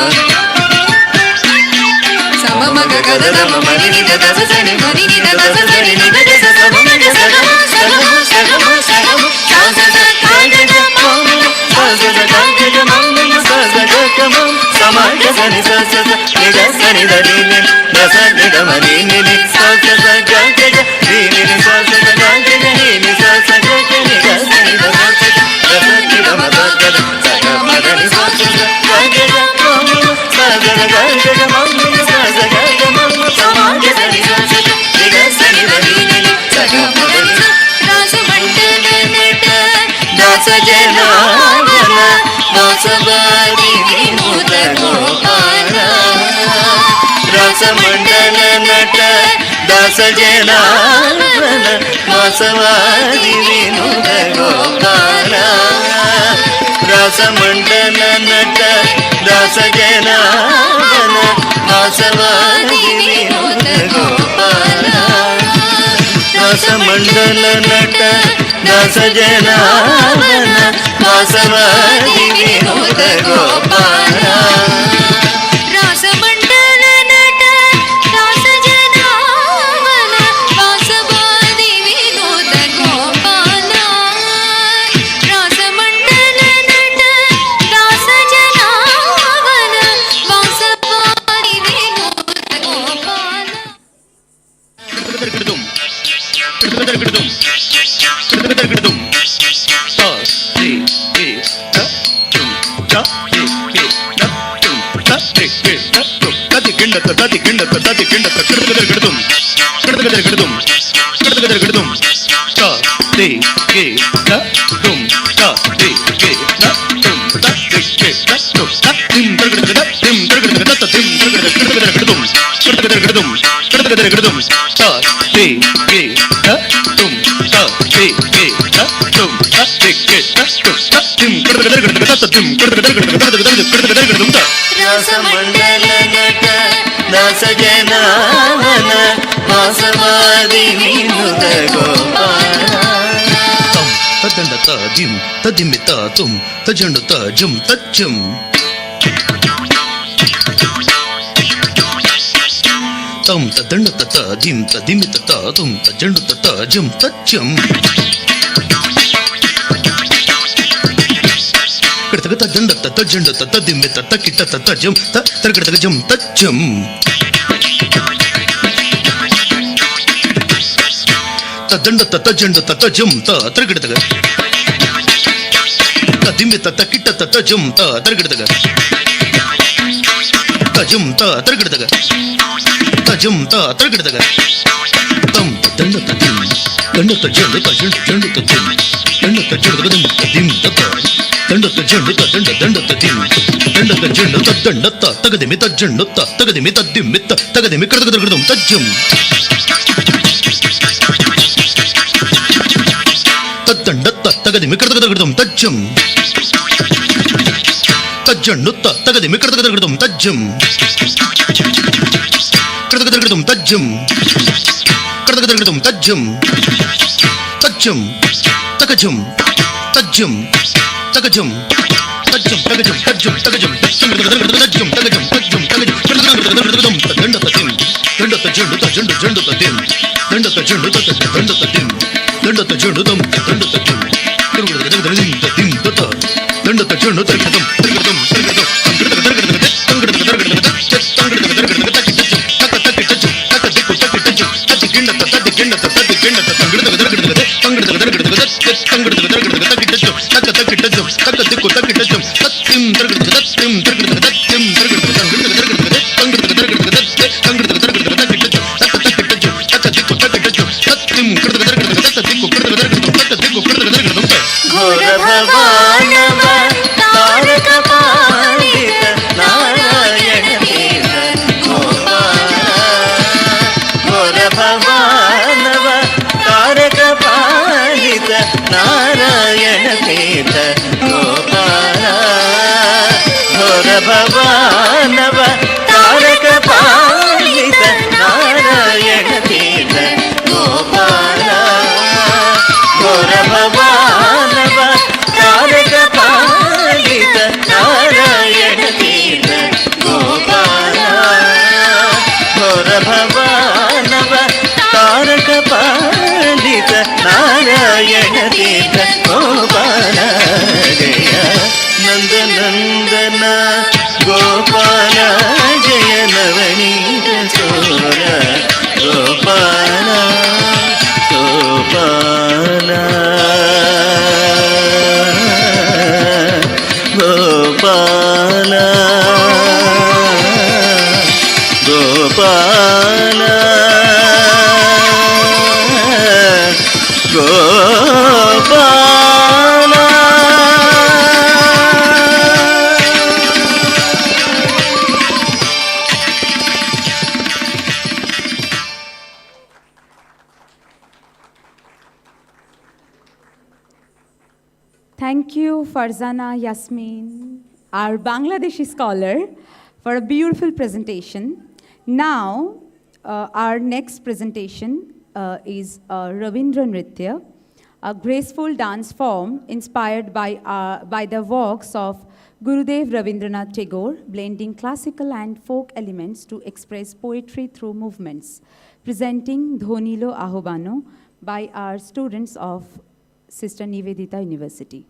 సమమగ గదమ మని ని దదస సని మని ని దదస సని ని దదస సమమగ సగమ సగమ సగమ సగమ సాసద కాగద మమ సాసద కాగద మమ సాసద కమ సమగ సని సాసద నిద సని దని ని దస నిద మని ని ని సాసద కాగద ని ని సాసద కాగద ని ని సాసద ని దస ని దస దస నిద మద గద సగమ దని సాసద కాగద మమ సాసద కాగద మమ సాసద కాగద మమ సమగ సని సాసద నిద సని దని ని సగమ దని రాసమండల నట దాసజనావన వాసవాది వినుత గోపాల రసమండల నట దాసజనావన వాసవాది వినుత గోపాల రసమండల నట దాసజనావన వాసవాది వినుత గోపాల రసమండల నట దాసజనావన వాసవాది వినుత గోపాల రసమండల నట దాసజనావన వాసవాది వినుత గోపాల రసమండల నట దాసజనావన వాసవాది వినుత గోపాల రసమండల నట దాసజనావన వాసవాది వినుత గోపాల
తదండ తాదిం తదిమి తాతుం తజండు తాజం తచ్చం తం తదండ తాదిం తదిమి తాతుం తజండు తాజం తచ్చం కడతగ తజండ తజండ తదిమి తకిట తజం తరగడగజం తచ్చం తదండ తజండ తజం తరగడగ తదిమి తకిట తజం తరగడగ తజం తరగడగ తజం తరగడగ తం దండ తదిం దండ తజండ తజండ జండ తజం దండ తజండ తదిం తత దండ తజండ దండ దండ తదిం దండ తజండ తదండ తగదిమి తజండ తగదిమి తదిమి తగదిమి కడగడగడం తజం తదండ తగదిమి కడగడగడం తజం తజండు తగదిమి కడగడగడం తజం కడగడగడం తజం కడగడగడం తజం తచ్చం తకజం తజ్జం తకజం తజ్జం తగజం తజ్జం తగజం తజ్జం తగజం తగజం తజ్జం తగజం దండ తతిం దండ తజండు తజండు జండు తతిం దండ తజండు దండ తతిం దండ తజండు దం దండ తతిం తిరుగుడు తతిం తతిం తత దండ తజండు తగజం తగజం తగజం
ఘోర భవానవ తారక పాలిత నారాయణ పీత గోపాల ఘోర భవానవ తారక పాలిత నారాయణ పీత గోపాల ఘోర భవానవ తారక పాలిత నారాయణ పీత గోపాల ఘోర భవానవ తారక పాలిత నారాయణ పీత గోపాల ఘోర భవానవ తారక పాలిత నారాయణ పీత గోపాల జయ నందనందన గోపాల జయ నవనీత చోర Gopala Gopala Gopala Gopala
Thank you, Farzana Yasmin, our Bangladeshi scholar, for a beautiful presentation. Now, our next presentation is Ravindra Nritya, a graceful dance form inspired by the works of Gurudev Rabindranath Tagore, blending classical and folk elements to express poetry through movements, presenting Dhonilo Ahobano by our students of Sister Nivedita University.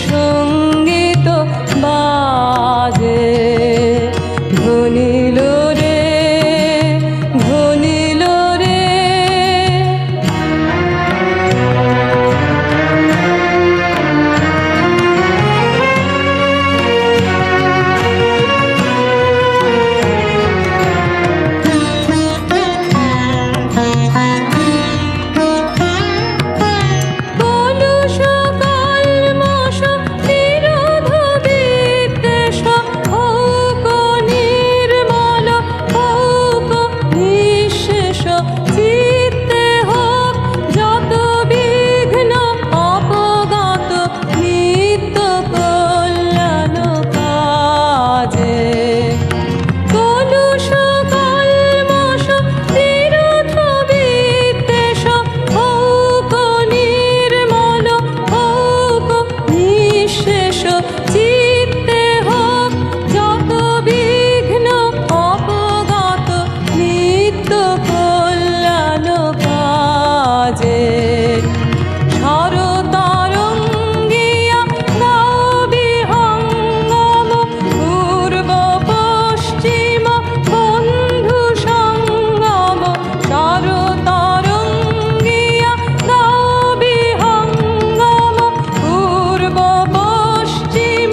সঙ্গীত বাজে ধনিল রে ধনিল রে কলুষ কলমষ বিরোধ বিদ্বেষ হোক নির্মল হোক নিঃশেষ চিত্তে হোক যত বিঘ্ন অপগত নিত্য কল্যাণ কাজে কলুষ কলমষ বিরোধ বিদ্বেষ হোক নির্মল হোক নিঃশেষ চিত্তে হোক যত বিঘ্ন অপগত নিত্য কল্যাণ কাজে শরতরঙ্গিয়া দাও বিহঙ্গম পূর্ব পশ্চিম বন্ধু সঙ্গম শরতরঙ্গিয়া দাও বিহঙ্গম পূর্ব পশ্চিম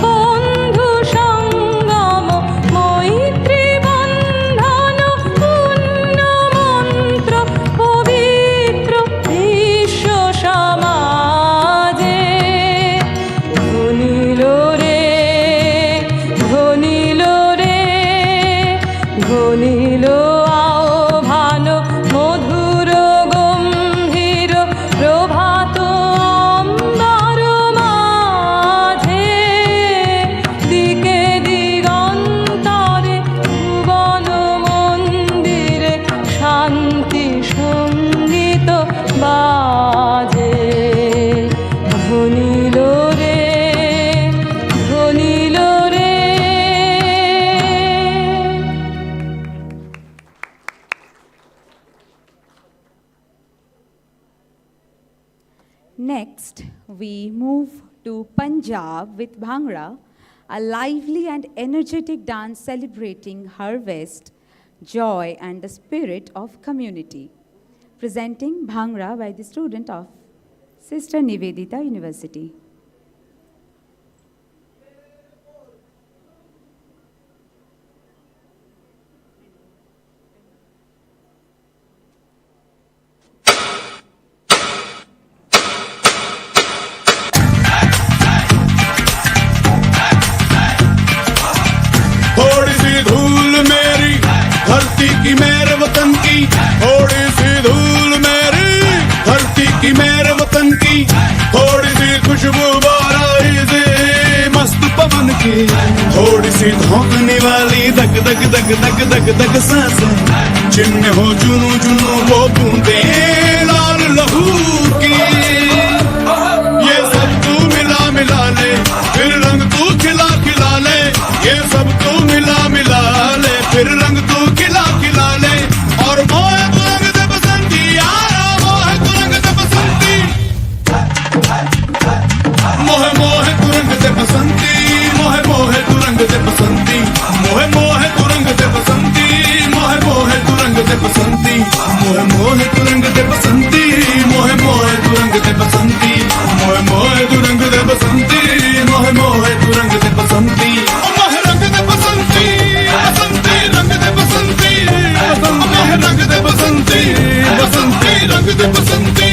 বন্ধু সঙ্গম মৈত্রী বন্ধন পুণ্য মন্ত্র পবিত্র বিশ্ব সমাজে ধনিল রে ধনিল রে ধনিল আহ্বান মধুর গম্ভীর প্রভাত অম্বার মাঝে দিকে দিগন্তরে ভুবন মন্দিরে শান্তি সঙ্গীত বাজে ধনিল রে ধনিল রে
Next, we move to Punjab with Bhangra, a lively and energetic dance celebrating harvest, joy, and the spirit of community. Presenting Bhangra by the student of Sister Nivedita University.
थोड़ी सी धूल मेरी धरती की मेरे वतन की थोड़ी सी धूल मेरी धरती की मेरे वतन की थोड़ी सी खुशबू बाराई से मस्त पवन की थोड़ी सी धोखने वाली दग दग दग दग दग दग सांसें जिनमें हो जुनू जुनू वो बूंदे लाल लहू की ये सब तू मिला मिला ले फिर रंग तू खिला खिला ले ये सब तू मिला मिला ले फिर रंग तू खिला खिला ले और मोह तू रंग दे बसंती यारा मोह तू रंग दे बसंती मोह मोह तू रंग दे बसंती मोह मोह तू रंग दे बसंती मोह मोह तू रंग दे बसंती मोह मोह तू रंग दे बसंती मोह मोह तू रंग दे बसंती मोह मोह तू रंग दे बसंती मोह मोह तू रंग दे बसंती मोह मोह तू रंग दे बसंती मोह रंग दे बसंती बसंती रंग दे बसंती मोह रंग दे बसंती बसंती रंग दे बसंती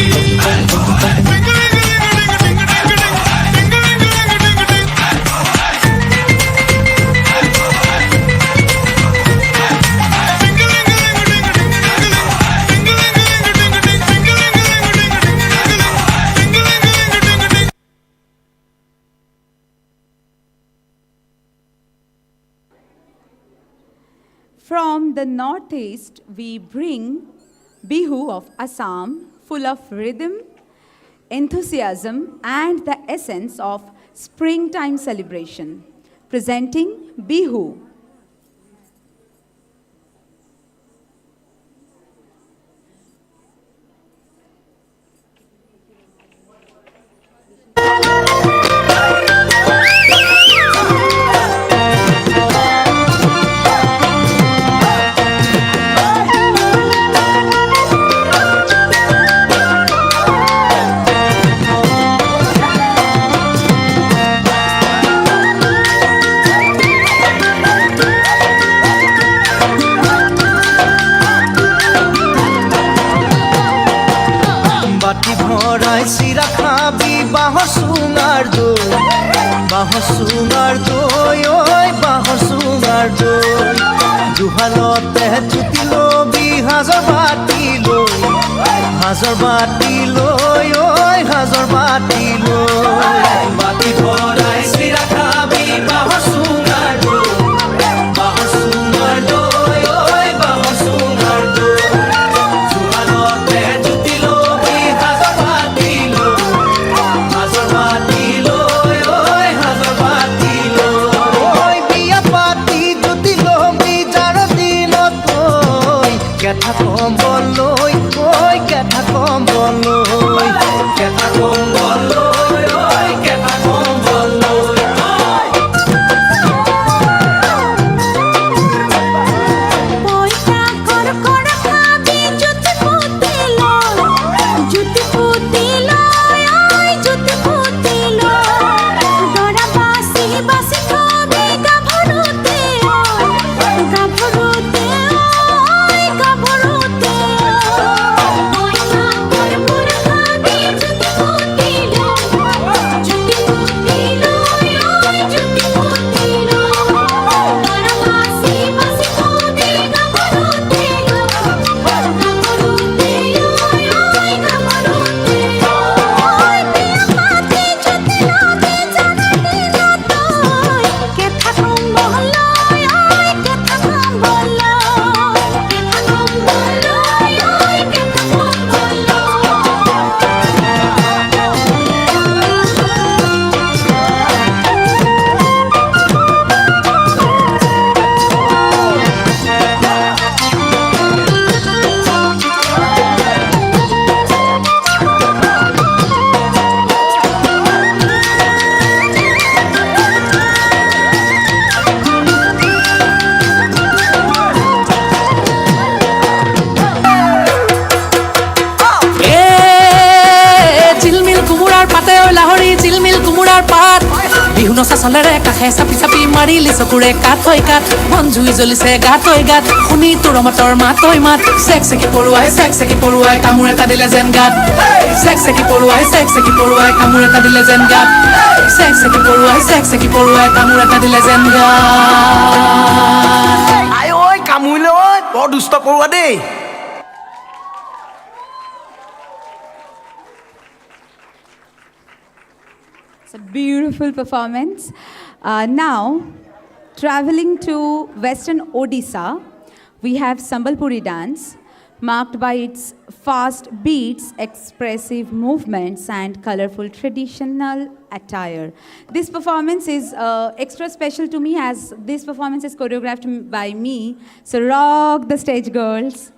From the northeast, we bring Bihu of Assam, full of rhythm, enthusiasm, and the essence of springtime celebration. Presenting Bihu.
চুঙাৰ দৈ বাঁহৰ চুঙাৰ দৈ ঐ বাঁহৰ চুঙাৰ দৈ জুহালতে জুতি লবি হাজৰ বাতি লৈ ঐ হাজৰ বাতি লৈ বাতি ভৰাই চিৰা খাবি বাঁহৰ চুঙাৰ দৈ বাঁহৰ চুঙাৰ দৈ ঐ বাঁহৰ চুঙাৰ দৈ জুহালতে জুতি লবি হাজৰ বাতি লৈ ঐ হাজৰ বাতি লৈ বিয়া পাতি জুতি লবি যাৰ দিনত ঐ কেঠা কম্বল লৈ ঐ কেঠা কম্বল লৈ কেঠা কম্বল লৈ ঐ কেঠা কম্বল লৈ
পইচা কর কর খাবি জুতি পুতি লয় জুতি পুতি লয় ওই জুতি পুতি লয় দরা বাসি বাসি খাবি গাভরুতে গাভরুতে ওই গাভরুতে পইচা কর কর খাবি জুতি পুতি লয় জুতি পুতি লয় ওই জুতি পুতি লয় দরা বাসি বাসি খাবি গাভরুতে গাভরুতে ওই গাভরুতে ওই পিয়ামাতি জুতি লবি জানানি না তোই কেথা কম্বল লয় ওই কেথা কম্বল লয় কেথা কম্বল লয় ওই কেথা কম্বল
চিলমিল কুমুৰাৰ পাতে ঐ লাহৰি চিলমিল কুমুৰাৰ পাত বিহু নচা চলেৰে কাষে চাপি চাপি মাৰিলি চকুৰে কাঠ হৈ কাঠ মন জুই জ্বলিছে গাত ঐ গাত শুনি তোৰ মতৰ মাত ঐ মাত চেক চেকি পৰুৱাই কামোৰ এটা দিলে যেন গাত চেক চেকি পৰুৱাই কামোৰ এটা দিলে যেন গাত চেক চেকি পৰুৱাই কামোৰ এটা দিলে যেন গাত
আই ঐ কামুৰিলে ঐ বৰ দুষ্ট কৰোৱা দেই
It's a beautiful performance. Now, traveling to Western Odisha, we have Sambalpuri dance, marked by its fast beats, expressive movements, and colorful traditional attire. This performance is extra special to me as this performance is choreographed by me. So rock the stage, girls.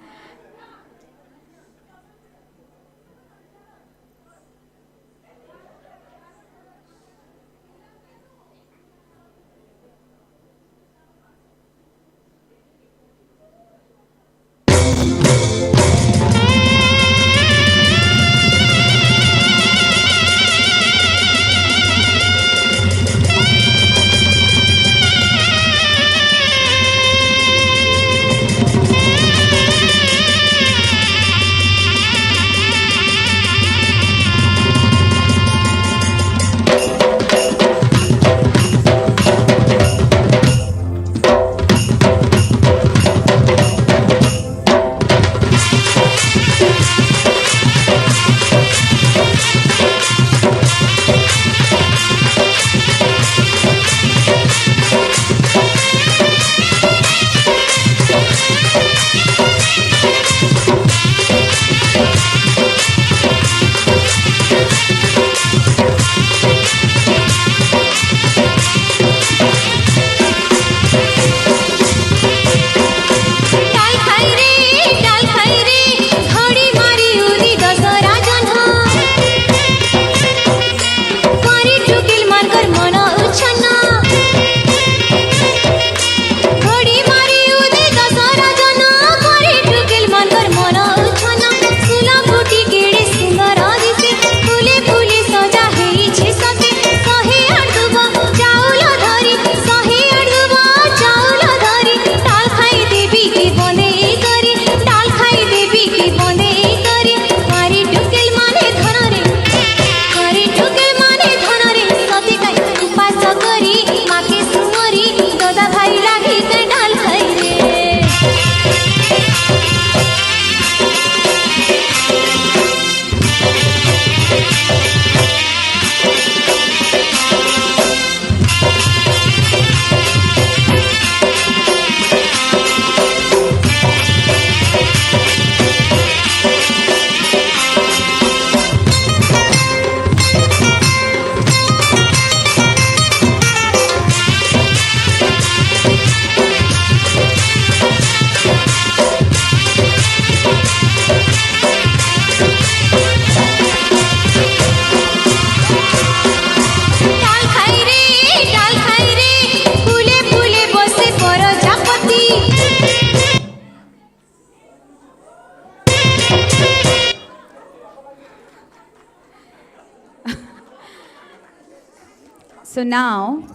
So now,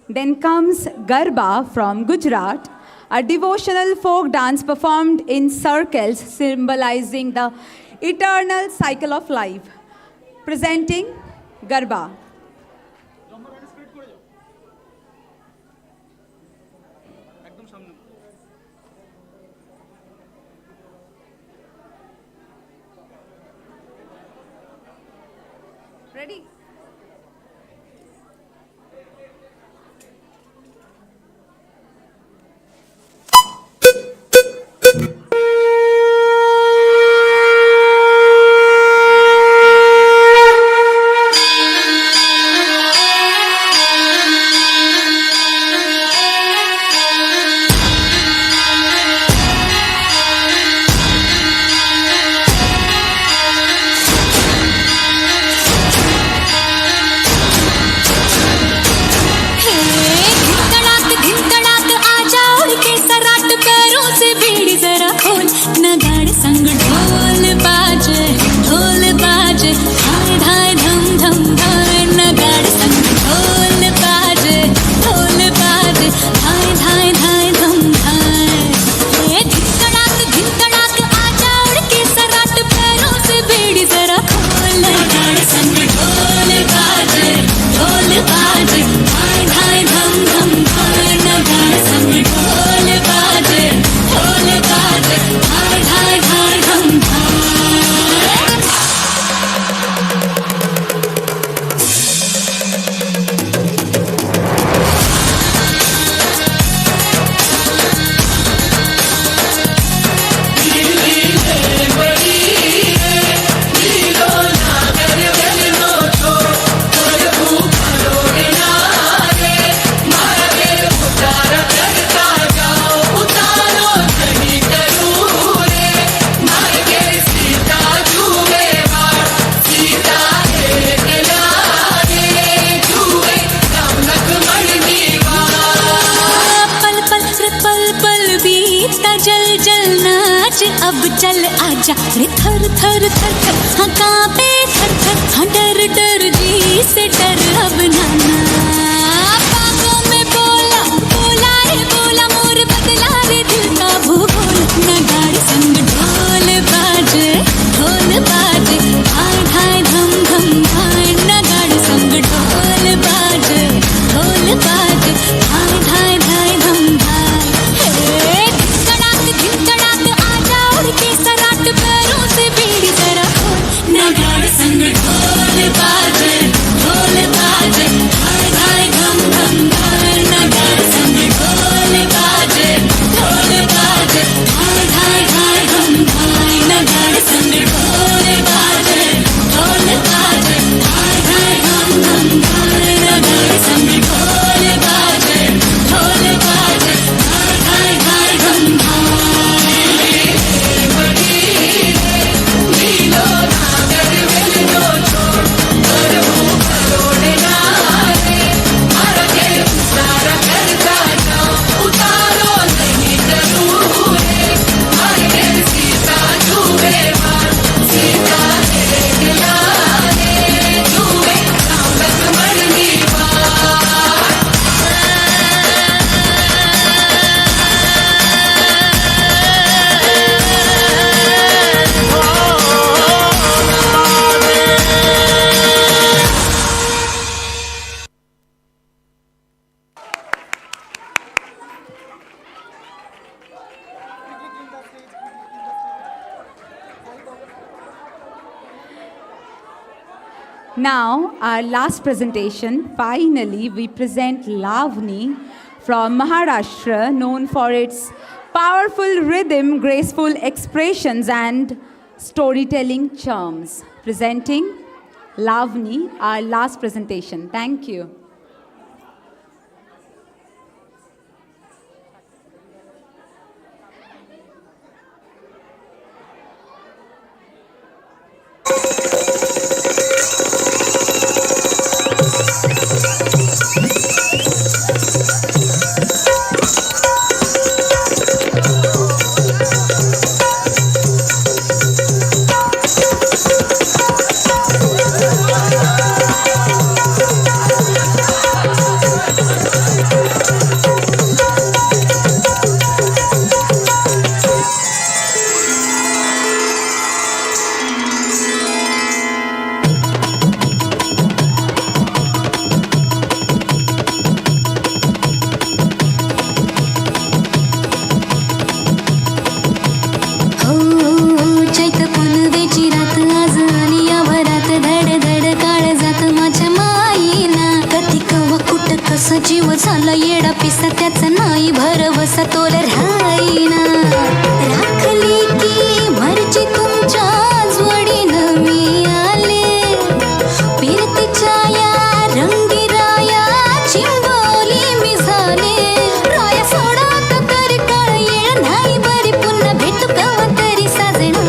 then comes Garba from Gujarat, a devotional folk dance performed in circles symbolizing the eternal cycle of life. Presenting Garba. Ready?
अब चल आजा रे थर थर थर थर हाँ कांपे थर थर हाँ डर डर जी से डर अब नाना बागों में बोला बोला रे बोला मोर बदला रे दिल का भूगोल नगाड़े संग ढोल बाजे हाय हाय धम धम हाय नगाड़े संग ढोल बाजे हाय हाय हाय धम धाय हे धिकड़ाक आजा उड़ के सराट पैरों से बीड़ी जरा खोल नगाड़े संग ढोल बाजे हाय हाय धम धम हाय नगाड़े संग ढोल बाजे हाय हाय हाय धम हाय नगाड़े संग ढोल बाजे हाय हाय धम धम हाय नगाड़े संग ढोल बाजे हाय हाय हाय धम
Now, our last presentation, finally, we present Lavni from Maharashtra, known for its powerful rhythm, graceful expressions, and storytelling charms. Presenting Lavni, our last presentation. Thank you.
कसा जीव झाला येडा पिसा त्याचा नाही भरवसा तोल राहीना राखली की मर्जी तुमच्या जोडीनं मी आले फिरतीच्या या रंगी राया चिंबोली मी झाले राया सोडत तरी काळ येळ नाही बरी पुन्हा भेटू कवा तरी साजना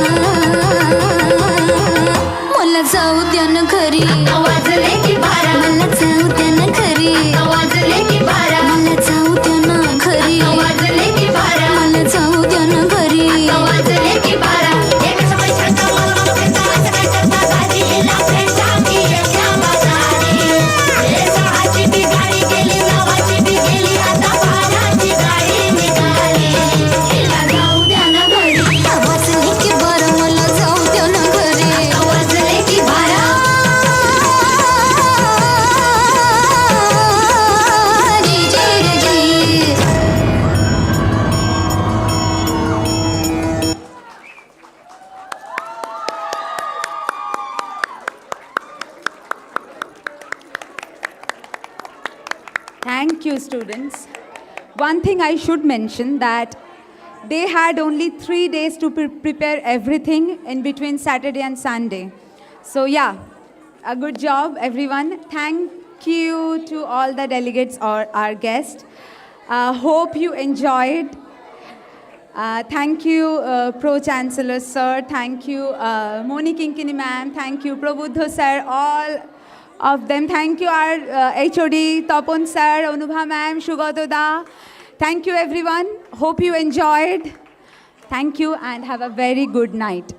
मला जाऊ द्या ना घरी वाजले की बारा मला जाऊ द्या ना घरी वाजले की बारा मला जाऊ द्या ना घरी वाजले की बारा मला जाऊ द्या ना घरी वाजले की बारा एक समय छंद मला फेटा करता गाडीला फेटा की त्या बाजारी हे सहाची ती गाडी गेली नावाची ती गेली आता पाण्याची गाडी निघाली हिला जाऊ द्या ना घरी वाजले की बारा मला जाऊ द्या ना घरी वाजले की बारा
Thank you, students. One thing I should mention that they had only 3 days to prepare everything in between Saturday and Sunday. So yeah, a good job, everyone. Thank you to all the delegates or our guests. Hope you enjoyed. Thank you, Pro-Chancellor Sir. Thank you, Moni Kinkini ma'am. Thank you, Prabhuddha sir. All of them. Thank you, our HOD, Tapon sir, Anubha ma'am, Shugato da. Thank you, everyone. Hope you enjoyed. Thank you and have a very good night.